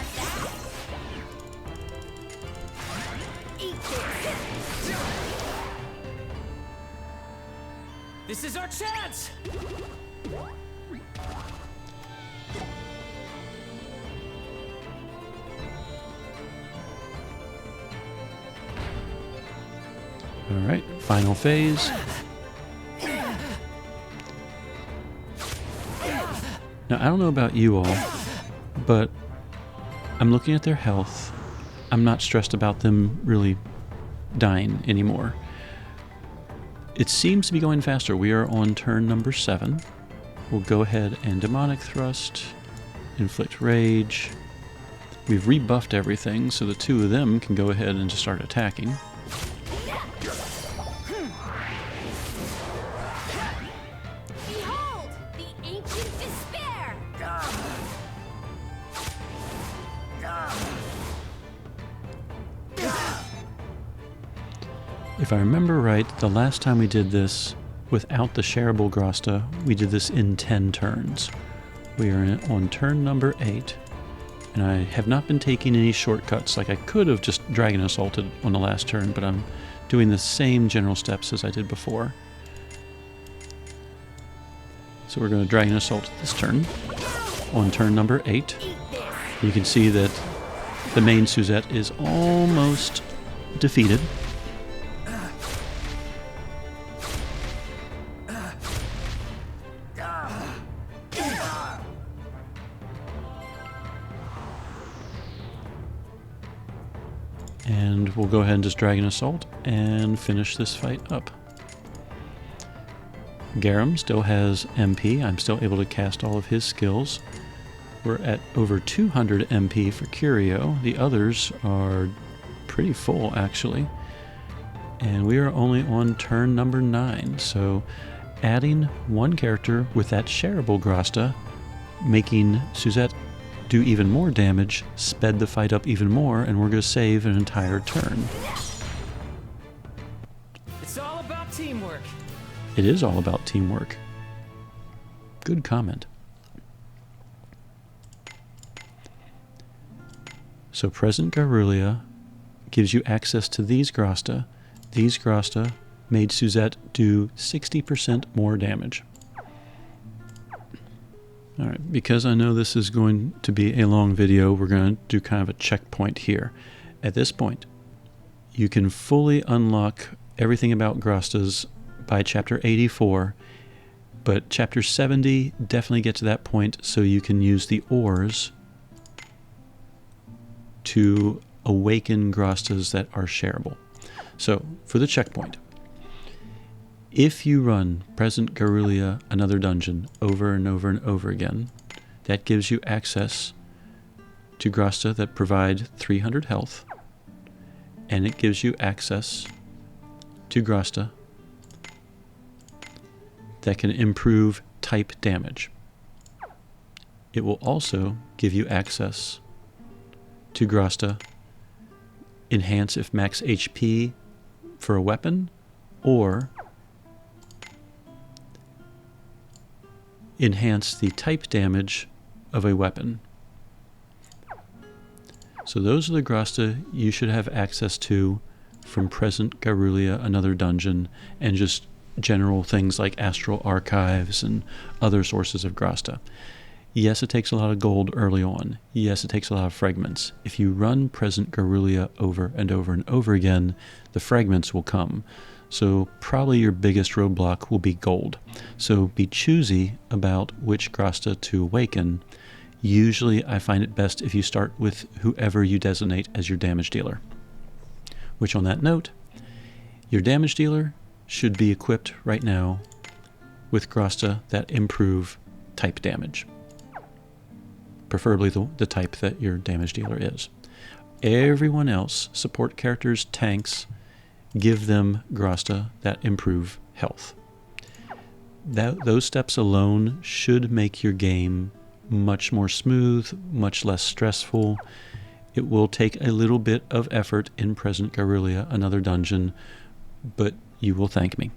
This is our chance! Alright, final phase. Now, I don't know about you all, but I'm looking at their health. I'm not stressed about them really dying anymore. It seems to be going faster. We are on turn number 7. We'll go ahead and Demonic Thrust, Inflict Rage. We've rebuffed everything, so the 2 of them can go ahead and just start attacking. Behold, the ancient despair! If I remember right, the last time we did this without the Shareable Grasta, we did this in 10 turns. We are on turn number 8, and I have not been taking any shortcuts. Like I could have just Dragon Assaulted on the last turn, but I'm doing the same general steps as I did before. So we're going to Dragon Assault this turn on turn number 8. You can see that the main Suzette is almost defeated. And we'll go ahead and just Dragon Assault and finish this fight up. Garum still has MP. I'm still able to cast all of his skills. We're at over 200 MP for Curio. The others are pretty full, actually. And we are only on turn number 9. So adding one character with that Shareable Grasta, making Suzette do even more damage, sped the fight up even more, and we're going to save an entire turn. It's all about teamwork. It is all about teamwork. Good comment. So present Garulia gives you access to these Grasta. These Grasta made Suzette do 60% more damage. Alright, because I know this is going to be a long video, we're going to do kind of a checkpoint here. At this point, you can fully unlock everything about Grastas by chapter 84, but chapter 70 definitely gets to that point, so you can use the ores to awaken Grastas that are shareable. So, for the checkpoint, if you run Present Garrulea Another Dungeon over and over and over again, that gives you access to Grasta that provide 300 health, and it gives you access to Grasta that can improve type damage. It will also give you access to Grasta enhance if max HP for a weapon, or enhance the type damage of a weapon. So those are the Grasta you should have access to from Present Garrulea Another Dungeon, and just general things like Astral Archives and other sources of Grasta. Yes, it takes a lot of gold early on. Yes, it takes a lot of fragments. If you run Present Garrulea over and over and over again, the fragments will come. So probably your biggest roadblock will be gold. So be choosy about which Grasta to awaken. Usually I find it best if you start with whoever you designate as your damage dealer. Which, on that note, your damage dealer should be equipped right now with Grasta that improve type damage. Preferably the type that your damage dealer is. Everyone else, support characters, tanks, give them Grasta that improve health. Those steps alone should make your game much more smooth, much less stressful. It will take a little bit of effort in Present Garrulea Another Dungeon, but you will thank me.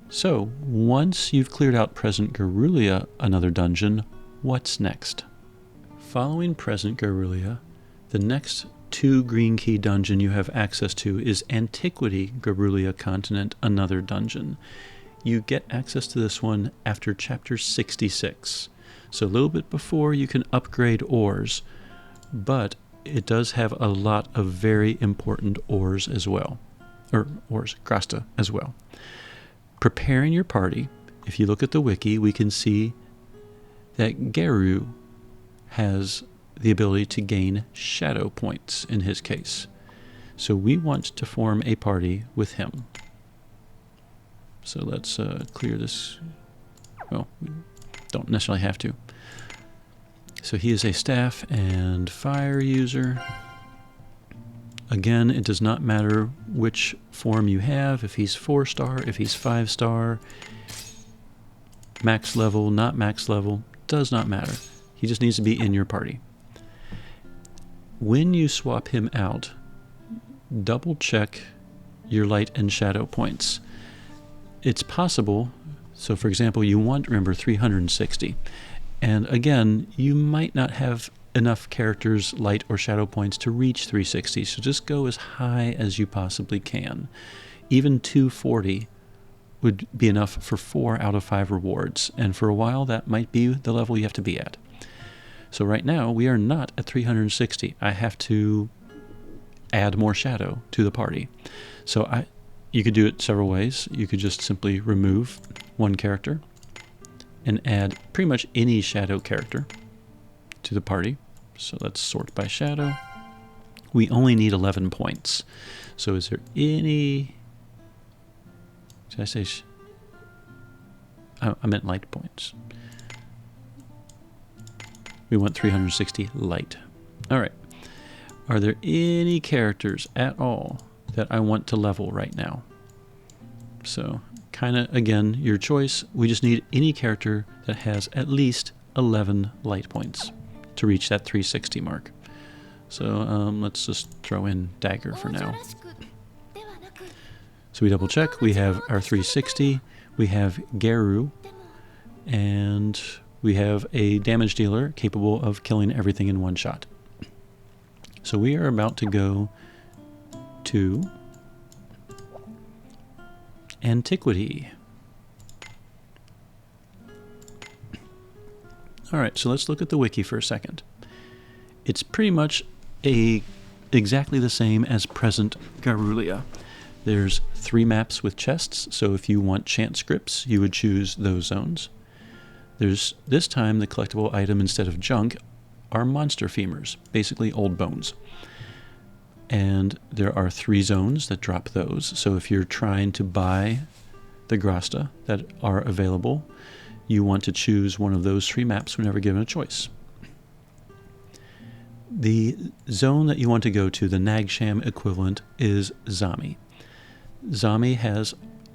So, once you've cleared out Present Garrulea Another Dungeon, what's next? Following Present Garrulea, the next 2 green key dungeon you have access to is Antiquity Garrulea Continent Another Dungeon. You get access to this one after chapter 66. So a little bit before you can upgrade ores, but it does have a lot of very important ores as well. Grasta as well. Preparing your party, if you look at the wiki, we can see that Geru has the ability to gain shadow points in his case. So we want to form a party with him. So let's clear this. Well, we don't necessarily have to. So he is a staff and fire user. Again, it does not matter which form you have, if he's 4-star, if he's 5-star, max level, not max level, does not matter. He just needs to be in your party. When you swap him out, double check your light and shadow points. It's possible, so for example, you want, remember, 360. And again, you might not have enough characters, light or shadow points to reach 360, so just go as high as you possibly can. Even 240 would be enough for 4 out of 5 rewards, and for a while that might be the level you have to be at. So right now we are not at 360. I have to add more shadow to the party. So you could do it several ways. You could just simply remove one character and add pretty much any shadow character to the party. So let's sort by shadow. We only need 11 points. So is there any... Did I say... I meant light points. We want 360 light. All right. Are there any characters at all that I want to level right now? So, kind of, again, your choice. We just need any character that has at least 11 light points to reach that 360 mark. So, let's just throw in Dagger for now. So we double check. We have our 360. We have Geru. And we have a damage dealer capable of killing everything in one shot. So we are about to go to Antiquity. Alright, so let's look at the wiki for a second. It's pretty much exactly the same as Present Garrulea. There's 3 maps with chests, so if you want chant scripts, you would choose those zones. There's, this time, the collectible item instead of junk are monster femurs, basically old bones. And there are 3 zones that drop those. So if you're trying to buy the Grasta that are available, you want to choose one of those 3 maps whenever given a choice. The zone that you want to go to, the Nagsham equivalent, is Zami. Zami has,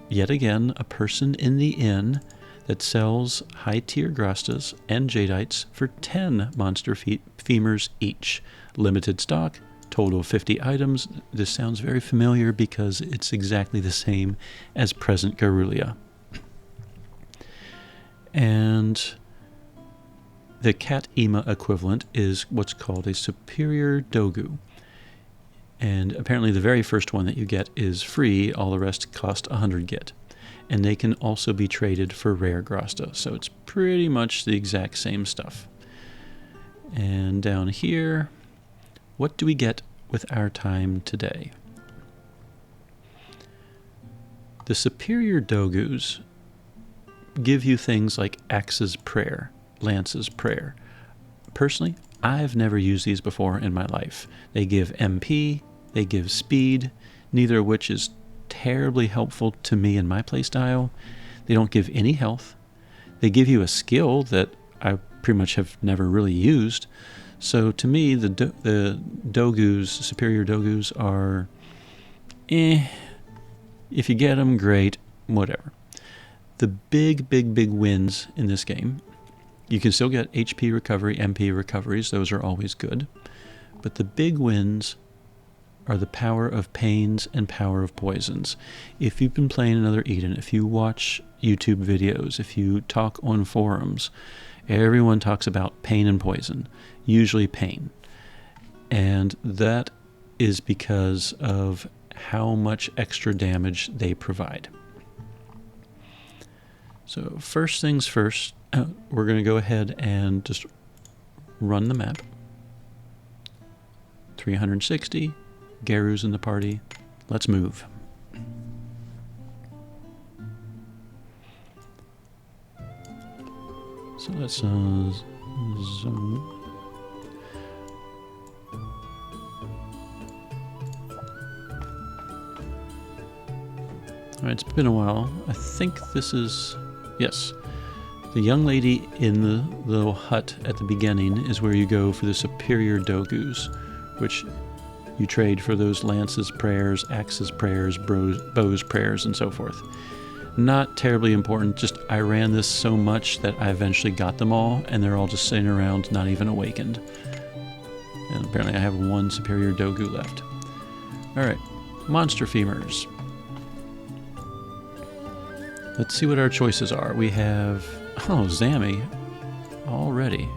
yet again, a person in the inn that sells high-tier Grastas and Jadeite for 10 monster femurs each. Limited stock, total of 50 items. This sounds very familiar because it's exactly the same as present Garulia. And the Cat Ema equivalent is what's called a Superior Dogu. And apparently the very first one that you get is free, all the rest cost 100 git. And they can also be traded for rare Grasta, so it's pretty much the exact same stuff. And down here, what do we get with our time today? The Superior Dogus give you things like Axe's Prayer, Lance's Prayer. Personally, I've never used these before in my life. They give MP, they give speed, neither of which is terribly helpful to me in my playstyle. They don't give any health. They give you a skill that I pretty much have never really used. So to me, the Dogus, Superior Dogus, are if you get them, great, whatever. The big wins in this game, you can still get HP recovery, MP recoveries. Those are always good. But the big wins are the power of pains and power of poisons. If you've been playing another Eden, if you watch YouTube videos, if you talk on forums, everyone talks about pain and poison, usually pain. And that is because of how much extra damage they provide. So first things first, we're going to go ahead and just run the map. 360, Garu's in the party. Let's move. So let's zone. All right, it's been a while. I think this is, yes. The young lady in the little hut at the beginning is where you go for the Superior Dogus, which you trade for those Lance's Prayers, Axe's Prayers, Bow's Prayers, and so forth. Not terribly important, just I ran this so much that I eventually got them all, and they're all just sitting around, not even awakened. And apparently I have 1 Superior Dogu left. Alright, monster femurs. Let's see what our choices are. We have, oh, Zami already.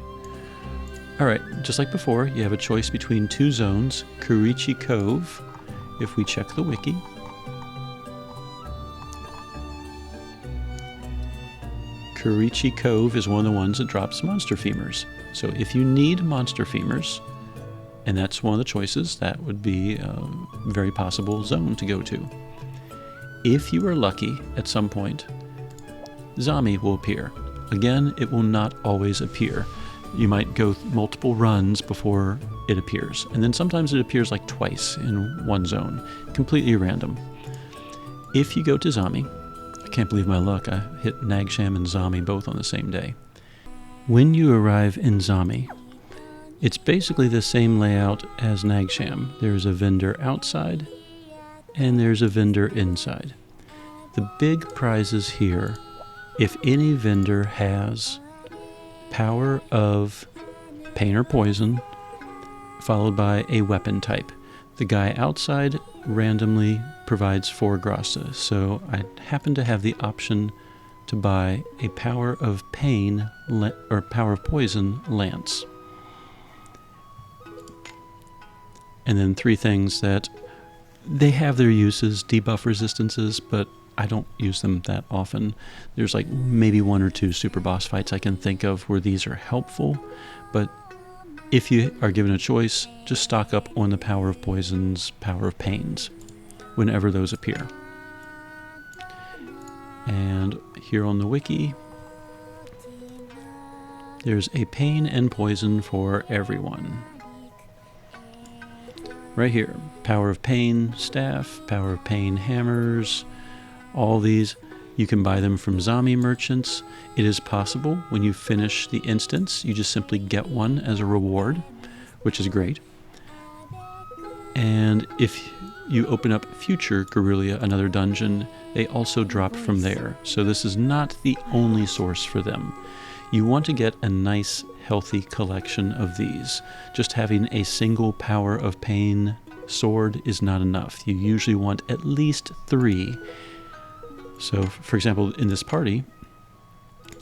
Alright, just like before, you have a choice between 2 zones, Kurichi Cove, if we check the wiki. Kurichi Cove is one of the ones that drops monster femurs. So if you need monster femurs, and that's one of the choices, that would be a very possible zone to go to. If you are lucky at some point, Zami will appear. Again, it will not always appear. You might go multiple runs before it appears. And then sometimes it appears like twice in one zone. Completely random. If you go to Zami, I can't believe my luck, I hit Nagsham and Zami both on the same day. When you arrive in Zami, it's basically the same layout as Nagsham. There's a vendor outside, and there's a vendor inside. The big prizes here, if any vendor has power of pain or poison, followed by a weapon type. The guy outside randomly provides 4 Grasta, so I happen to have the option to buy a power of pain or power of poison lance. And then 3 things that they have their uses, debuff resistances, but I don't use them that often. There's like maybe 1 or 2 super boss fights I can think of where these are helpful, but if you are given a choice, just stock up on the power of poisons, power of pains, whenever those appear. And here on the wiki, there's a pain and poison for everyone. right here. Power of Pain staff, Power of Pain hammers, all these. You can buy them from zombie merchants. It is possible when you finish the instance, you just simply get one as a reward, which is great. And if you open up future Guerrilla Another Dungeon, they also drop from there. So this is not the only source for them. You want to get a nice, healthy collection of these. Just having a single Power of Pain sword is not enough. You usually want at least 3. So, for example, in this party,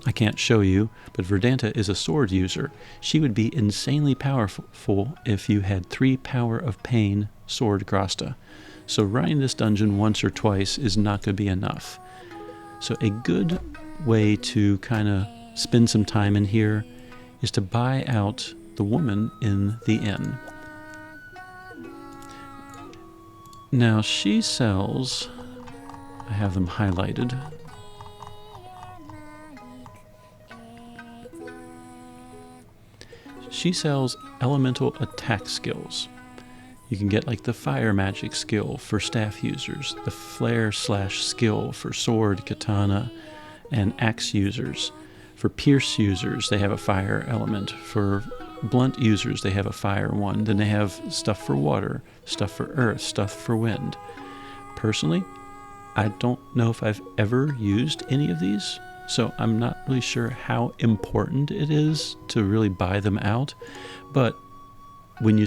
I can't show you, but Verdanta is a sword user. She would be insanely powerful if you had 3 Power of Pain sword Grasta. So running this dungeon once or twice is not going to be enough. So a good way to kind of spend some time in here is to buy out the woman in the inn. Now she sells... I have them highlighted. She sells elemental attack skills. You can get like the fire magic skill for staff users, the flare slash skill for sword, katana, and axe users. For pierce users, they have a fire element. For blunt users, they have a fire one. Then they have stuff for water, stuff for earth, stuff for wind. Personally, I don't know if I've ever used any of these, so I'm not really sure how important it is to really buy them out. But when you,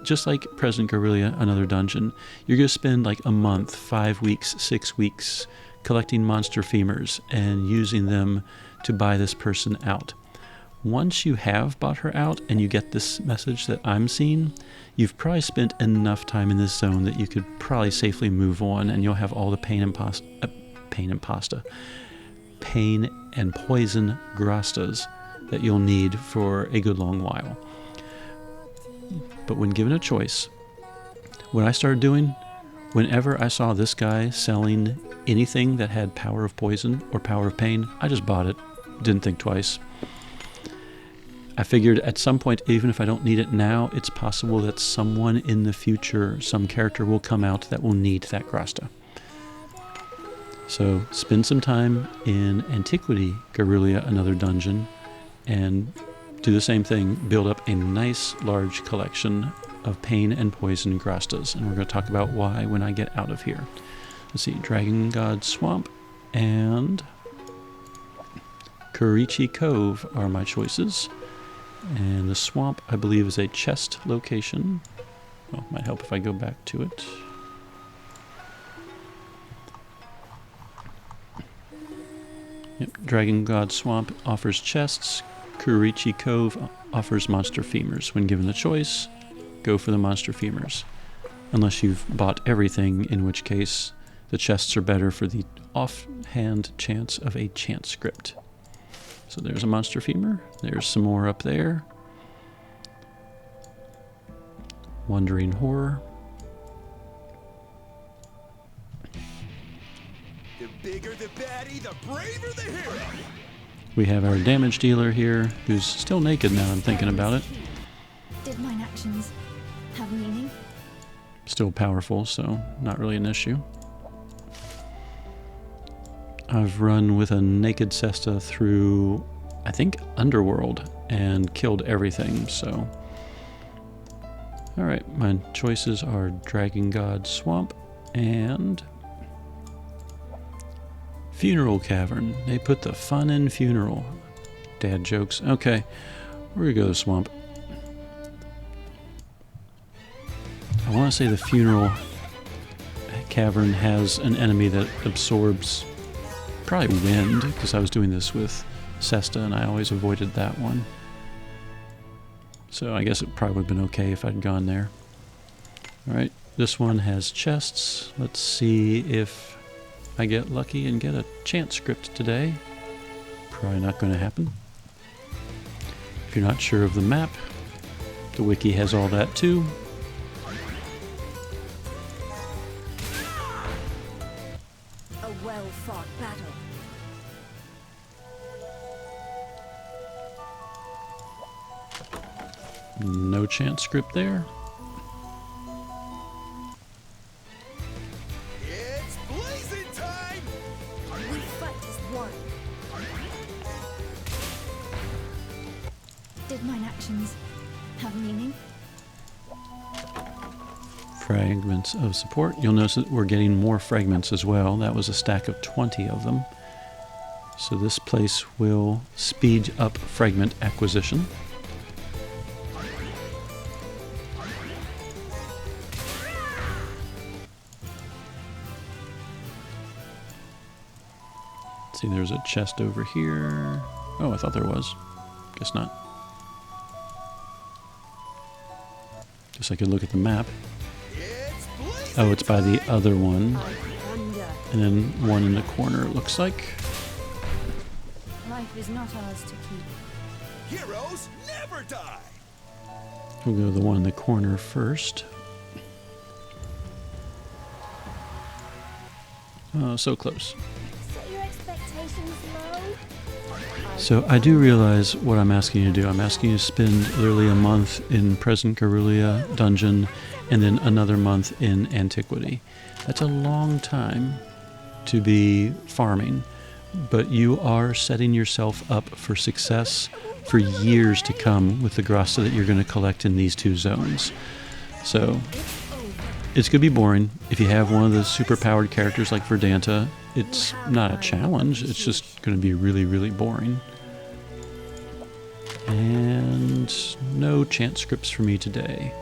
just like President Guerrilla Another Dungeon, you're going to spend like a month, 5 weeks, 6 weeks collecting monster femurs and using them to buy this person out. Once you have bought her out and you get this message that I'm seeing, you've probably spent enough time in this zone that you could probably safely move on, and you'll have all the pain and poison Grastas that you'll need for a good long while. But when given a choice, what I started doing, whenever I saw this guy selling anything that had Power of Poison or Power of Pain, I just bought it. Didn't think twice. I figured at some point, even if I don't need it now, it's possible that someone in the future, some character will come out that will need that Grasta. So spend some time in Antiquity Guerrilla Another Dungeon and do the same thing. Build up a nice large collection of pain and poison Grastas. And we're going to talk about why when I get out of here. Let's see, Dragon God Swamp and Kurichi Cove are my choices. And the swamp, I believe, is a chest location. Well, might help if I go back to it. Yep, Dragon God Swamp offers chests. Kurichi Cove offers monster femurs. When given the choice, go for the monster femurs. Unless you've bought everything, in which case the chests are better for the offhand chance of a chance script. So there's a monster femur. There's some more up there. Wandering Horror. The bigger the baddie, the braver the hero. We have our damage dealer here, who's still naked now I'm thinking about it. Did mine actions have meaning? Still powerful, so not really an issue. I've run with a naked Cesta through, I think, Underworld and killed everything, so... Alright, my choices are Dragon God Swamp and... Funeral Cavern. They put the fun in funeral. Dad jokes. Okay, we're gonna go to Swamp. I want to say the Funeral Cavern has an enemy that absorbs probably wind, because I was doing this with Cesta and I always avoided that one. So I guess it probably would have been okay if I'd gone there. Alright, this one has chests. Let's see if I get lucky and get a chance script today. Probably not going to happen. If you're not sure of the map, the wiki has all that too. A well-fought battle. No chance script there. did mine actions have meaning? Fragments of support. You'll notice that we're getting more fragments as well. That was a stack of 20 of them. So this place will speed up fragment acquisition. See, there's a chest over here. Oh, I thought there was. Guess not. Guess I could look at the map. Oh, it's by the other one. And then one in the corner, it looks like. Life is not ours to keep. Heroes never die. We'll go to the one in the corner first. Oh, so close. Set your expectations low. So I do realize what I'm asking you to do. I'm asking you to spend literally a month in Present Garulia Dungeon and then another month in Antiquity. That's a long time to be farming, but you are setting yourself up for success for years to come with the Grasta that you're going to collect in these two zones. So it's going to be boring. If you have one of the super powered characters like Verdanta, it's not a challenge. It's just going to be really, really boring. And no chance scripts for me today.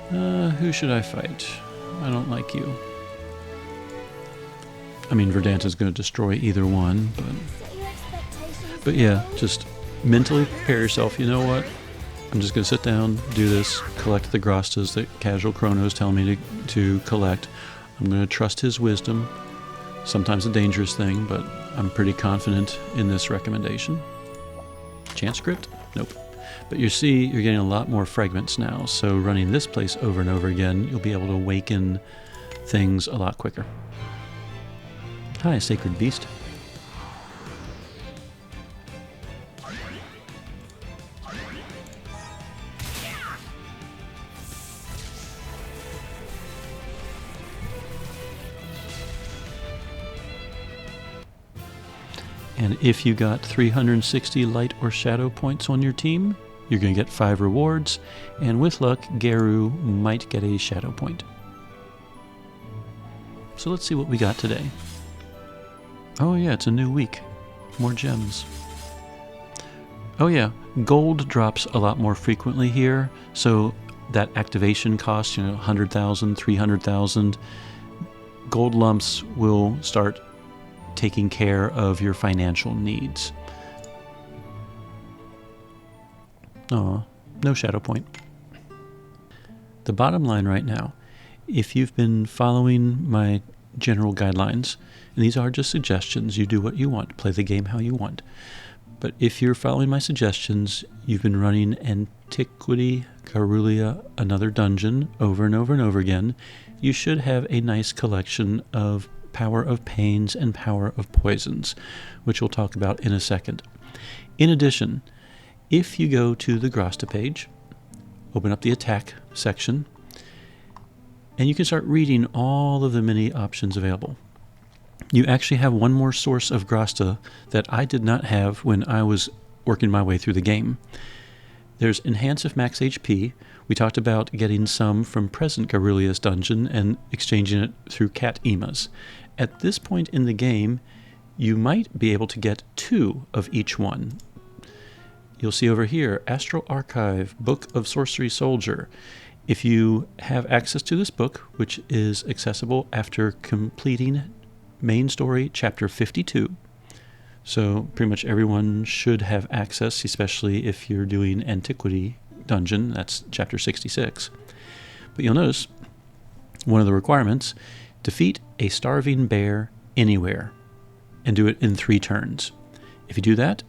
Who should I fight? I don't like you. I mean, Verdanta's going to destroy either one, but yeah, just mentally prepare yourself. You know what? I'm just going to sit down, do this, collect the Grastas that Casual Crono is telling me to collect. I'm going to trust his wisdom. Sometimes a dangerous thing, but I'm pretty confident in this recommendation. Chance script? Nope. But you see, you're getting a lot more fragments now, so running this place over and over again, you'll be able to awaken things a lot quicker. Hi, Sacred Beast. And if you got 360 light or shadow points on your team, you're going to get 5 rewards, and with luck, Garu might get a shadow point. So let's see what we got today. Oh yeah, it's a new week. More gems. Oh yeah, gold drops a lot more frequently here, so that activation cost, 100,000, 300,000, gold lumps will start taking care of your financial needs. Aw, no shadow point. The bottom line right now, if you've been following my general guidelines, and these are just suggestions, you do what you want, play the game how you want. But if you're following my suggestions, you've been running Antiquity, Garulia, another dungeon over and over and over again, you should have a nice collection of Power of Pains and Power of Poisons, which we'll talk about in a second. In addition, if you go to the Grasta page, open up the attack section, and you can start reading all of the many options available. You actually have one more source of Grasta that I did not have when I was working my way through the game. There's Enhance if Max HP. We talked about getting some from Present Garulia's dungeon and exchanging it through Cat Emas. At this point in the game, you might be able to get 2 of each one. You'll see over here, Astral Archive, Book of Sorcery Soldier. If you have access to this book, which is accessible after completing main story chapter 52, so pretty much everyone should have access, especially if you're doing Antiquity Dungeon, that's chapter 66. But you'll notice, one of the requirements, defeat a starving bear anywhere, and do it in 3 turns. If you do that,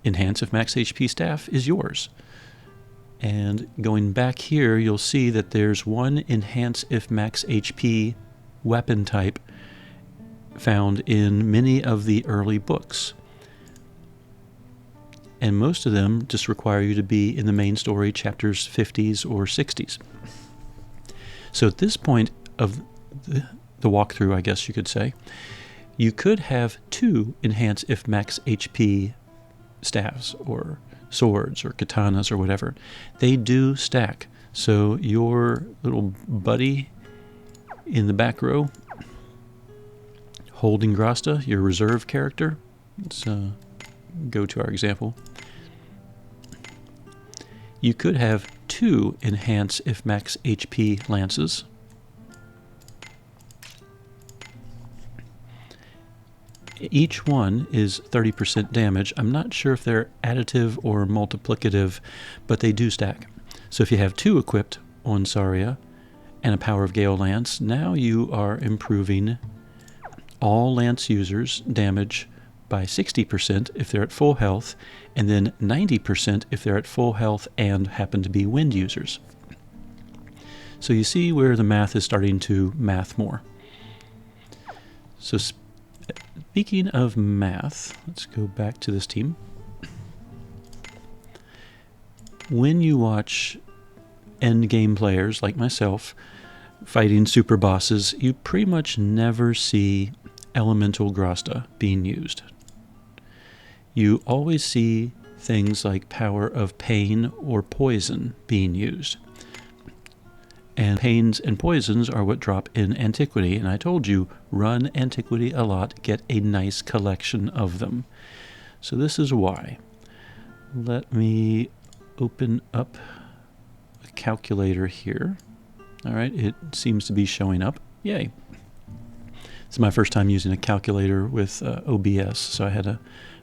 Enhance if Max HP staff is yours. And going back here, you'll see that there's one Enhance if Max HP weapon type found in many of the early books. And most of them just require you to be in the main story chapters 50s or 60s. So at this point of the walkthrough, I guess you could say, you could have 2 Enhance if Max HP staffs or swords or katanas or whatever. They do stack. So your little buddy in the back row holding Grasta, your reserve character, let's go to our example. You could have 2 enhance if max HP lances. Each one is 30% damage. I'm not sure if they're additive or multiplicative, but they do stack. So if you have 2 equipped on Saria and a Power of Gale lance, now you are improving all lance users' damage by 60% if they're at full health, and then 90% if they're at full health and happen to be wind users. So you see where the math is starting to math more. So speaking of math, let's go back to this team. When you watch endgame players like myself fighting super bosses, you pretty much never see elemental Grasta being used. You always see things like Power of Pain or Poison being used. And pains and poisons are what drop in Antiquity, and I told you, run Antiquity a lot, get a nice collection of them. So this is why. Let me open up a calculator here. All right, it seems to be showing up. Yay. It's my first time using a calculator with OBS, so I had to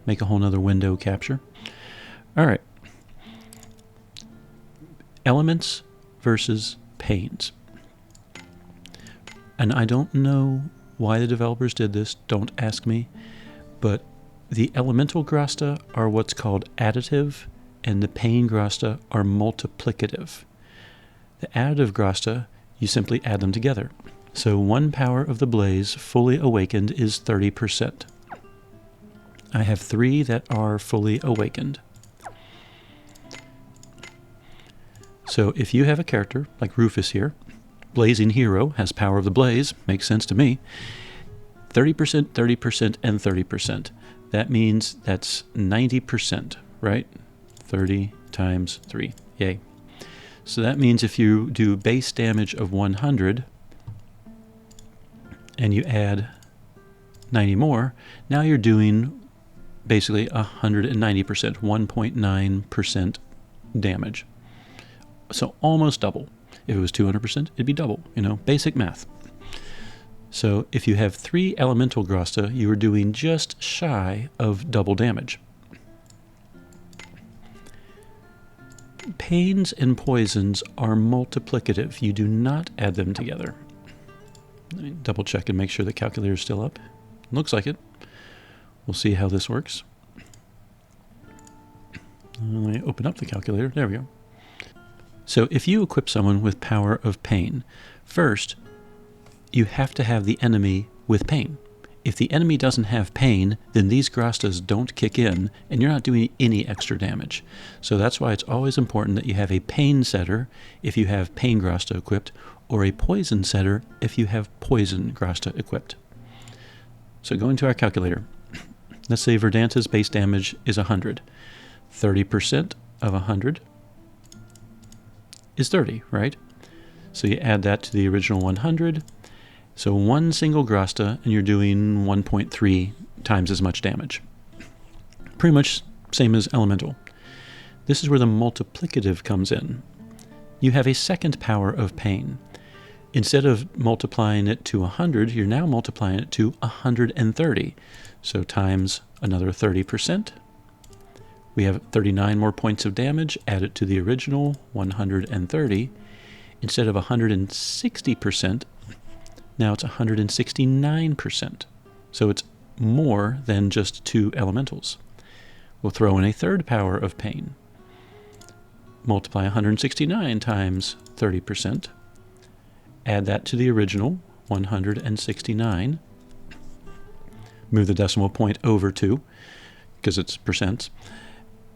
make a whole nother window capture. All right. Elements versus pains. And I don't know why the developers did this, don't ask me, but the elemental Grasta are what's called additive, and the pain Grasta are multiplicative. The additive Grasta, you simply add them together. So 1 power of the blaze fully awakened is 30%. I have 3 that are fully awakened. So if you have a character like Rufus here, Blazing Hero has Power of the Blaze, makes sense to me, 30%, 30%, and 30%. That means that's 90%, right? 30 times 3, yay. So that means if you do base damage of 100, and you add 90 more, now you're doing basically 190%, 1.9% damage. So almost double. If it was 200%, it'd be double, you know, basic math. So if you have 3 elemental Grasta, you are doing just shy of double damage. Pains and poisons are multiplicative. You do not add them together. Let me double check and make sure the calculator is still up. Looks like it. We'll see how this works. Let me open up the calculator. There we go. So if you equip someone with Power of Pain, first, you have to have the enemy with pain. If the enemy doesn't have pain, then these Grastas don't kick in, and you're not doing any extra damage. So that's why it's always important that you have a pain setter if you have Pain Grasta equipped, or a poison setter if you have Poison Grasta equipped. So going to our calculator. Let's say Verdanta's base damage is 100. 30% of 100 is 30, right? So you add that to the original 100. So 1 single Grasta, and you're doing 1.3 times as much damage. Pretty much same as elemental. This is where the multiplicative comes in. You have a second Power of Pain. Instead of multiplying it to 100, you're now multiplying it to 130. So times another 30%. We have 39 more points of damage, add it to the original 130. Instead of 160%, now it's 169%. So it's more than just 2 elementals. We'll throw in a third Power of Pain. Multiply 169 times 30%. Add that to the original 169. Move the decimal point over 2, because it's percents.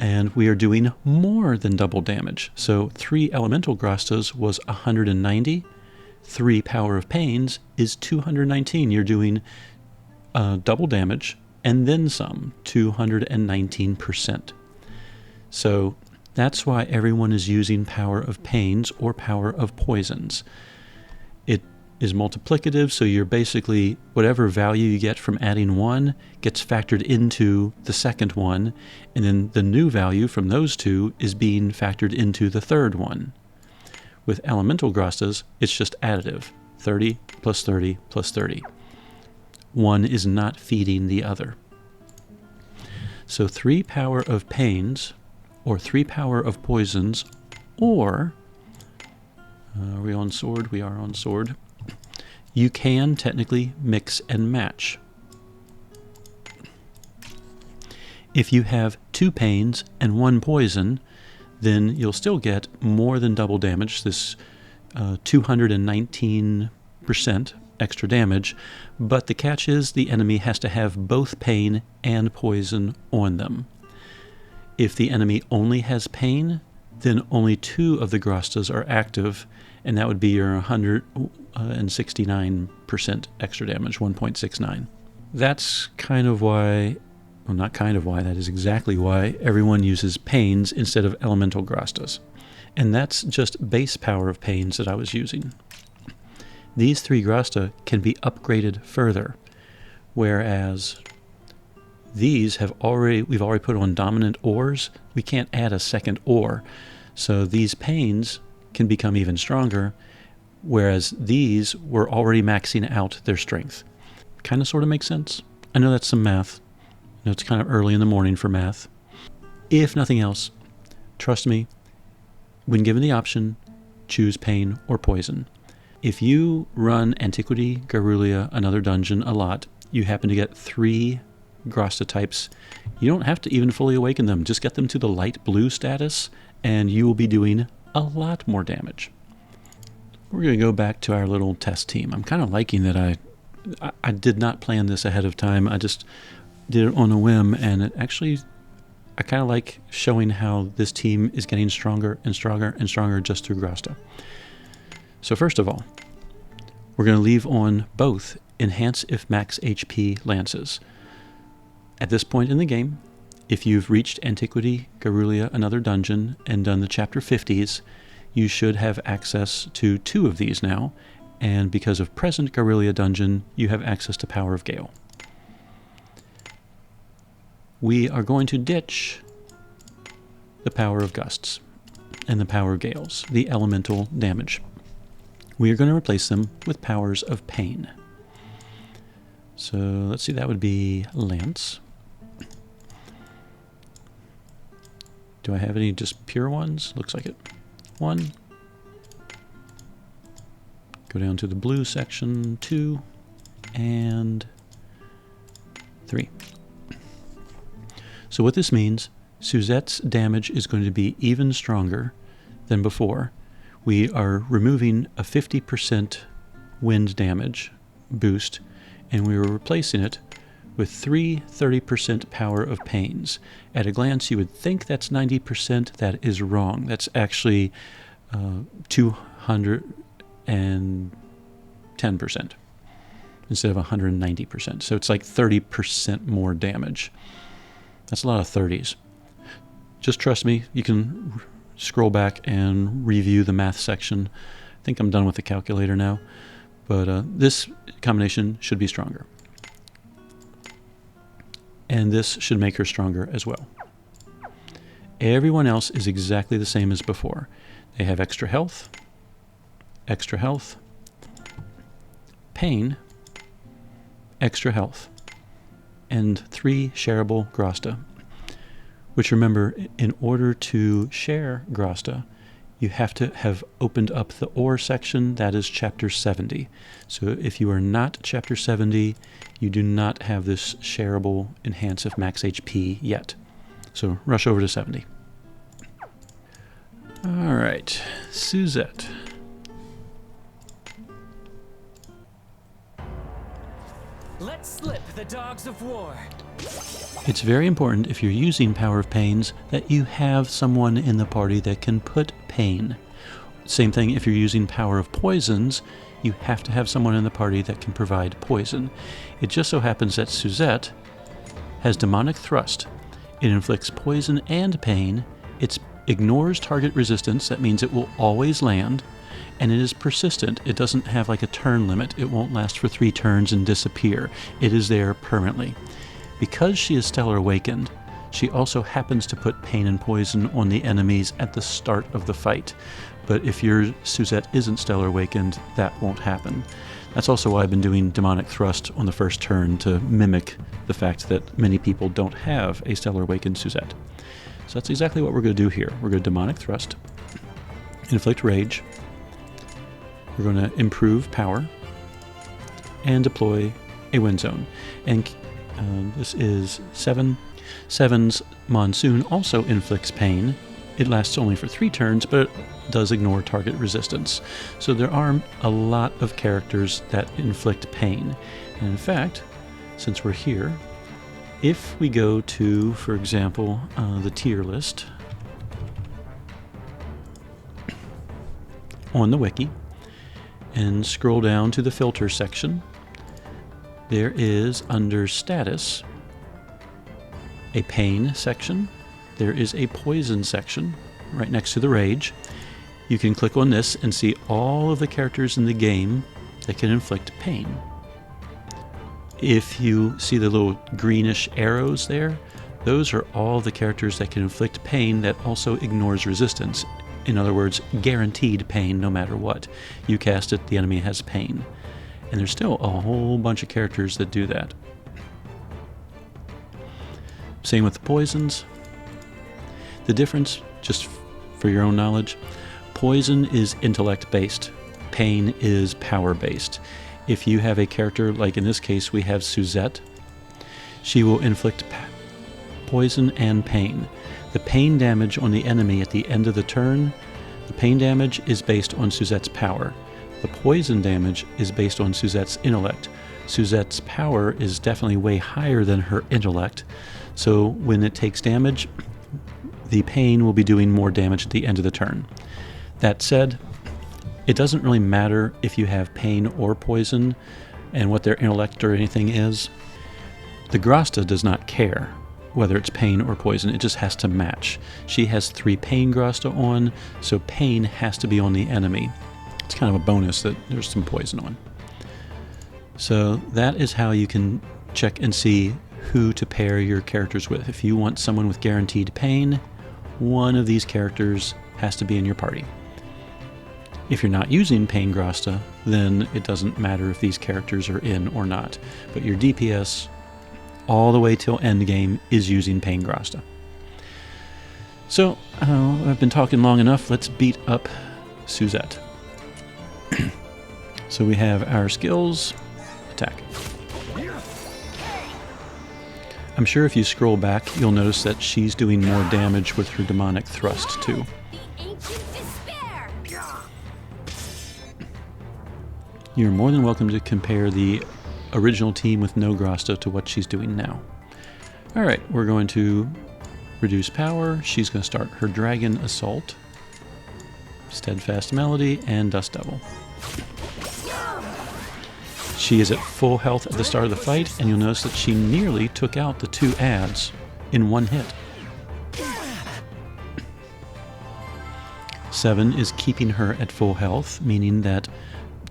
And we are doing more than double damage. So 3 elemental Grastas was 190. 3 Power of Pains is 219. You're doing double damage and then some, 219%. So that's why everyone is using Power of Pains or Power of Poisons. It is multiplicative, so you're basically, whatever value you get from adding one gets factored into the second one, and then the new value from those two is being factored into the third one. With Elemental Grastas, it's just additive. 30 plus 30 plus 30. One is not feeding the other. So 3 Power of Pains, or 3 Power of Poisons, or, are we on sword? We are on sword. You can technically mix and match. If you have 2 pains and 1 poison, then you'll still get more than double damage, this 219% extra damage, but the catch is the enemy has to have both pain and poison on them. If the enemy only has pain, then only 2 of the Grastas are active, and that would be your 169% extra damage, 1.69. That's kind of why, well, not kind of why, that is exactly why everyone uses Pains instead of Elemental Grastas. And that's just base Power of Pains that I was using. These 3 Grasta can be upgraded further, whereas these we've already put on dominant ores. We can't add a second ore. So these Pains can become even stronger, whereas these were already maxing out their strength. Kind of sort of makes sense. I know that's some math. I know it's kind of early in the morning for math. If nothing else, trust me, when given the option, choose pain or poison. If you run Antiquity, Garrulea, Another Dungeon a lot, you happen to get 3 Grasta types, you don't have to even fully awaken them. Just get them to the light blue status, and you will be doing a lot more damage. We're going to go back to our little test team. I'm kind of liking that I did not plan this ahead of time. I just did it on a whim, and it actually, I kind of like showing how this team is getting stronger and stronger and stronger just through Grasta. So first of all, we're going to leave on both Enhance if Max HP Lances. At this point in the game, if you've reached Antiquity, Garrulea, Another Dungeon, and done the Chapter 50s, you should have access to 2 of these now, and because of present Garrulea Dungeon, you have access to Power of Gale. We are going to ditch the Power of Gusts and the Power of Gales, the elemental damage. We are going to replace them with Powers of Pain. So let's see, that would be Lance. Do I have any just pure ones? Looks like it. 1. Go down to the blue section, 2, and 3. So what this means, Suzette's damage is going to be even stronger than before. We are removing a 50% wind damage boost, and we are replacing it with 3 30% Power of Pains. At a glance, you would think that's 90%. That is wrong. That's actually 210% instead of 190%. So it's like 30% more damage. That's a lot of 30s. Just trust me. You can scroll back and review the math section. I think I'm done with the calculator now. But this combination should be stronger. And this should make her stronger as well. Everyone else is exactly the same as before. They have extra health, pain, extra health, and 3 shareable Grasta. Which, remember, in order to share Grasta, you have to have opened up the ore section. That is Chapter 70. So if you are not Chapter 70, you do not have this shareable Enhance if Max HP yet. So rush over to 70. All right, Suzette. Let's slip the dogs of war. It's very important, if you're using Power of Pains, that you have someone in the party that can put pain. Same thing if you're using Power of Poisons, you have to have someone in the party that can provide poison. It just so happens that Suzette has Demonic Thrust. It inflicts poison and pain, It ignores target resistance. That means it will always land, and it is persistent. It doesn't have like a turn limit. It won't last for 3 turns and disappear. It is there permanently. Because she is Stellar Awakened, she also happens to put pain and poison on the enemies at the start of the fight. But if your Suzette isn't Stellar Awakened, that won't happen. That's also why I've been doing Demonic Thrust on the first turn, to mimic the fact that many people don't have a Stellar Awakened Suzette. So that's exactly what we're going to do here. We're going to Demonic Thrust, Inflict Rage, we're going to improve power, and deploy a Wind Zone. And this is 7. 7's Monsoon also inflicts pain. It lasts only for 3 turns, but it does ignore target resistance. So there are a lot of characters that inflict pain. And in fact, since we're here, if we go to, for example, the tier list on the wiki and scroll down to the filter section, there is, under status, a pain section. There is a poison section right next to the rage. You can click on this and see all of the characters in the game that can inflict pain. If you see the little greenish arrows there, those are all the characters that can inflict pain that also ignores resistance. In other words, guaranteed pain no matter what. You cast it, the enemy has pain. And there's still a whole bunch of characters that do that. Same with the poisons. The difference, just for your own knowledge, poison is intellect based, pain is power based. If you have a character, like in this case we have Suzette, she will inflict poison and pain. The pain damage on the enemy at the end of the turn, the pain damage is based on Suzette's power. The poison damage is based on Suzette's intellect. Suzette's power is definitely way higher than her intellect, so when it takes damage, the pain will be doing more damage at the end of the turn. That said, it doesn't really matter if you have pain or poison and what their intellect or anything is. The Grasta does not care whether it's pain or poison, it just has to match. She has 3 pain Grasta on, so pain has to be on the enemy. It's kind of a bonus that there's some poison on. So that is how you can check and see who to pair your characters with. If you want someone with guaranteed pain, one of these characters has to be in your party. If you're not using Pain Grasta, then it doesn't matter if these characters are in or not. But your DPS, all the way till endgame, is using Pain Grasta. So, I've been talking long enough. Let's beat up Suzette. So we have our skills. Attack. I'm sure if you scroll back, you'll notice that she's doing more damage with her Demonic Thrust, too. The ancient despair. You're more than welcome to compare the original team with no Grasta to what she's doing now. Alright, we're going to reduce power. She's going to start her Dragon Assault, Steadfast Melody, and Dust Devil. She is at full health at the start of the fight, and you'll notice that she nearly took out the 2 ads in one hit. 7 is keeping her at full health, meaning that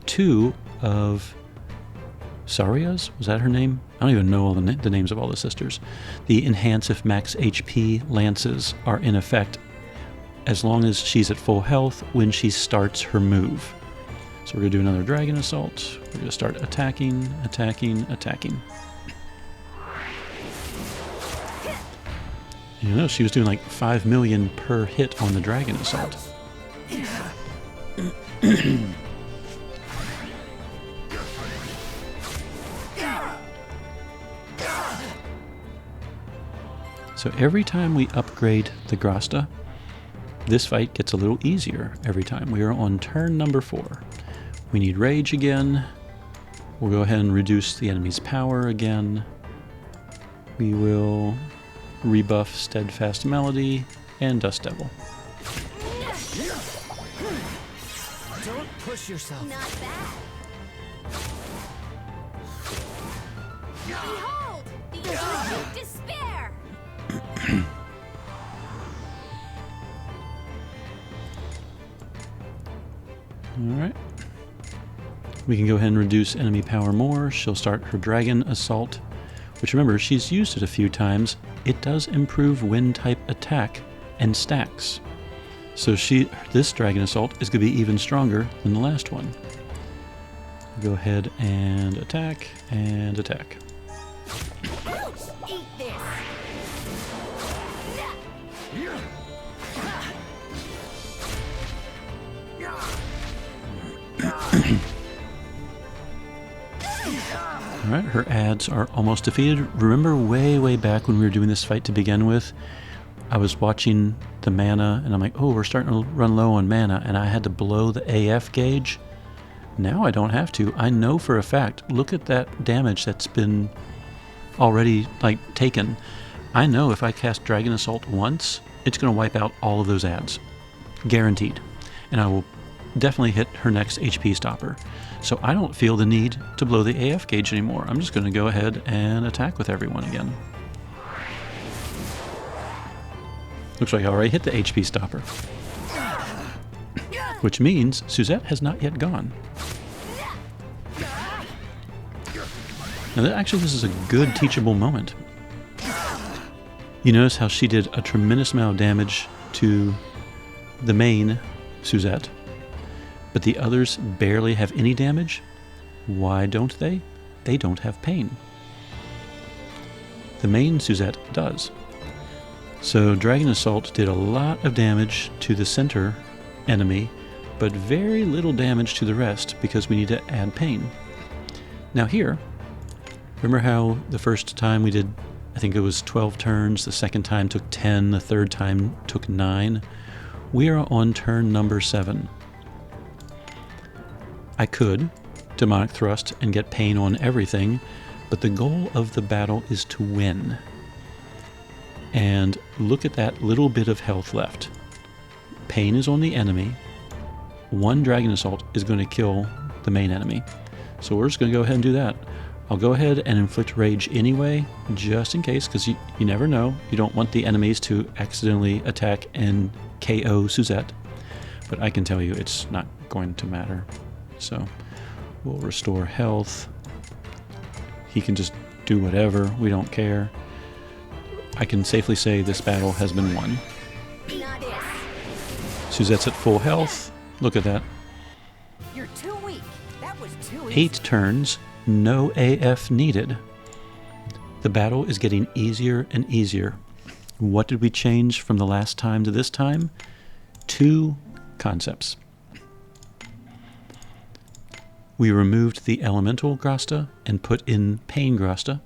2 of Saria's, was that her name? I don't even know all the names of all the sisters. The Enhance if Max HP Lances are in effect as long as she's at full health when she starts her move. So we're going to do another Dragon Assault. We're going to start attacking, attacking, attacking. You know, she was doing like 5 million per hit on the Dragon Assault. So every time we upgrade the Grasta, this fight gets a little easier every time. We are on turn number 4. We need Rage again. We'll go ahead and reduce the enemy's power again. We will rebuff Steadfast Melody and Dust Devil. Don't push yourself. Not bad. Behold, the ancient despair. Alright. We can go ahead and reduce enemy power more. She'll start her Dragon Assault, which remember, she's used it a few times. It does improve wind type attack and stacks. So this Dragon Assault is going to be even stronger than the last one. Go ahead and attack and attack. Eat this. Alright, her ads are almost defeated. Remember way back when we were doing this fight to begin with, I was watching the mana and I'm like, oh, we're starting to run low on mana, and I had to blow the AF gauge. Now I don't have to. I know for a fact, look at that damage that's been already taken. I know if I cast Dragon Assault once, it's going to wipe out all of those ads. Guaranteed. And I will definitely hit her next HP stopper. So I don't feel the need to blow the AF gauge anymore. I'm just going to go ahead and attack with everyone again. Looks like I already hit the HP stopper. Which means Suzette has not yet gone. Now actually this is a good teachable moment. You notice how she did a tremendous amount of damage to the main Suzette, but the others barely have any damage. Why don't they? They don't have pain. The main Suzette does. So Dragon Assault did a lot of damage to the center enemy, but very little damage to the rest because we need to add pain. Now here, remember how the first time we did, I think it was 12 turns, the second time took 10, the third time took 9? We are on turn number 7. I could Demonic Thrust and get pain on everything, but the goal of the battle is to win. And look at that little bit of health left. Pain is on the enemy. One Dragon Assault is going to kill the main enemy. So we're just going to go ahead and do that. I'll go ahead and inflict rage anyway, just in case, because you never know. You don't want the enemies to accidentally attack and KO Suzette. But I can tell you it's not going to matter. So we'll restore health. He can just do whatever. We don't care. I can safely say this battle has been won. Suzette's at full health. Look at that. You're too weak. That was too 8 turns, no AF needed. The battle is getting easier and easier. What did we change from the last time to this time? 2 concepts. We removed the Elemental Grasta and put in Pain Grasta.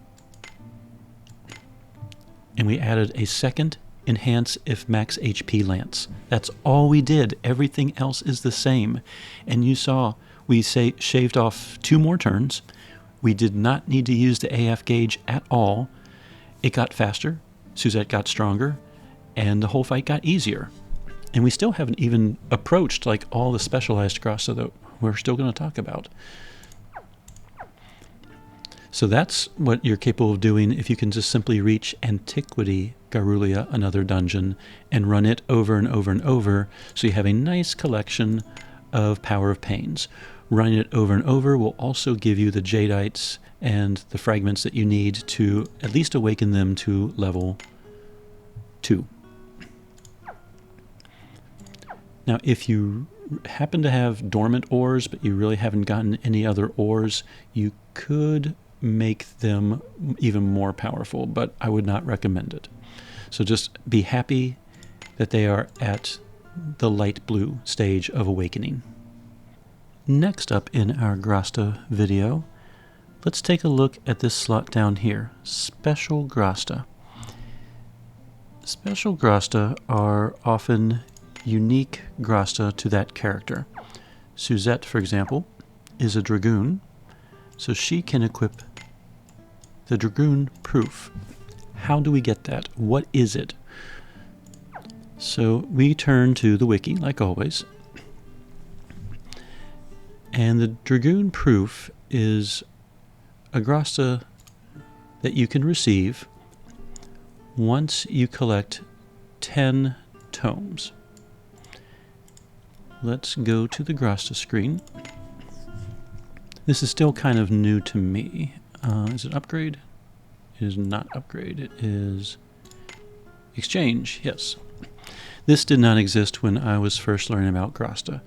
And we added a second Enhance if max HP Lance. That's all we did. Everything else is the same. And you saw we shaved off 2 more turns. We did not need to use the AF gauge at all. It got faster, Suzette got stronger, and the whole fight got easier. And we still haven't even approached all the specialized Grasta that we're still going to talk about. So that's what you're capable of doing if you can just simply reach Antiquity Garulia, another dungeon, and run it over and over and over, so you have a nice collection of Power of Pains. Running it over and over will also give you the Jadeites and the fragments that you need to at least awaken them to level 2. Now, if you happen to have dormant ores, but you really haven't gotten any other ores, you could make them even more powerful, but I would not recommend it. So just be happy that they are at the light blue stage of awakening. Next up in our Grasta video, let's take a look at this slot down here, Special Grasta. Special Grasta are often unique Grasta to that character. Suzette, for example, is a Dragoon, so she can equip the Dragoon Proof. How do we get that? What is it? So we turn to the wiki, like always. And the Dragoon Proof is a Grasta that you can receive once you collect 10 tomes. let's go to the Grasta screen. This is still kind of new to me. Is it upgrade? It is not upgrade. It is exchange. Yes. This did not exist when I was first learning about Grasta.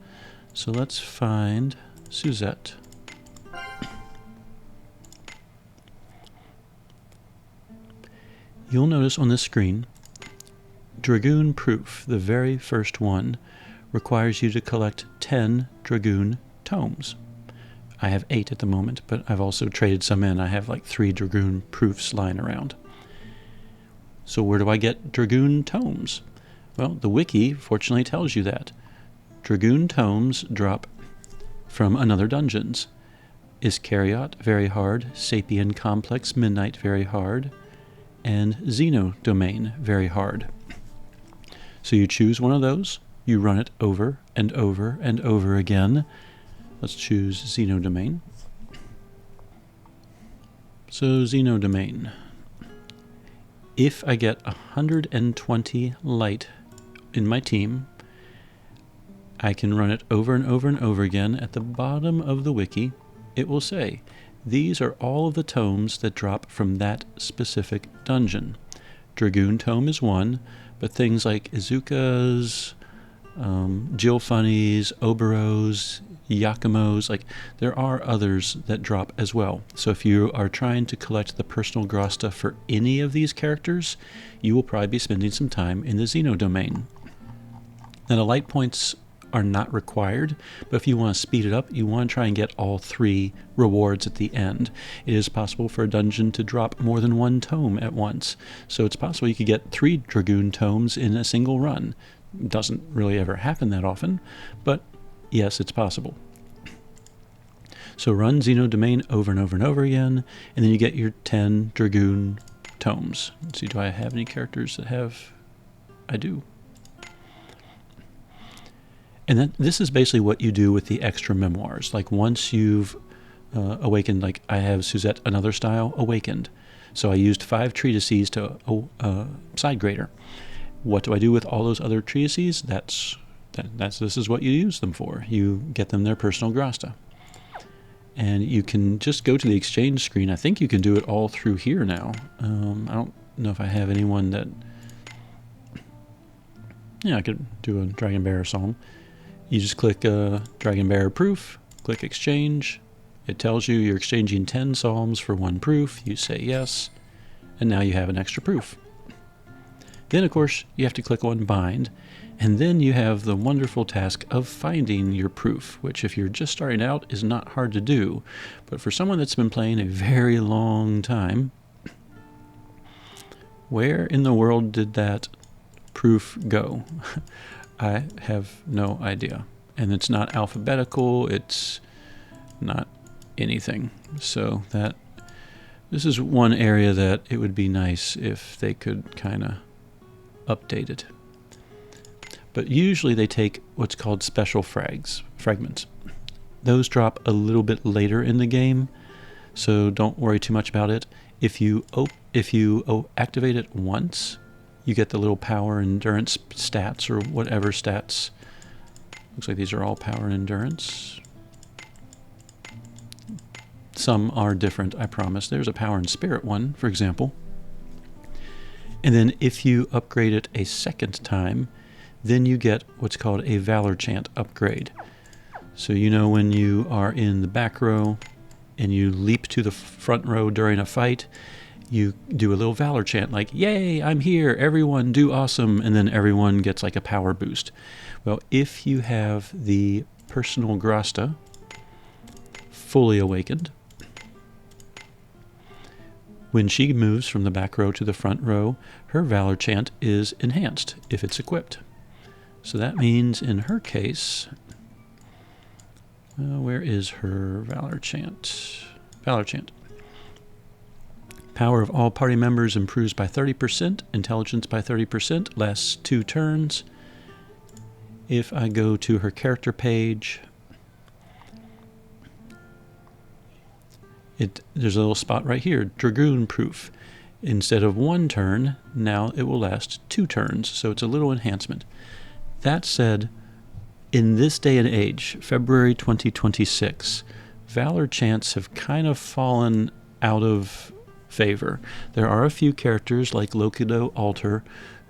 So let's find Suzette. You'll notice on this screen, Dragoon Proof, the very first one, requires you to collect 10 Dragoon tomes. I have 8 at the moment, but I've also traded some in. I have like 3 Dragoon Proofs lying around. So where do I get Dragoon tomes? Well, the wiki fortunately tells you that. Dragoon tomes drop from another dungeons. Iscariot, very hard. Sapien Complex, Midnight, very hard. And Xeno Domain, very hard. So you choose one of those, you run it over and over and over again. Let's choose Xeno Domain. So Xeno Domain. If I get 120 light in my team, I can run it over and over and over again. At the bottom of the wiki, it will say, these are all of the tomes that drop from that specific dungeon. Dragoon Tome is one, but things like Izuka's, Jill Funnies, Oberos, Yakumo's, like there are others that drop as well. So if you are trying to collect the personal Grasta for any of these characters, you will probably be spending some time in the Xeno Domain. Now the light points are not required, but if you want to speed it up, you want to try and get all 3 rewards at the end. It is possible for a dungeon to drop more than 1 tome at once, so it's possible you could get 3 Dragoon tomes in a single run. It doesn't really ever happen that often, but yes, it's possible. So run Xeno Domain over and over and over again, and then you get your 10 Dragoon tomes. Let's see, do I have any characters that have... I do. And this is basically what you do with the extra memoirs. Like once you've awakened, like I have Suzette Another Style awakened. So I used 5 treatises to side grader. What do I do with all those other treatises? This is what you use them for. You get them their personal Grasta. And you can just go to the exchange screen. I think you can do it all through here now. I don't know if I have anyone that... Yeah, I could do a Dragon Bearer Psalm. You just click Dragon Bearer Proof, click Exchange. It tells you you're exchanging 10 psalms for 1 proof. You say yes, and now you have an extra proof. Then, of course, you have to click on Bind, and then you have the wonderful task of finding your proof, which if you're just starting out is not hard to do. But for someone that's been playing a very long time, where in the world did that proof go? I have no idea. And it's not alphabetical, it's not anything. So this is one area that it would be nice if they could kind of update it. But usually they take what's called special fragments. Those drop a little bit later in the game, so don't worry too much about it. If you activate it once, you get the little power endurance stats or whatever stats. Looks like these are all power and endurance. Some are different, I promise. There's a power and spirit one, for example. And then if you upgrade it a second time, then you get what's called a Valor Chant upgrade. So you know when you are in the back row and you leap to the front row during a fight, you do a little Valor Chant like, yay, I'm here, everyone do awesome, and then everyone gets like a power boost. Well, if you have the personal Grasta fully awakened, when she moves from the back row to the front row, her Valor Chant is enhanced if it's equipped. So that means in her case, where is her Valor Chant? Valor Chant. Power of all party members improves by 30%, intelligence by 30%, lasts 2 turns. If I go to her character page, there's a little spot right here, Dragoon Proof. Instead of 1 turn, now it will last 2 turns, so it's a little enhancement. That said, in this day and age, February 2026, Valor chants have kind of fallen out of favor. There are a few characters like Lokido Alter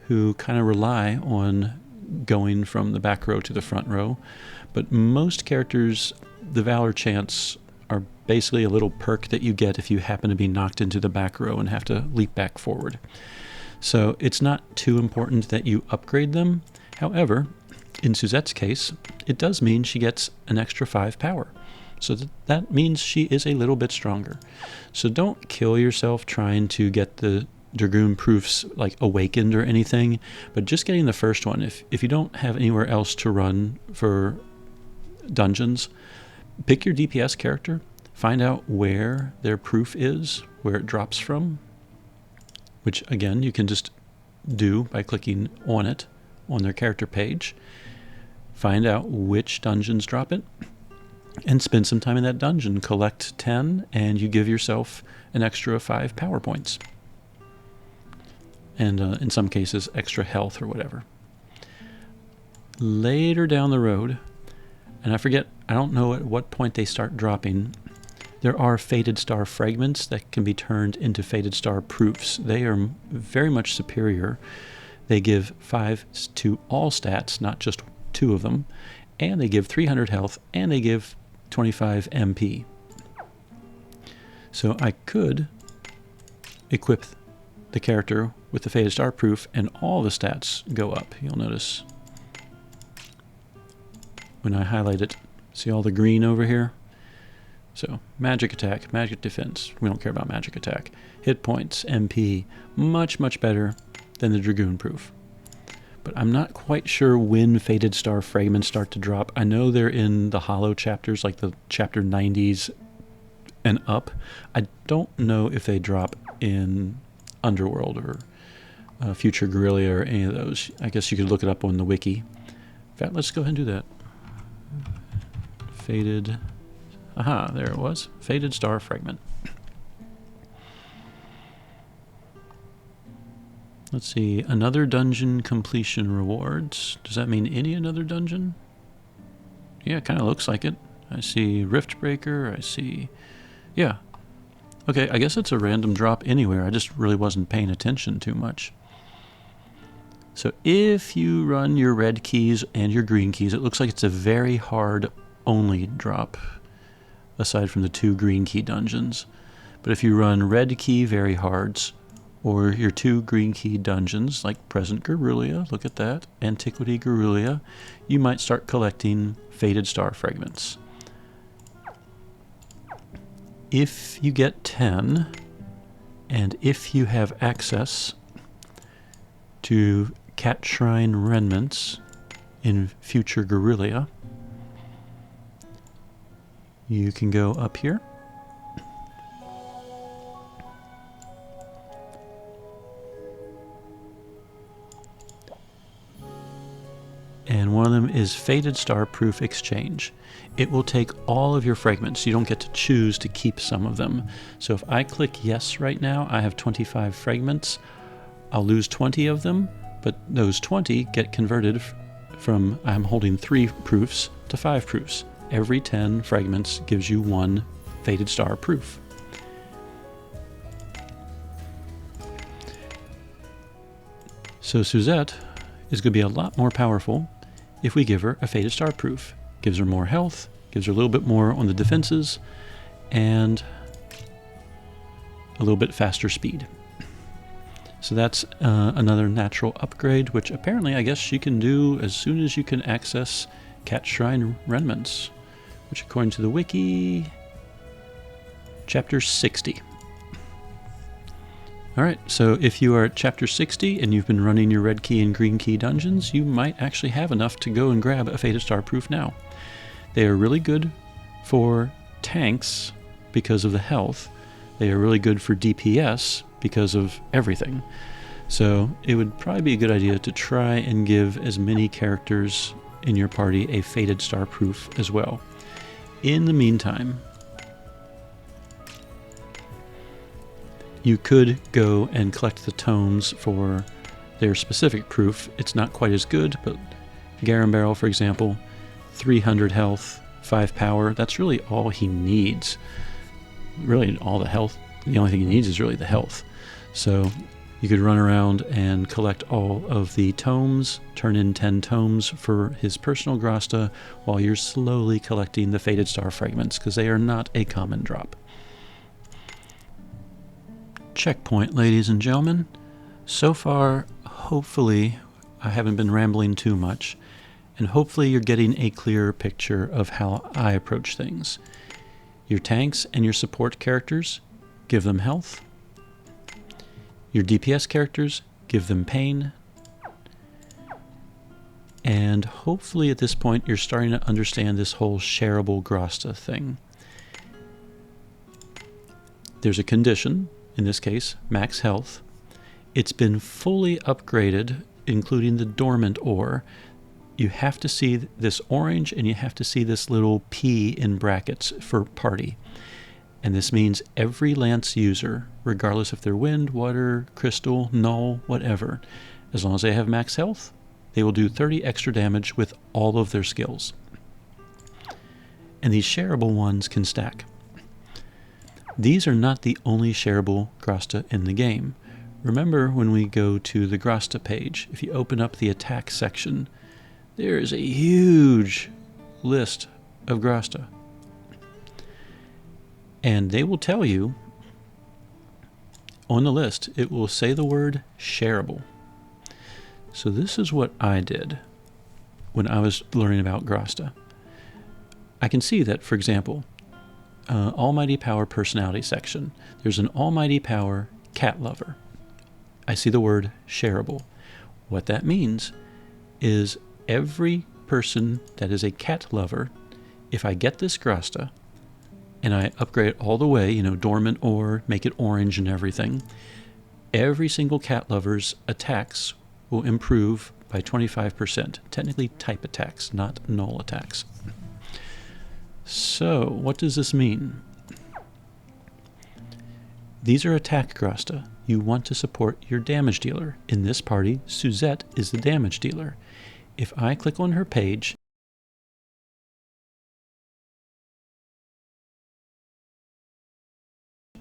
who kind of rely on going from the back row to the front row, but most characters, the Valor chants are basically a little perk that you get if you happen to be knocked into the back row and have to leap back forward. So it's not too important that you upgrade them. However, in Suzette's case, it does mean she gets an extra 5 power. So that means she is a little bit stronger. So don't kill yourself trying to get the Dragoon proofs like awakened or anything, but just getting the first one. If you don't have anywhere else to run for dungeons, pick your DPS character, find out where their proof is, where it drops from, which again you can just do by clicking on it on their character page. Find out which dungeons drop it, and spend some time in that dungeon. Collect 10, and you give yourself an extra 5 power points. And in some cases, extra health or whatever. Later down the road, and I don't know at what point they start dropping, there are Fated Star fragments that can be turned into Fated Star proofs. They are very much superior. They give 5 to all stats, not just 2 of them, and they give 300 health, and they give 25 MP. So I could equip the character with the Fated Star proof and all the stats go up. You'll notice when I highlight it, see all the green over here? So magic attack, magic defense, we don't care about magic attack. Hit points, MP, much, much better than the Dragoon proof. But I'm not quite sure when Fated Star fragments start to drop. I know they're in the Hollow chapters, like the chapter 90s and up. I don't know if they drop in Underworld or Future Guerrilla or any of those. I guess you could look it up on the wiki. In fact, let's go ahead and do that. Fated... Aha, there it was. Fated Star fragment. Let's see, another dungeon completion rewards. Does that mean any another dungeon? Yeah, it kind of looks like it. I see Rift Breaker, I see... Yeah. Okay, I guess it's a random drop anywhere. I just really wasn't paying attention too much. So if you run your red keys and your green keys, it looks like it's a very hard only drop, aside from the 2 green key dungeons. But if you run red key very hards, or your 2 green key dungeons, like Present Guerrilla, look at that, Antiquity Guerrilla, you might start collecting Fated Star fragments. If you get 10, and if you have access to Cat Shrine remnants in Future Guerrilla, you can go up here. And one of them is Fated Star Proof Exchange. It will take all of your fragments. You don't get to choose to keep some of them. So if I click yes right now, I have 25 fragments. I'll lose 20 of them, but those 20 get converted from I'm holding 3 proofs to 5 proofs. Every 10 fragments gives you 1 Fated Star proof. So Suzette is going to be a lot more powerful if we give her a Fated Star proof. Gives her more health, gives her a little bit more on the defenses, and a little bit faster speed. So that's another natural upgrade, which apparently I guess she can do as soon as you can access Cat Shrine remnants, which according to the wiki, chapter 60. Alright, so if you are at chapter 60 and you've been running your red key and green key dungeons, you might actually have enough to go and grab a Fated Star proof now. They are really good for tanks because of the health. They are really good for DPS because of everything. So it would probably be a good idea to try and give as many characters in your party a Fated Star proof as well. In the meantime, you could go and collect the tomes for their specific proof. It's not quite as good, but Garambarrel, for example, 300 health, 5 power. That's really all he needs. Really, all the health. The only thing he needs is really the health. So you could run around and collect all of the tomes, turn in 10 tomes for his personal Grasta, while you're slowly collecting the Fated Star fragments, because they are not a common drop. Checkpoint, ladies and gentlemen. So far, hopefully, I haven't been rambling too much, and hopefully you're getting a clearer picture of how I approach things. Your tanks and your support characters, give them health. Your DPS characters, give them pain. And hopefully at this point you're starting to understand this whole shareable Grasta thing. There's a condition, in this case, max health. It's been fully upgraded, including the dormant ore. You have to see this orange and you have to see this little P in brackets for party. And this means every lance user, regardless if they're wind, water, crystal, null, whatever, as long as they have max health, they will do 30 extra damage with all of their skills. And these shareable ones can stack. These are not the only shareable Grasta in the game. Remember when we go to the Grasta page, if you open up the attack section, there is a huge list of Grasta. And they will tell you, on the list, it will say the word shareable. So this is what I did when I was learning about Grasta. I can see that, for example, Almighty Power personality section, there's an Almighty Power cat lover. I see the word shareable. What that means is every person that is a cat lover, if I get this Grasta, and I upgrade it all the way, dormant ore, make it orange and everything, every single cat lover's attacks will improve by 25%. Technically type attacks, not null attacks. So, what does this mean? These are attack Grasta. You want to support your damage dealer. In this party, Suzette is the damage dealer. If I click on her page,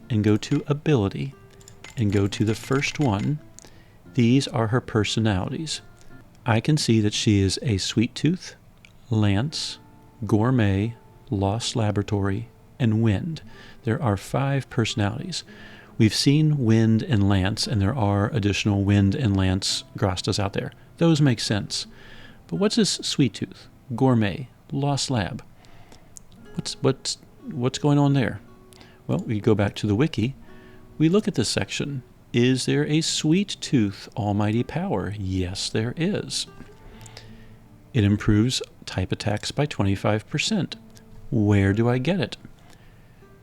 and go to ability and go to the first one, these are her personalities. I can see that she is a Sweet Tooth, Lance, Gourmet, Lost Laboratory, and Wind. There are 5 personalities. We've seen Wind and Lance, and there are additional Wind and Lance Grastas out there. Those make sense. But what's this Sweet Tooth, Gourmet, Lost Lab? What's going on there? Well, we go back to the wiki. We look at this section. Is there a Sweet Tooth Almighty Power? Yes, there is. It improves type attacks by 25%. Where do I get it?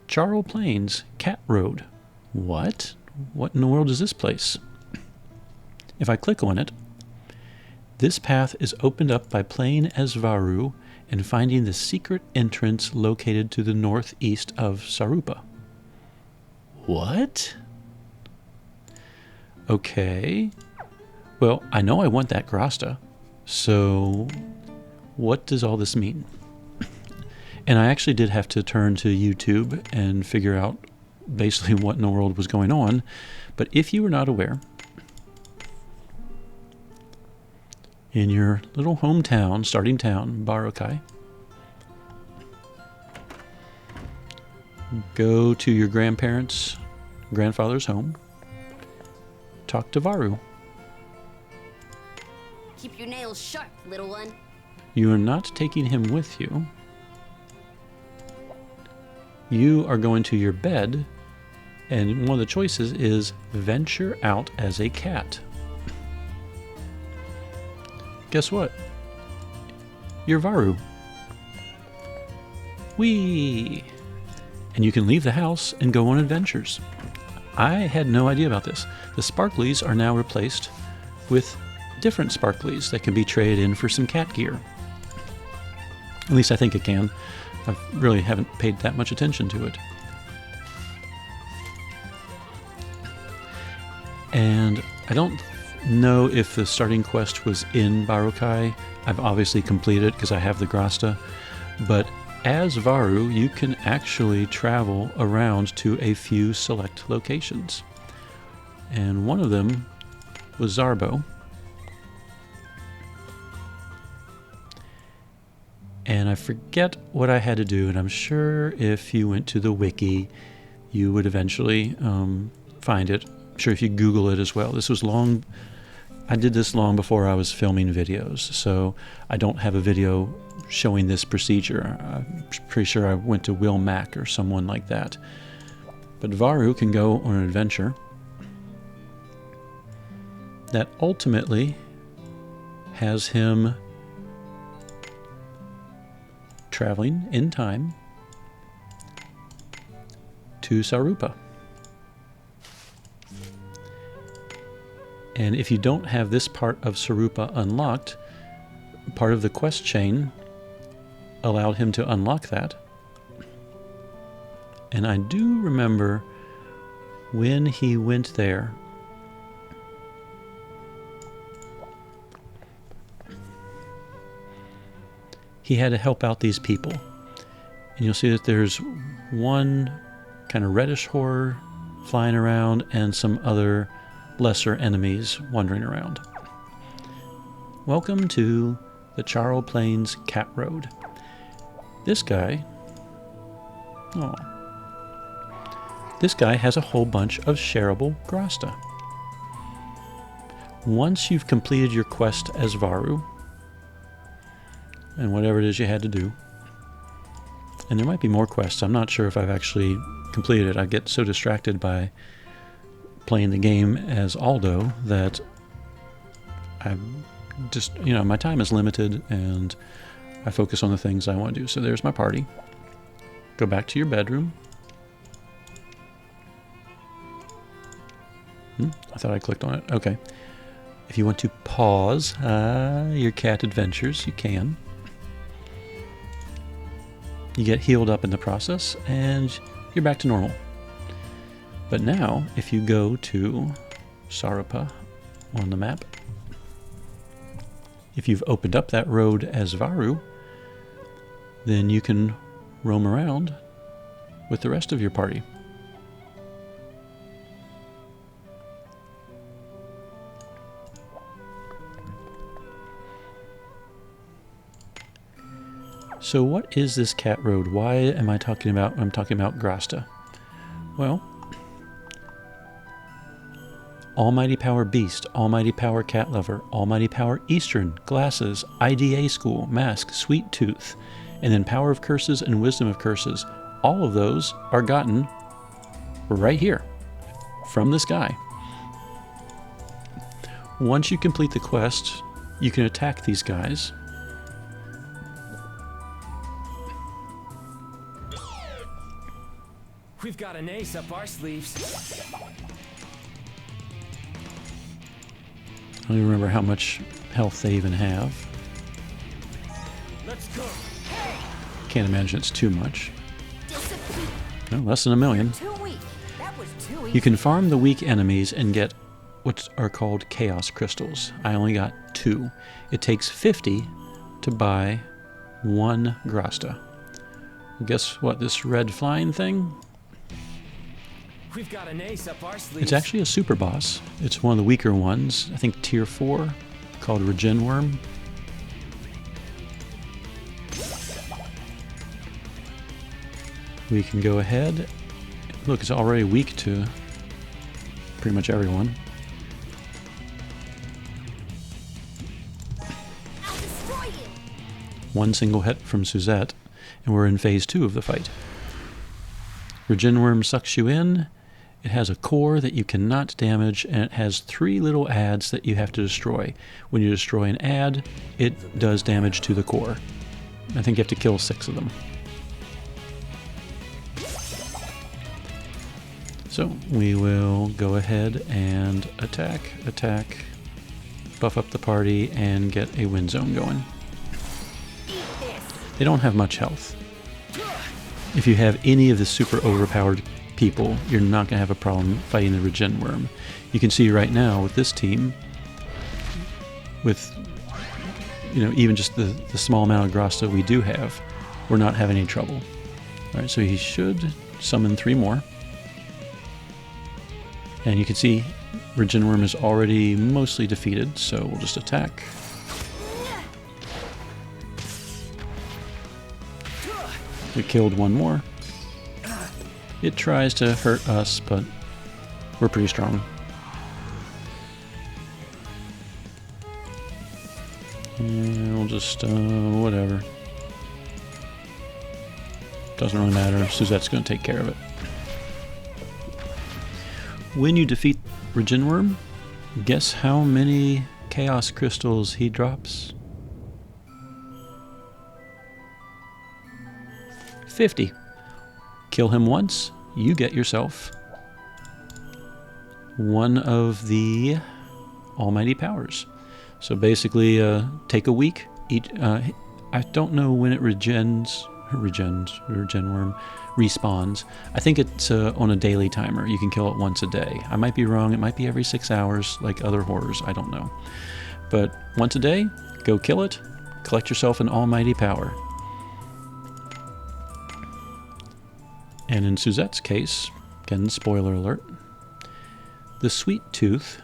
Charol Plains, Cat Road. What? What in the world is this place? If I click on it, this path is opened up by playing as Varu and finding the secret entrance located to the northeast of Sarupa. What? Okay. Well, I know I want that Grasta, so what does all this mean? And I actually did have to turn to YouTube and figure out basically what in the world was going on. But if you were not aware, in your little hometown, starting town, Barokai, go to your grandfather's home, talk to Varu. Keep your nails sharp, little one. You are not taking him with you. You are going to your bed, and one of the choices is venture out as a cat. Guess what? You're Varu. Whee! And you can leave the house and go on adventures. I had no idea about this. The sparklies are now replaced with different sparklies that can be traded in for some cat gear. At least I think it can. I really haven't paid that much attention to it. And I don't know if the starting quest was in Barukai. I've obviously completed it because I have the Grasta, but as Varu, you can actually travel around to a few select locations. And one of them was Zarbo. And I forget what I had to do, and I'm sure if you went to the wiki, you would eventually find it. I'm sure if you Google it as well. This was long. I did this long before I was filming videos, so I don't have a video showing this procedure. I'm pretty sure I went to Will Mack or someone like that. But Varu can go on an adventure that ultimately has him traveling in time to Sarupa. And if you don't have this part of Sarupa unlocked, part of the quest chain allowed him to unlock that. And I do remember when he went there, he had to help out these people. And you'll see that there's one kind of reddish horror flying around and some other lesser enemies wandering around. Welcome to the Charol Plains Cat Road. This guy, this guy has a whole bunch of shareable Grasta. Once you've completed your quest as Varu, and whatever it is you had to do, and there might be more quests, I'm not sure if I've actually completed it. I get so distracted by playing the game as Aldo that I just, my time is limited and I focus on the things I want to do. So there's my party. Go back to your bedroom. I thought I clicked on it. Okay. If you want to pause your cat adventures, you can. You get healed up in the process and you're back to normal. But now, if you go to Sarupa on the map, if you've opened up that road as Varu, then you can roam around with the rest of your party. So what is this cat road? Why am I talking about, I'm talking about Grasta? Well, Almighty Power Beast, Almighty Power Cat Lover, Almighty Power Eastern, Glasses, IDA School, Mask, Sweet Tooth, and then Power of Curses and Wisdom of Curses. All of those are gotten right here from this guy. Once you complete the quest, you can attack these guys. We've got an ace up our sleeves. I don't even remember how much health they even have. Let's go. Can't imagine it's too much. No, less than 1 million. Too weak. That was too easy. You can farm the weak enemies and get what are called Chaos Crystals. I only got 2. It takes 50 to buy 1 Grasta. Well, guess what? This red flying thing? We've got an ace up our sleeves. It's actually a super boss. It's one of the weaker ones. I think tier 4, called Regen Worm. We can go ahead. Look, it's already weak to pretty much everyone. I'll destroy you. One single hit from Suzette, and we're in phase 2 of the fight. Regen Worm sucks you in. It has a core that you cannot damage, and it has 3 little adds that you have to destroy. When you destroy an add, it does damage to the core. I think you have to kill 6 of them. So we will go ahead and attack, buff up the party, and get a win zone going. They don't have much health. If you have any of the super overpowered people, you're not going to have a problem fighting the Regen Worm. You can see right now with this team, with, you know, even just the small amount of Grasta we do have, we're not having any trouble. All right, so he should summon 3 more. And you can see Regenworm is already mostly defeated, so we'll just attack. We killed 1 more. It tries to hurt us, but we're pretty strong. And we'll just, whatever. Doesn't really matter. Suzette's going to take care of it. When you defeat Regenworm, guess how many Chaos Crystals he drops? 50. Kill him once, you get yourself one of the Almighty Powers. So basically, take a week. I don't know when it Regenworm respawns. I think it's on a daily timer. You can kill it once a day. I might be wrong. It might be every 6 hours, like other horrors. I don't know. But once a day, go kill it. Collect yourself an Almighty Power. And in Suzette's case, again, spoiler alert, the Sweet Tooth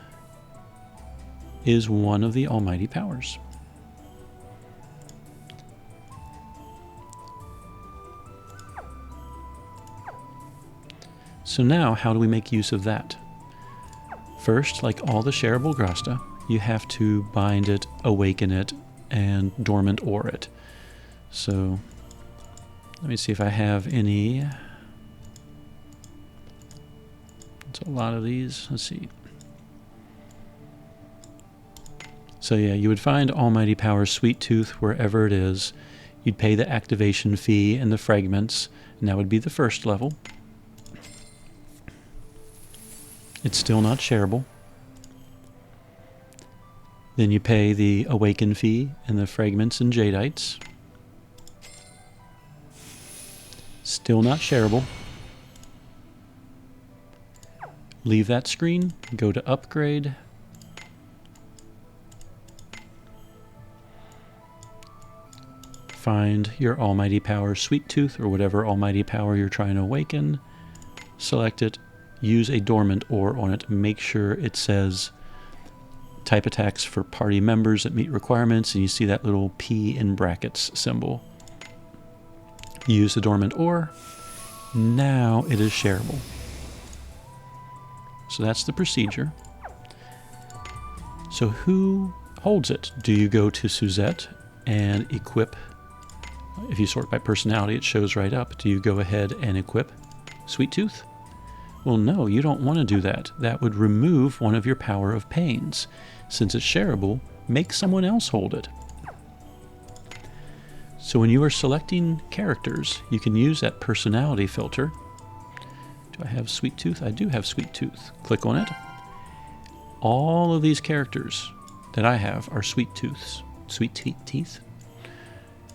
is one of the Almighty Powers. So now, how do we make use of that? First, like all the Shareable Grasta, you have to bind it, awaken it, and dormant ore it. So, let me see if I have any. It's a lot of these. Let's see. So yeah, you would find Almighty Power Sweet Tooth wherever it is. You'd pay the activation fee and the fragments, and that would be the first level. It's still not shareable. Then you pay the awaken fee and the fragments and jadites. Still not shareable. Leave that screen, go to upgrade. Find your Almighty Power Sweet Tooth or whatever Almighty Power you're trying to awaken. Select it, use a dormant ore on it. Make sure it says type attacks for party members that meet requirements, and you see that little P in brackets symbol. Use the dormant ore. Now it is shareable. So that's the procedure. So who holds it? Do you go to Suzette and equip? If you sort by personality, it shows right up. Do you go ahead and equip Sweet Tooth? Well, no, you don't want to do that. That would remove one of your Power of Pains. Since it's shareable, make someone else hold it. So when you are selecting characters, you can use that personality filter. Do I have Sweet Tooth? I do have Sweet Tooth. Click on it. All of these characters that I have are Sweet Tooths. Sweet teeth.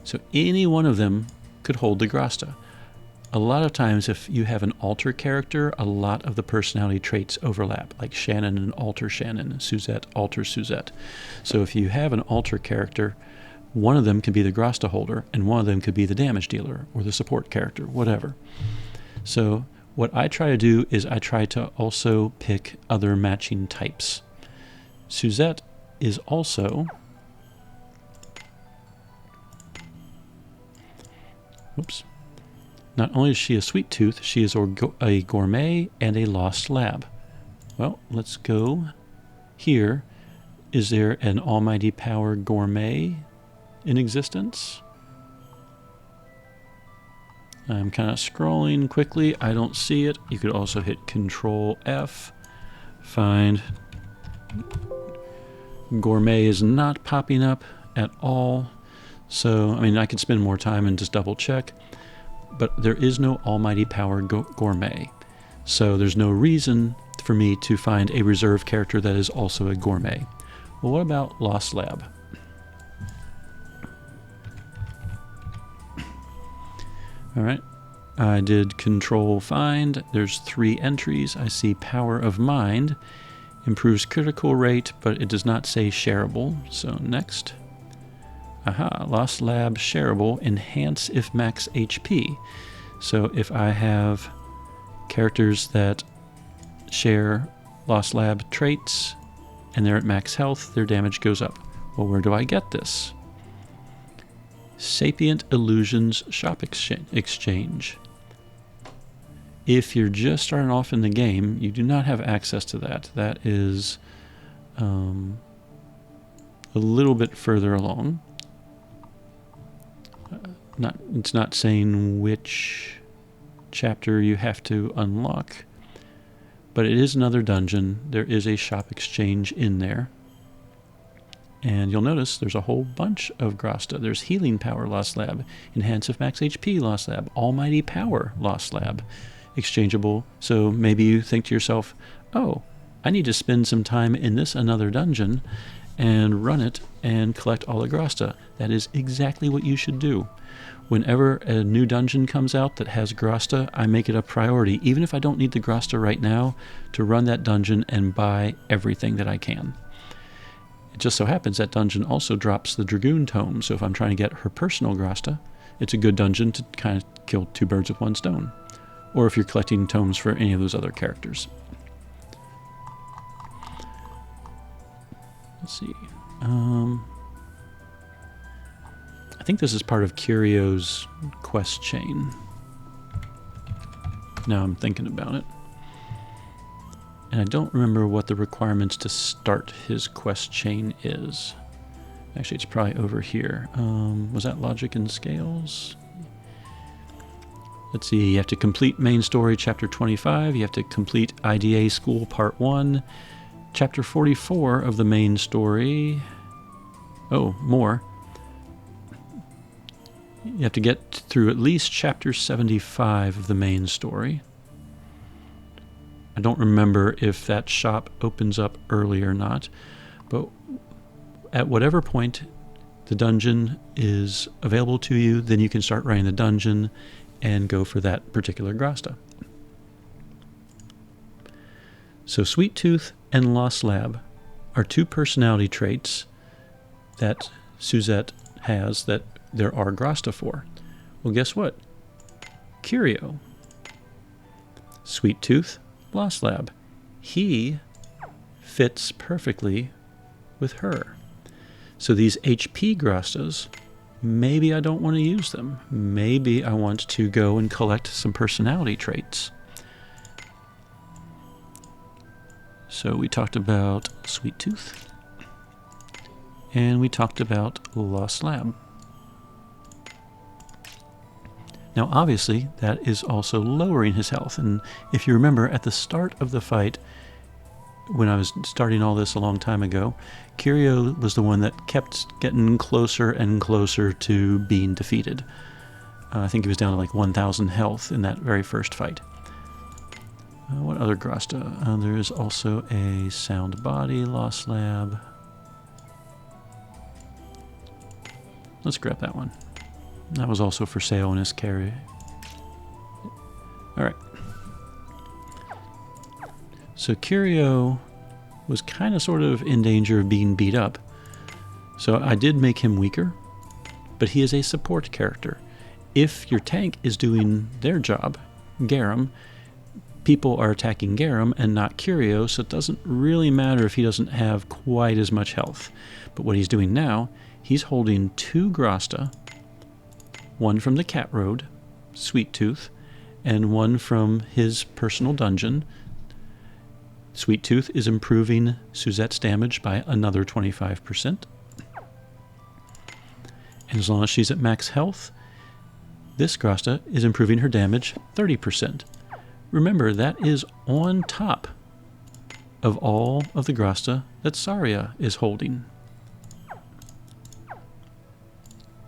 So any one of them could hold the Grasta. A lot of times if you have an alter character, a lot of the personality traits overlap, like Shannon and alter Shannon, Suzette, alter Suzette. So if you have an alter character, one of them could be the Grasta holder, and one of them could be the damage dealer, or the support character, whatever. So what I try to do is I try to also pick other matching types. Suzette is also, not only is she a Sweet Tooth, she is a Gourmet and a Lost Lab. Well, let's go here. Is there an Almighty Power Gourmet in existence? I'm kind of scrolling quickly. I don't see it. You could also hit Control F. Find. Gourmet is not popping up at all. So, I mean, I could spend more time and just double check. But there is no Almighty Power Gourmet. So there's no reason for me to find a reserve character that is also a Gourmet. Well, what about Lost Lab? All right, I did Control Find. There's 3 entries. I see Power of Mind. Improves critical rate, but it does not say shareable. So next. Aha, Lost Lab shareable, enhance if max HP. So if I have characters that share Lost Lab traits and they're at max health, their damage goes up. Well, where do I get this? Sapient Illusions Shop Exchange. If you're just starting off in the game, you do not have access to that. That is a little bit further along. It's not saying which chapter you have to unlock, but it is another dungeon. There is a shop exchange in there. And you'll notice there's a whole bunch of Grasta. There's Healing Power Lost Lab, Enhance if Max HP Lost Lab, Almighty Power Lost Lab, exchangeable. So maybe you think to yourself, oh, I need to spend some time in this another dungeon and run it and collect all the Grasta. That is exactly what you should do. Whenever a new dungeon comes out that has Grasta, I make it a priority, even if I don't need the Grasta right now, to run that dungeon and buy everything that I can. It just so happens that dungeon also drops the Dragoon Tome, so if I'm trying to get her personal Grasta, it's a good dungeon to kind of kill two birds with one stone. Or if you're collecting tomes for any of those other characters. Let's see. I think this is part of Curio's quest chain. Now I'm thinking about it. And I don't remember what the requirements to start his quest chain is. Actually, it's probably over here. Was that Logic and Scales? Let's see, you have to complete Main Story Chapter 25. You have to complete IDA School Part 1. Chapter 44 of the main story. Oh, more. You have to get through at least Chapter 75 of the main story. I don't remember if that shop opens up early or not, but at whatever point the dungeon is available to you, then you can start running the dungeon and go for that particular Grasta. So Sweet Tooth and Lost Lab are two personality traits that Suzette has that there are Grasta for. Well, guess what? Curio. Sweet Tooth, Lost Lab. He fits perfectly with her. So these HP Grastas, maybe I don't want to use them. Maybe I want to go and collect some personality traits. So we talked about Sweet Tooth, and we talked about Lost Lab. Now obviously that is also lowering his health, and if you remember at the start of the fight, when I was starting all this a long time ago, Curio was the one that kept getting closer and closer to being defeated. I think he was down to like 1,000 health in that very first fight. What other Grasta? There is also a Sound Body Lost Lab. Let's grab that one. That was also for sale in his carry. Alright. So Curio was kind of sort of in danger of being beat up. So I did make him weaker, but he is a support character. If your tank is doing their job, Garum, people are attacking Garum and not Curio, so it doesn't really matter if he doesn't have quite as much health. But what he's doing now, he's holding two Grasta, one from the Cat Road, Sweet Tooth, and one from his personal dungeon. Sweet Tooth is improving Suzette's damage by another 25%. And as long as she's at max health, this Grasta is improving her damage 30%. Remember, that is on top of all of the Grasta that Saria is holding.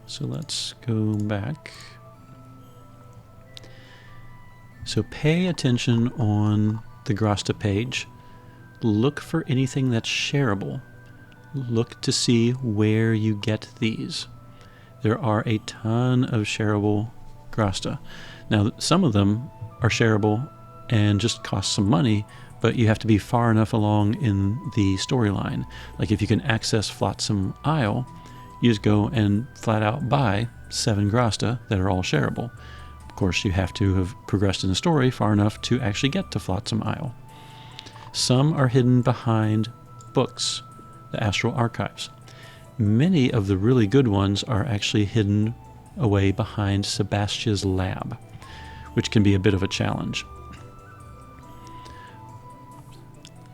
So let's go back. So pay attention on the Grasta page. Look for anything that's shareable. Look to see where you get these. There are a ton of shareable Grasta. Now, some of them are shareable and just cost some money, but you have to be far enough along in the storyline. Like if you can access Flotsam Isle, you just go and flat out buy 7 Grasta that are all shareable. Of course, you have to have progressed in the story far enough to actually get to Flotsam Isle. Some are hidden behind books, the Astral Archives. Many of the really good ones are actually hidden away behind Sebastia's lab, which can be a bit of a challenge.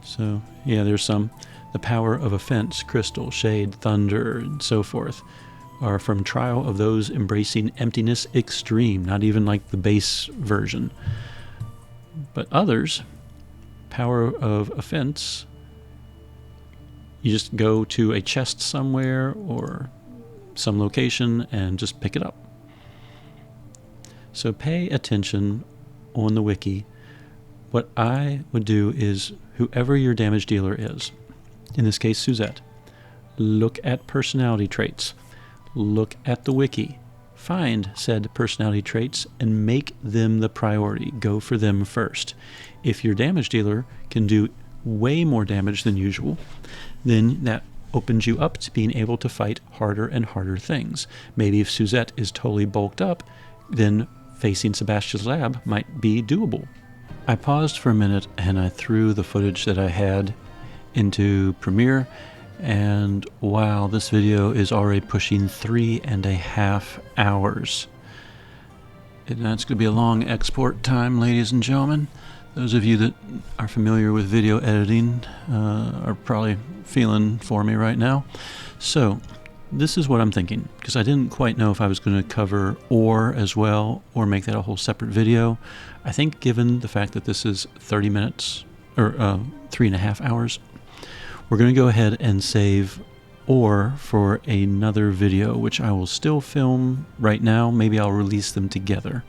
So, yeah, there's some. The Power of Offense, Crystal, Shade, Thunder, and so forth are from Trial of Those Embracing Emptiness Extreme, not even like the base version. But others, Power of Offense, you just go to a chest somewhere or some location and just pick it up. So pay attention on the wiki. What I would do is whoever your damage dealer is, in this case Suzette, look at personality traits. Look at the wiki. Find said personality traits and make them the priority. Go for them first. If your damage dealer can do way more damage than usual, then that opens you up to being able to fight harder and harder things. Maybe if Suzette is totally bulked up, then facing Sebastian's lab might be doable. I paused for a minute and I threw the footage that I had into Premiere, and wow, this video is already pushing 3.5 hours. And that's going to be a long export time, ladies and gentlemen. Those of you that are familiar with video editing are probably feeling for me right now. So this is what I'm thinking, because I didn't quite know if I was going to cover ore as well or make that a whole separate video. I think given the fact that this is 30 minutes or 3.5 hours, we're going to go ahead and save ore for another video, which I will still film right now. Maybe I'll release them together.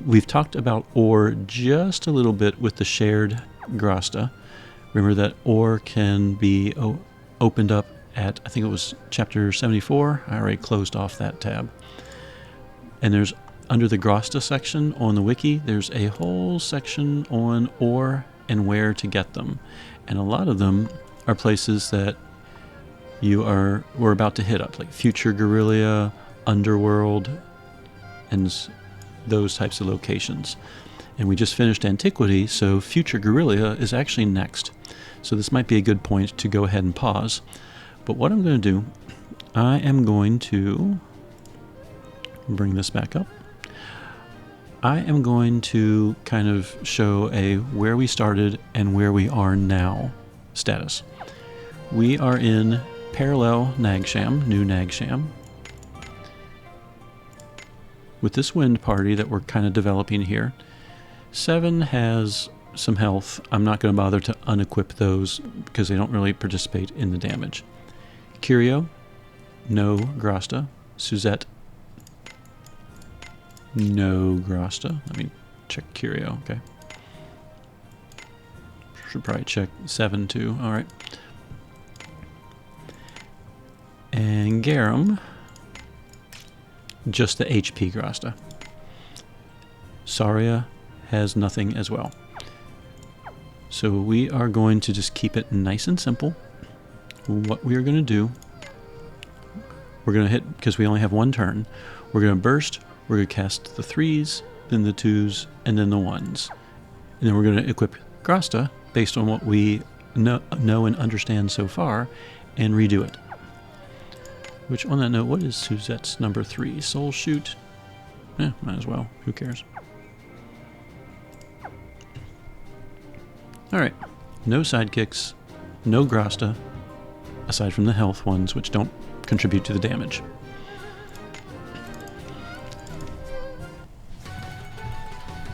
We've talked about ore just a little bit with the shared Grasta. Remember that ore can be opened up at, I think it was chapter 74. I already closed off that tab. And there's, under the Grasta section on the wiki, there's a whole section on ore and where to get them. And a lot of them are places that we're about to hit up, like Future Guerrilla, Underworld, and those types of locations. And we just finished Antiquity, so Future Guerrilla is actually next. So this might be a good point to go ahead and pause. But what I'm going to do, I am going to bring this back up. I am going to kind of show a where we started and where we are now status. We are in Parallel Nagsham, New Nagsham, with this wind party that we're kind of developing here. 7 has some health. I'm not going to bother to unequip those because they don't really participate in the damage. Curio, no Grasta. Suzette, no Grasta. Let me check Curio, okay. Should probably check 7 too, alright. And Garum, just the HP Grasta. Saria has nothing as well. So we are going to just keep it nice and simple. What we are going to do, we're going to hit, because we only have one turn, we're going to burst, we're going to cast the 3s, then the 2s, and then the 1s. And then we're going to equip Grasta based on what we know and understand so far, and redo it. Which, on that note, what is Suzette's number 3? Soul Shoot? Might as well. Who cares? Alright. No sidekicks. No Grasta. Aside from the health ones, which don't contribute to the damage.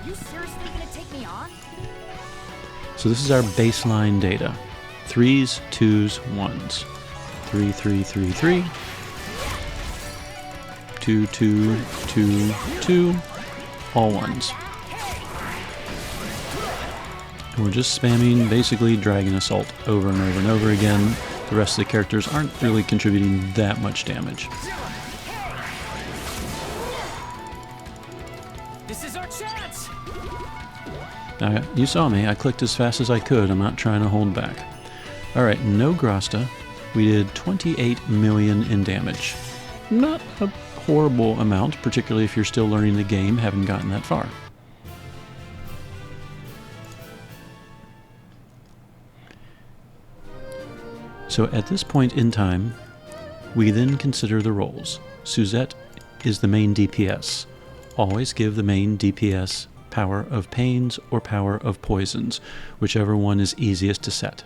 You seriously gonna take me on? So this is our baseline data. 3s, 2s, 1s. 3, 3, 3, 3. 2, 2, 2, 2. All 1s. And we're just spamming basically Dragon Assault over and over and over again. The rest of the characters aren't really contributing that much damage. This is our chance! Now, you saw me. I clicked as fast as I could. I'm not trying to hold back. All right, no Grasta. We did 28 million in damage. Not a horrible amount, particularly if you're still learning the game, haven't gotten that far. So at this point in time, we then consider the roles. Suzette is the main DPS. Always give the main DPS Power of Pains or Power of Poisons, whichever one is easiest to set.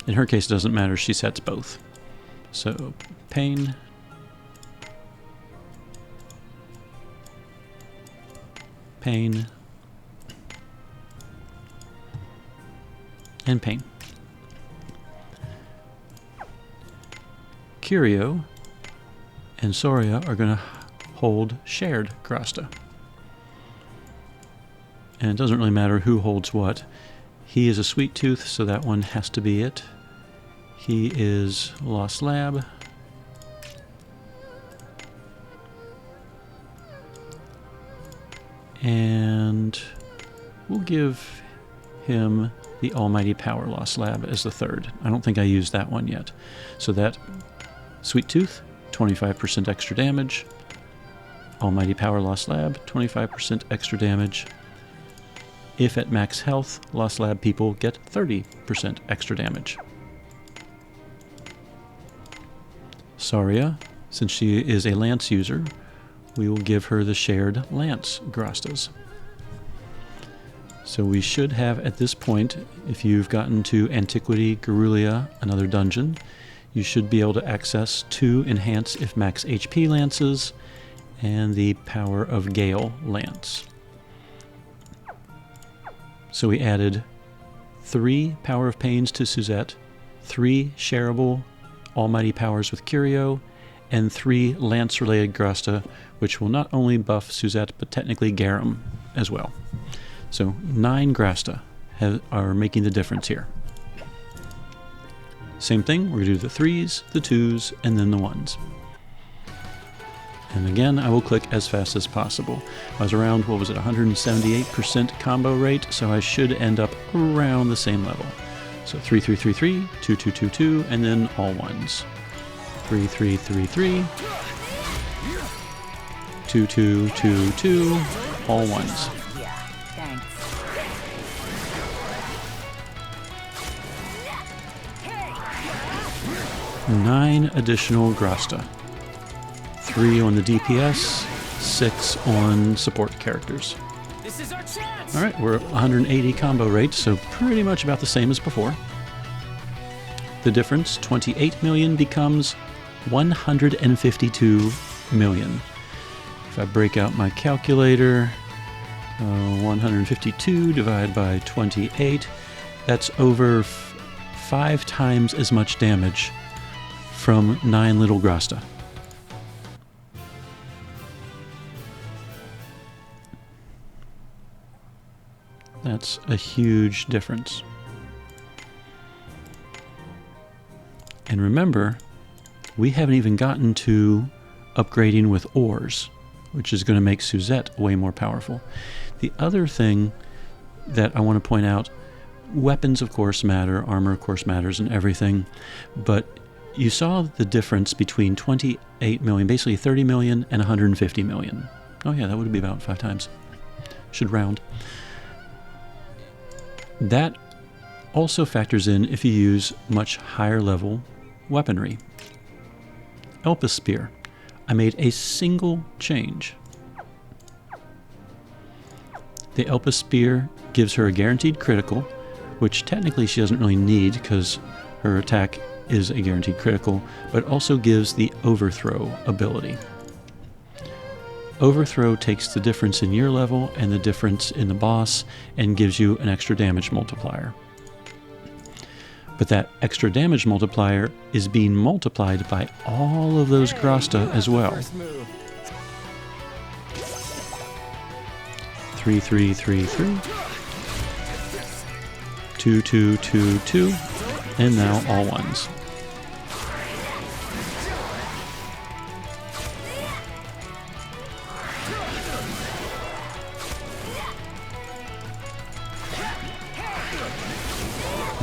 In her case, it doesn't matter, she sets both. So, Pain, Pain, and Pain. Curio and Soria are going to hold shared Grasta. And it doesn't really matter who holds what. He is a Sweet Tooth, so that one has to be it. He is Lost Lab. And we'll give him the Almighty Power Lost Lab as the third. I don't think I used that one yet. So that Sweet Tooth, 25% extra damage. Almighty Power Lost Lab, 25% extra damage. If at max health, Lost Lab people get 30% extra damage. Saria, since she is a Lance user, we will give her the shared Lance Grastas. So we should have at this point, if you've gotten to Antiquity Garrulia, another dungeon, you should be able to access 2 Enhance if max HP Lances and the Power of Gale Lance. So we added 3 Power of Pains to Suzette, 3 shareable Almighty Powers with Curio, and 3 Lance-related Grasta, which will not only buff Suzette, but technically Garum as well. So 9 Grasta are making the difference here. Same thing, we're going to do the 3s, the 2s, and then the 1s. And again, I will click as fast as possible. I was around, 178% combo rate, so I should end up around the same level. So 3, 3, 3, 3, 2, 2, 2, 2, and then all 1s. 3, 3, 3, 3, 2, 2, 2, 2, all 1s. Yeah, thanks. 9 additional Grasta. 3 on the DPS, 6 on support characters. This is our chance. All right, we're at 180 combo rate, so pretty much about the same as before. The difference, 28 million becomes 152 million. If I break out my calculator, 152 divided by 28, that's over 5 times as much damage from 9 little Grasta. That's a huge difference. And remember, we haven't even gotten to upgrading with ores, which is going to make Suzette way more powerful. The other thing that I want to point out, weapons of course matter, armor of course matters and everything, but you saw the difference between 28 million, basically 30 million and 150 million. Oh yeah, that would be about 5 times. Should round. That also factors in if you use much higher level weaponry. Elpis Spear. I made a single change. The Elpis Spear gives her a guaranteed critical, which technically she doesn't really need because her attack is a guaranteed critical, but also gives the Overthrow ability. Overthrow takes the difference in your level and the difference in the boss and gives you an extra damage multiplier. But that extra damage multiplier is being multiplied by all of those Grasta as well. 3, 3, 3, 3, 2, 2, 2, 2, and now all 1s.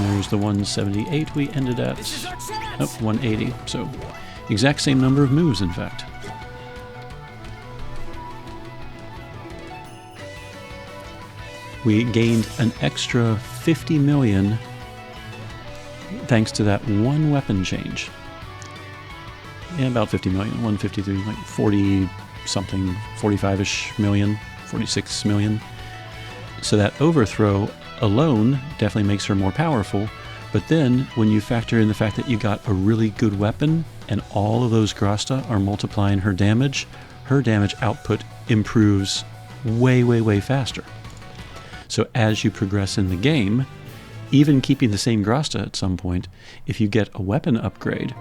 There's the 178 we ended at. This is our chance! Oh, 180. So, exact same number of moves, in fact. We gained an extra 50 million thanks to that one weapon change. Yeah, about 50 million, 153, like 40 something, 45-ish million, 46 million. So that overthrow alone definitely makes her more powerful. But then when you factor in the fact that you got a really good weapon and all of those Grasta are multiplying her damage output improves way, way, way faster. So as you progress in the game, even keeping the same Grasta at some point, if you get a weapon upgrade,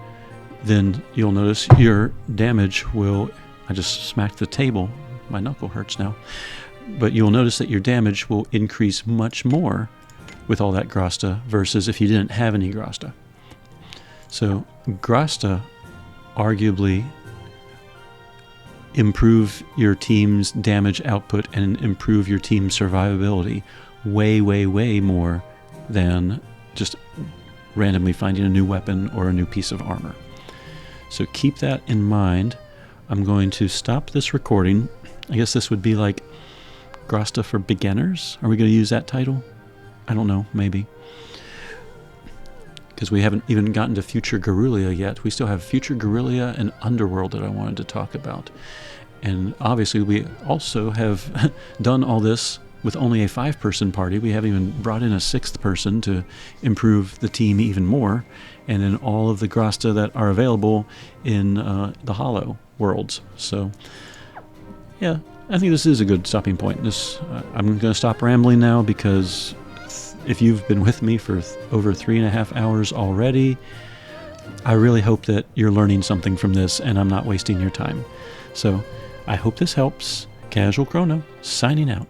then you'll notice your damage will... I just smacked the table. My knuckle hurts now. But you'll notice that your damage will increase much more with all that Grasta versus if you didn't have any Grasta. So Grasta arguably improve your team's damage output and improve your team's survivability way, way, way more than just randomly finding a new weapon or a new piece of armor. So keep that in mind. I'm going to stop this recording. I guess this would be like Grasta for beginners. Are we going to use that title? I don't know, maybe. Because we haven't even gotten to Future Guerrilla yet. We still have Future Guerrilla and Underworld that I wanted to talk about. And obviously we also have done all this with only a 5-person party. We haven't even brought in a 6th person to improve the team even more. And then all of the Grasta that are available in the Hollow worlds. So, yeah, I think this is a good stopping point. I'm going to stop rambling now because if you've been with me for over 3.5 hours already, I really hope that you're learning something from this and I'm not wasting your time. So I hope this helps. Casual Crono, signing out.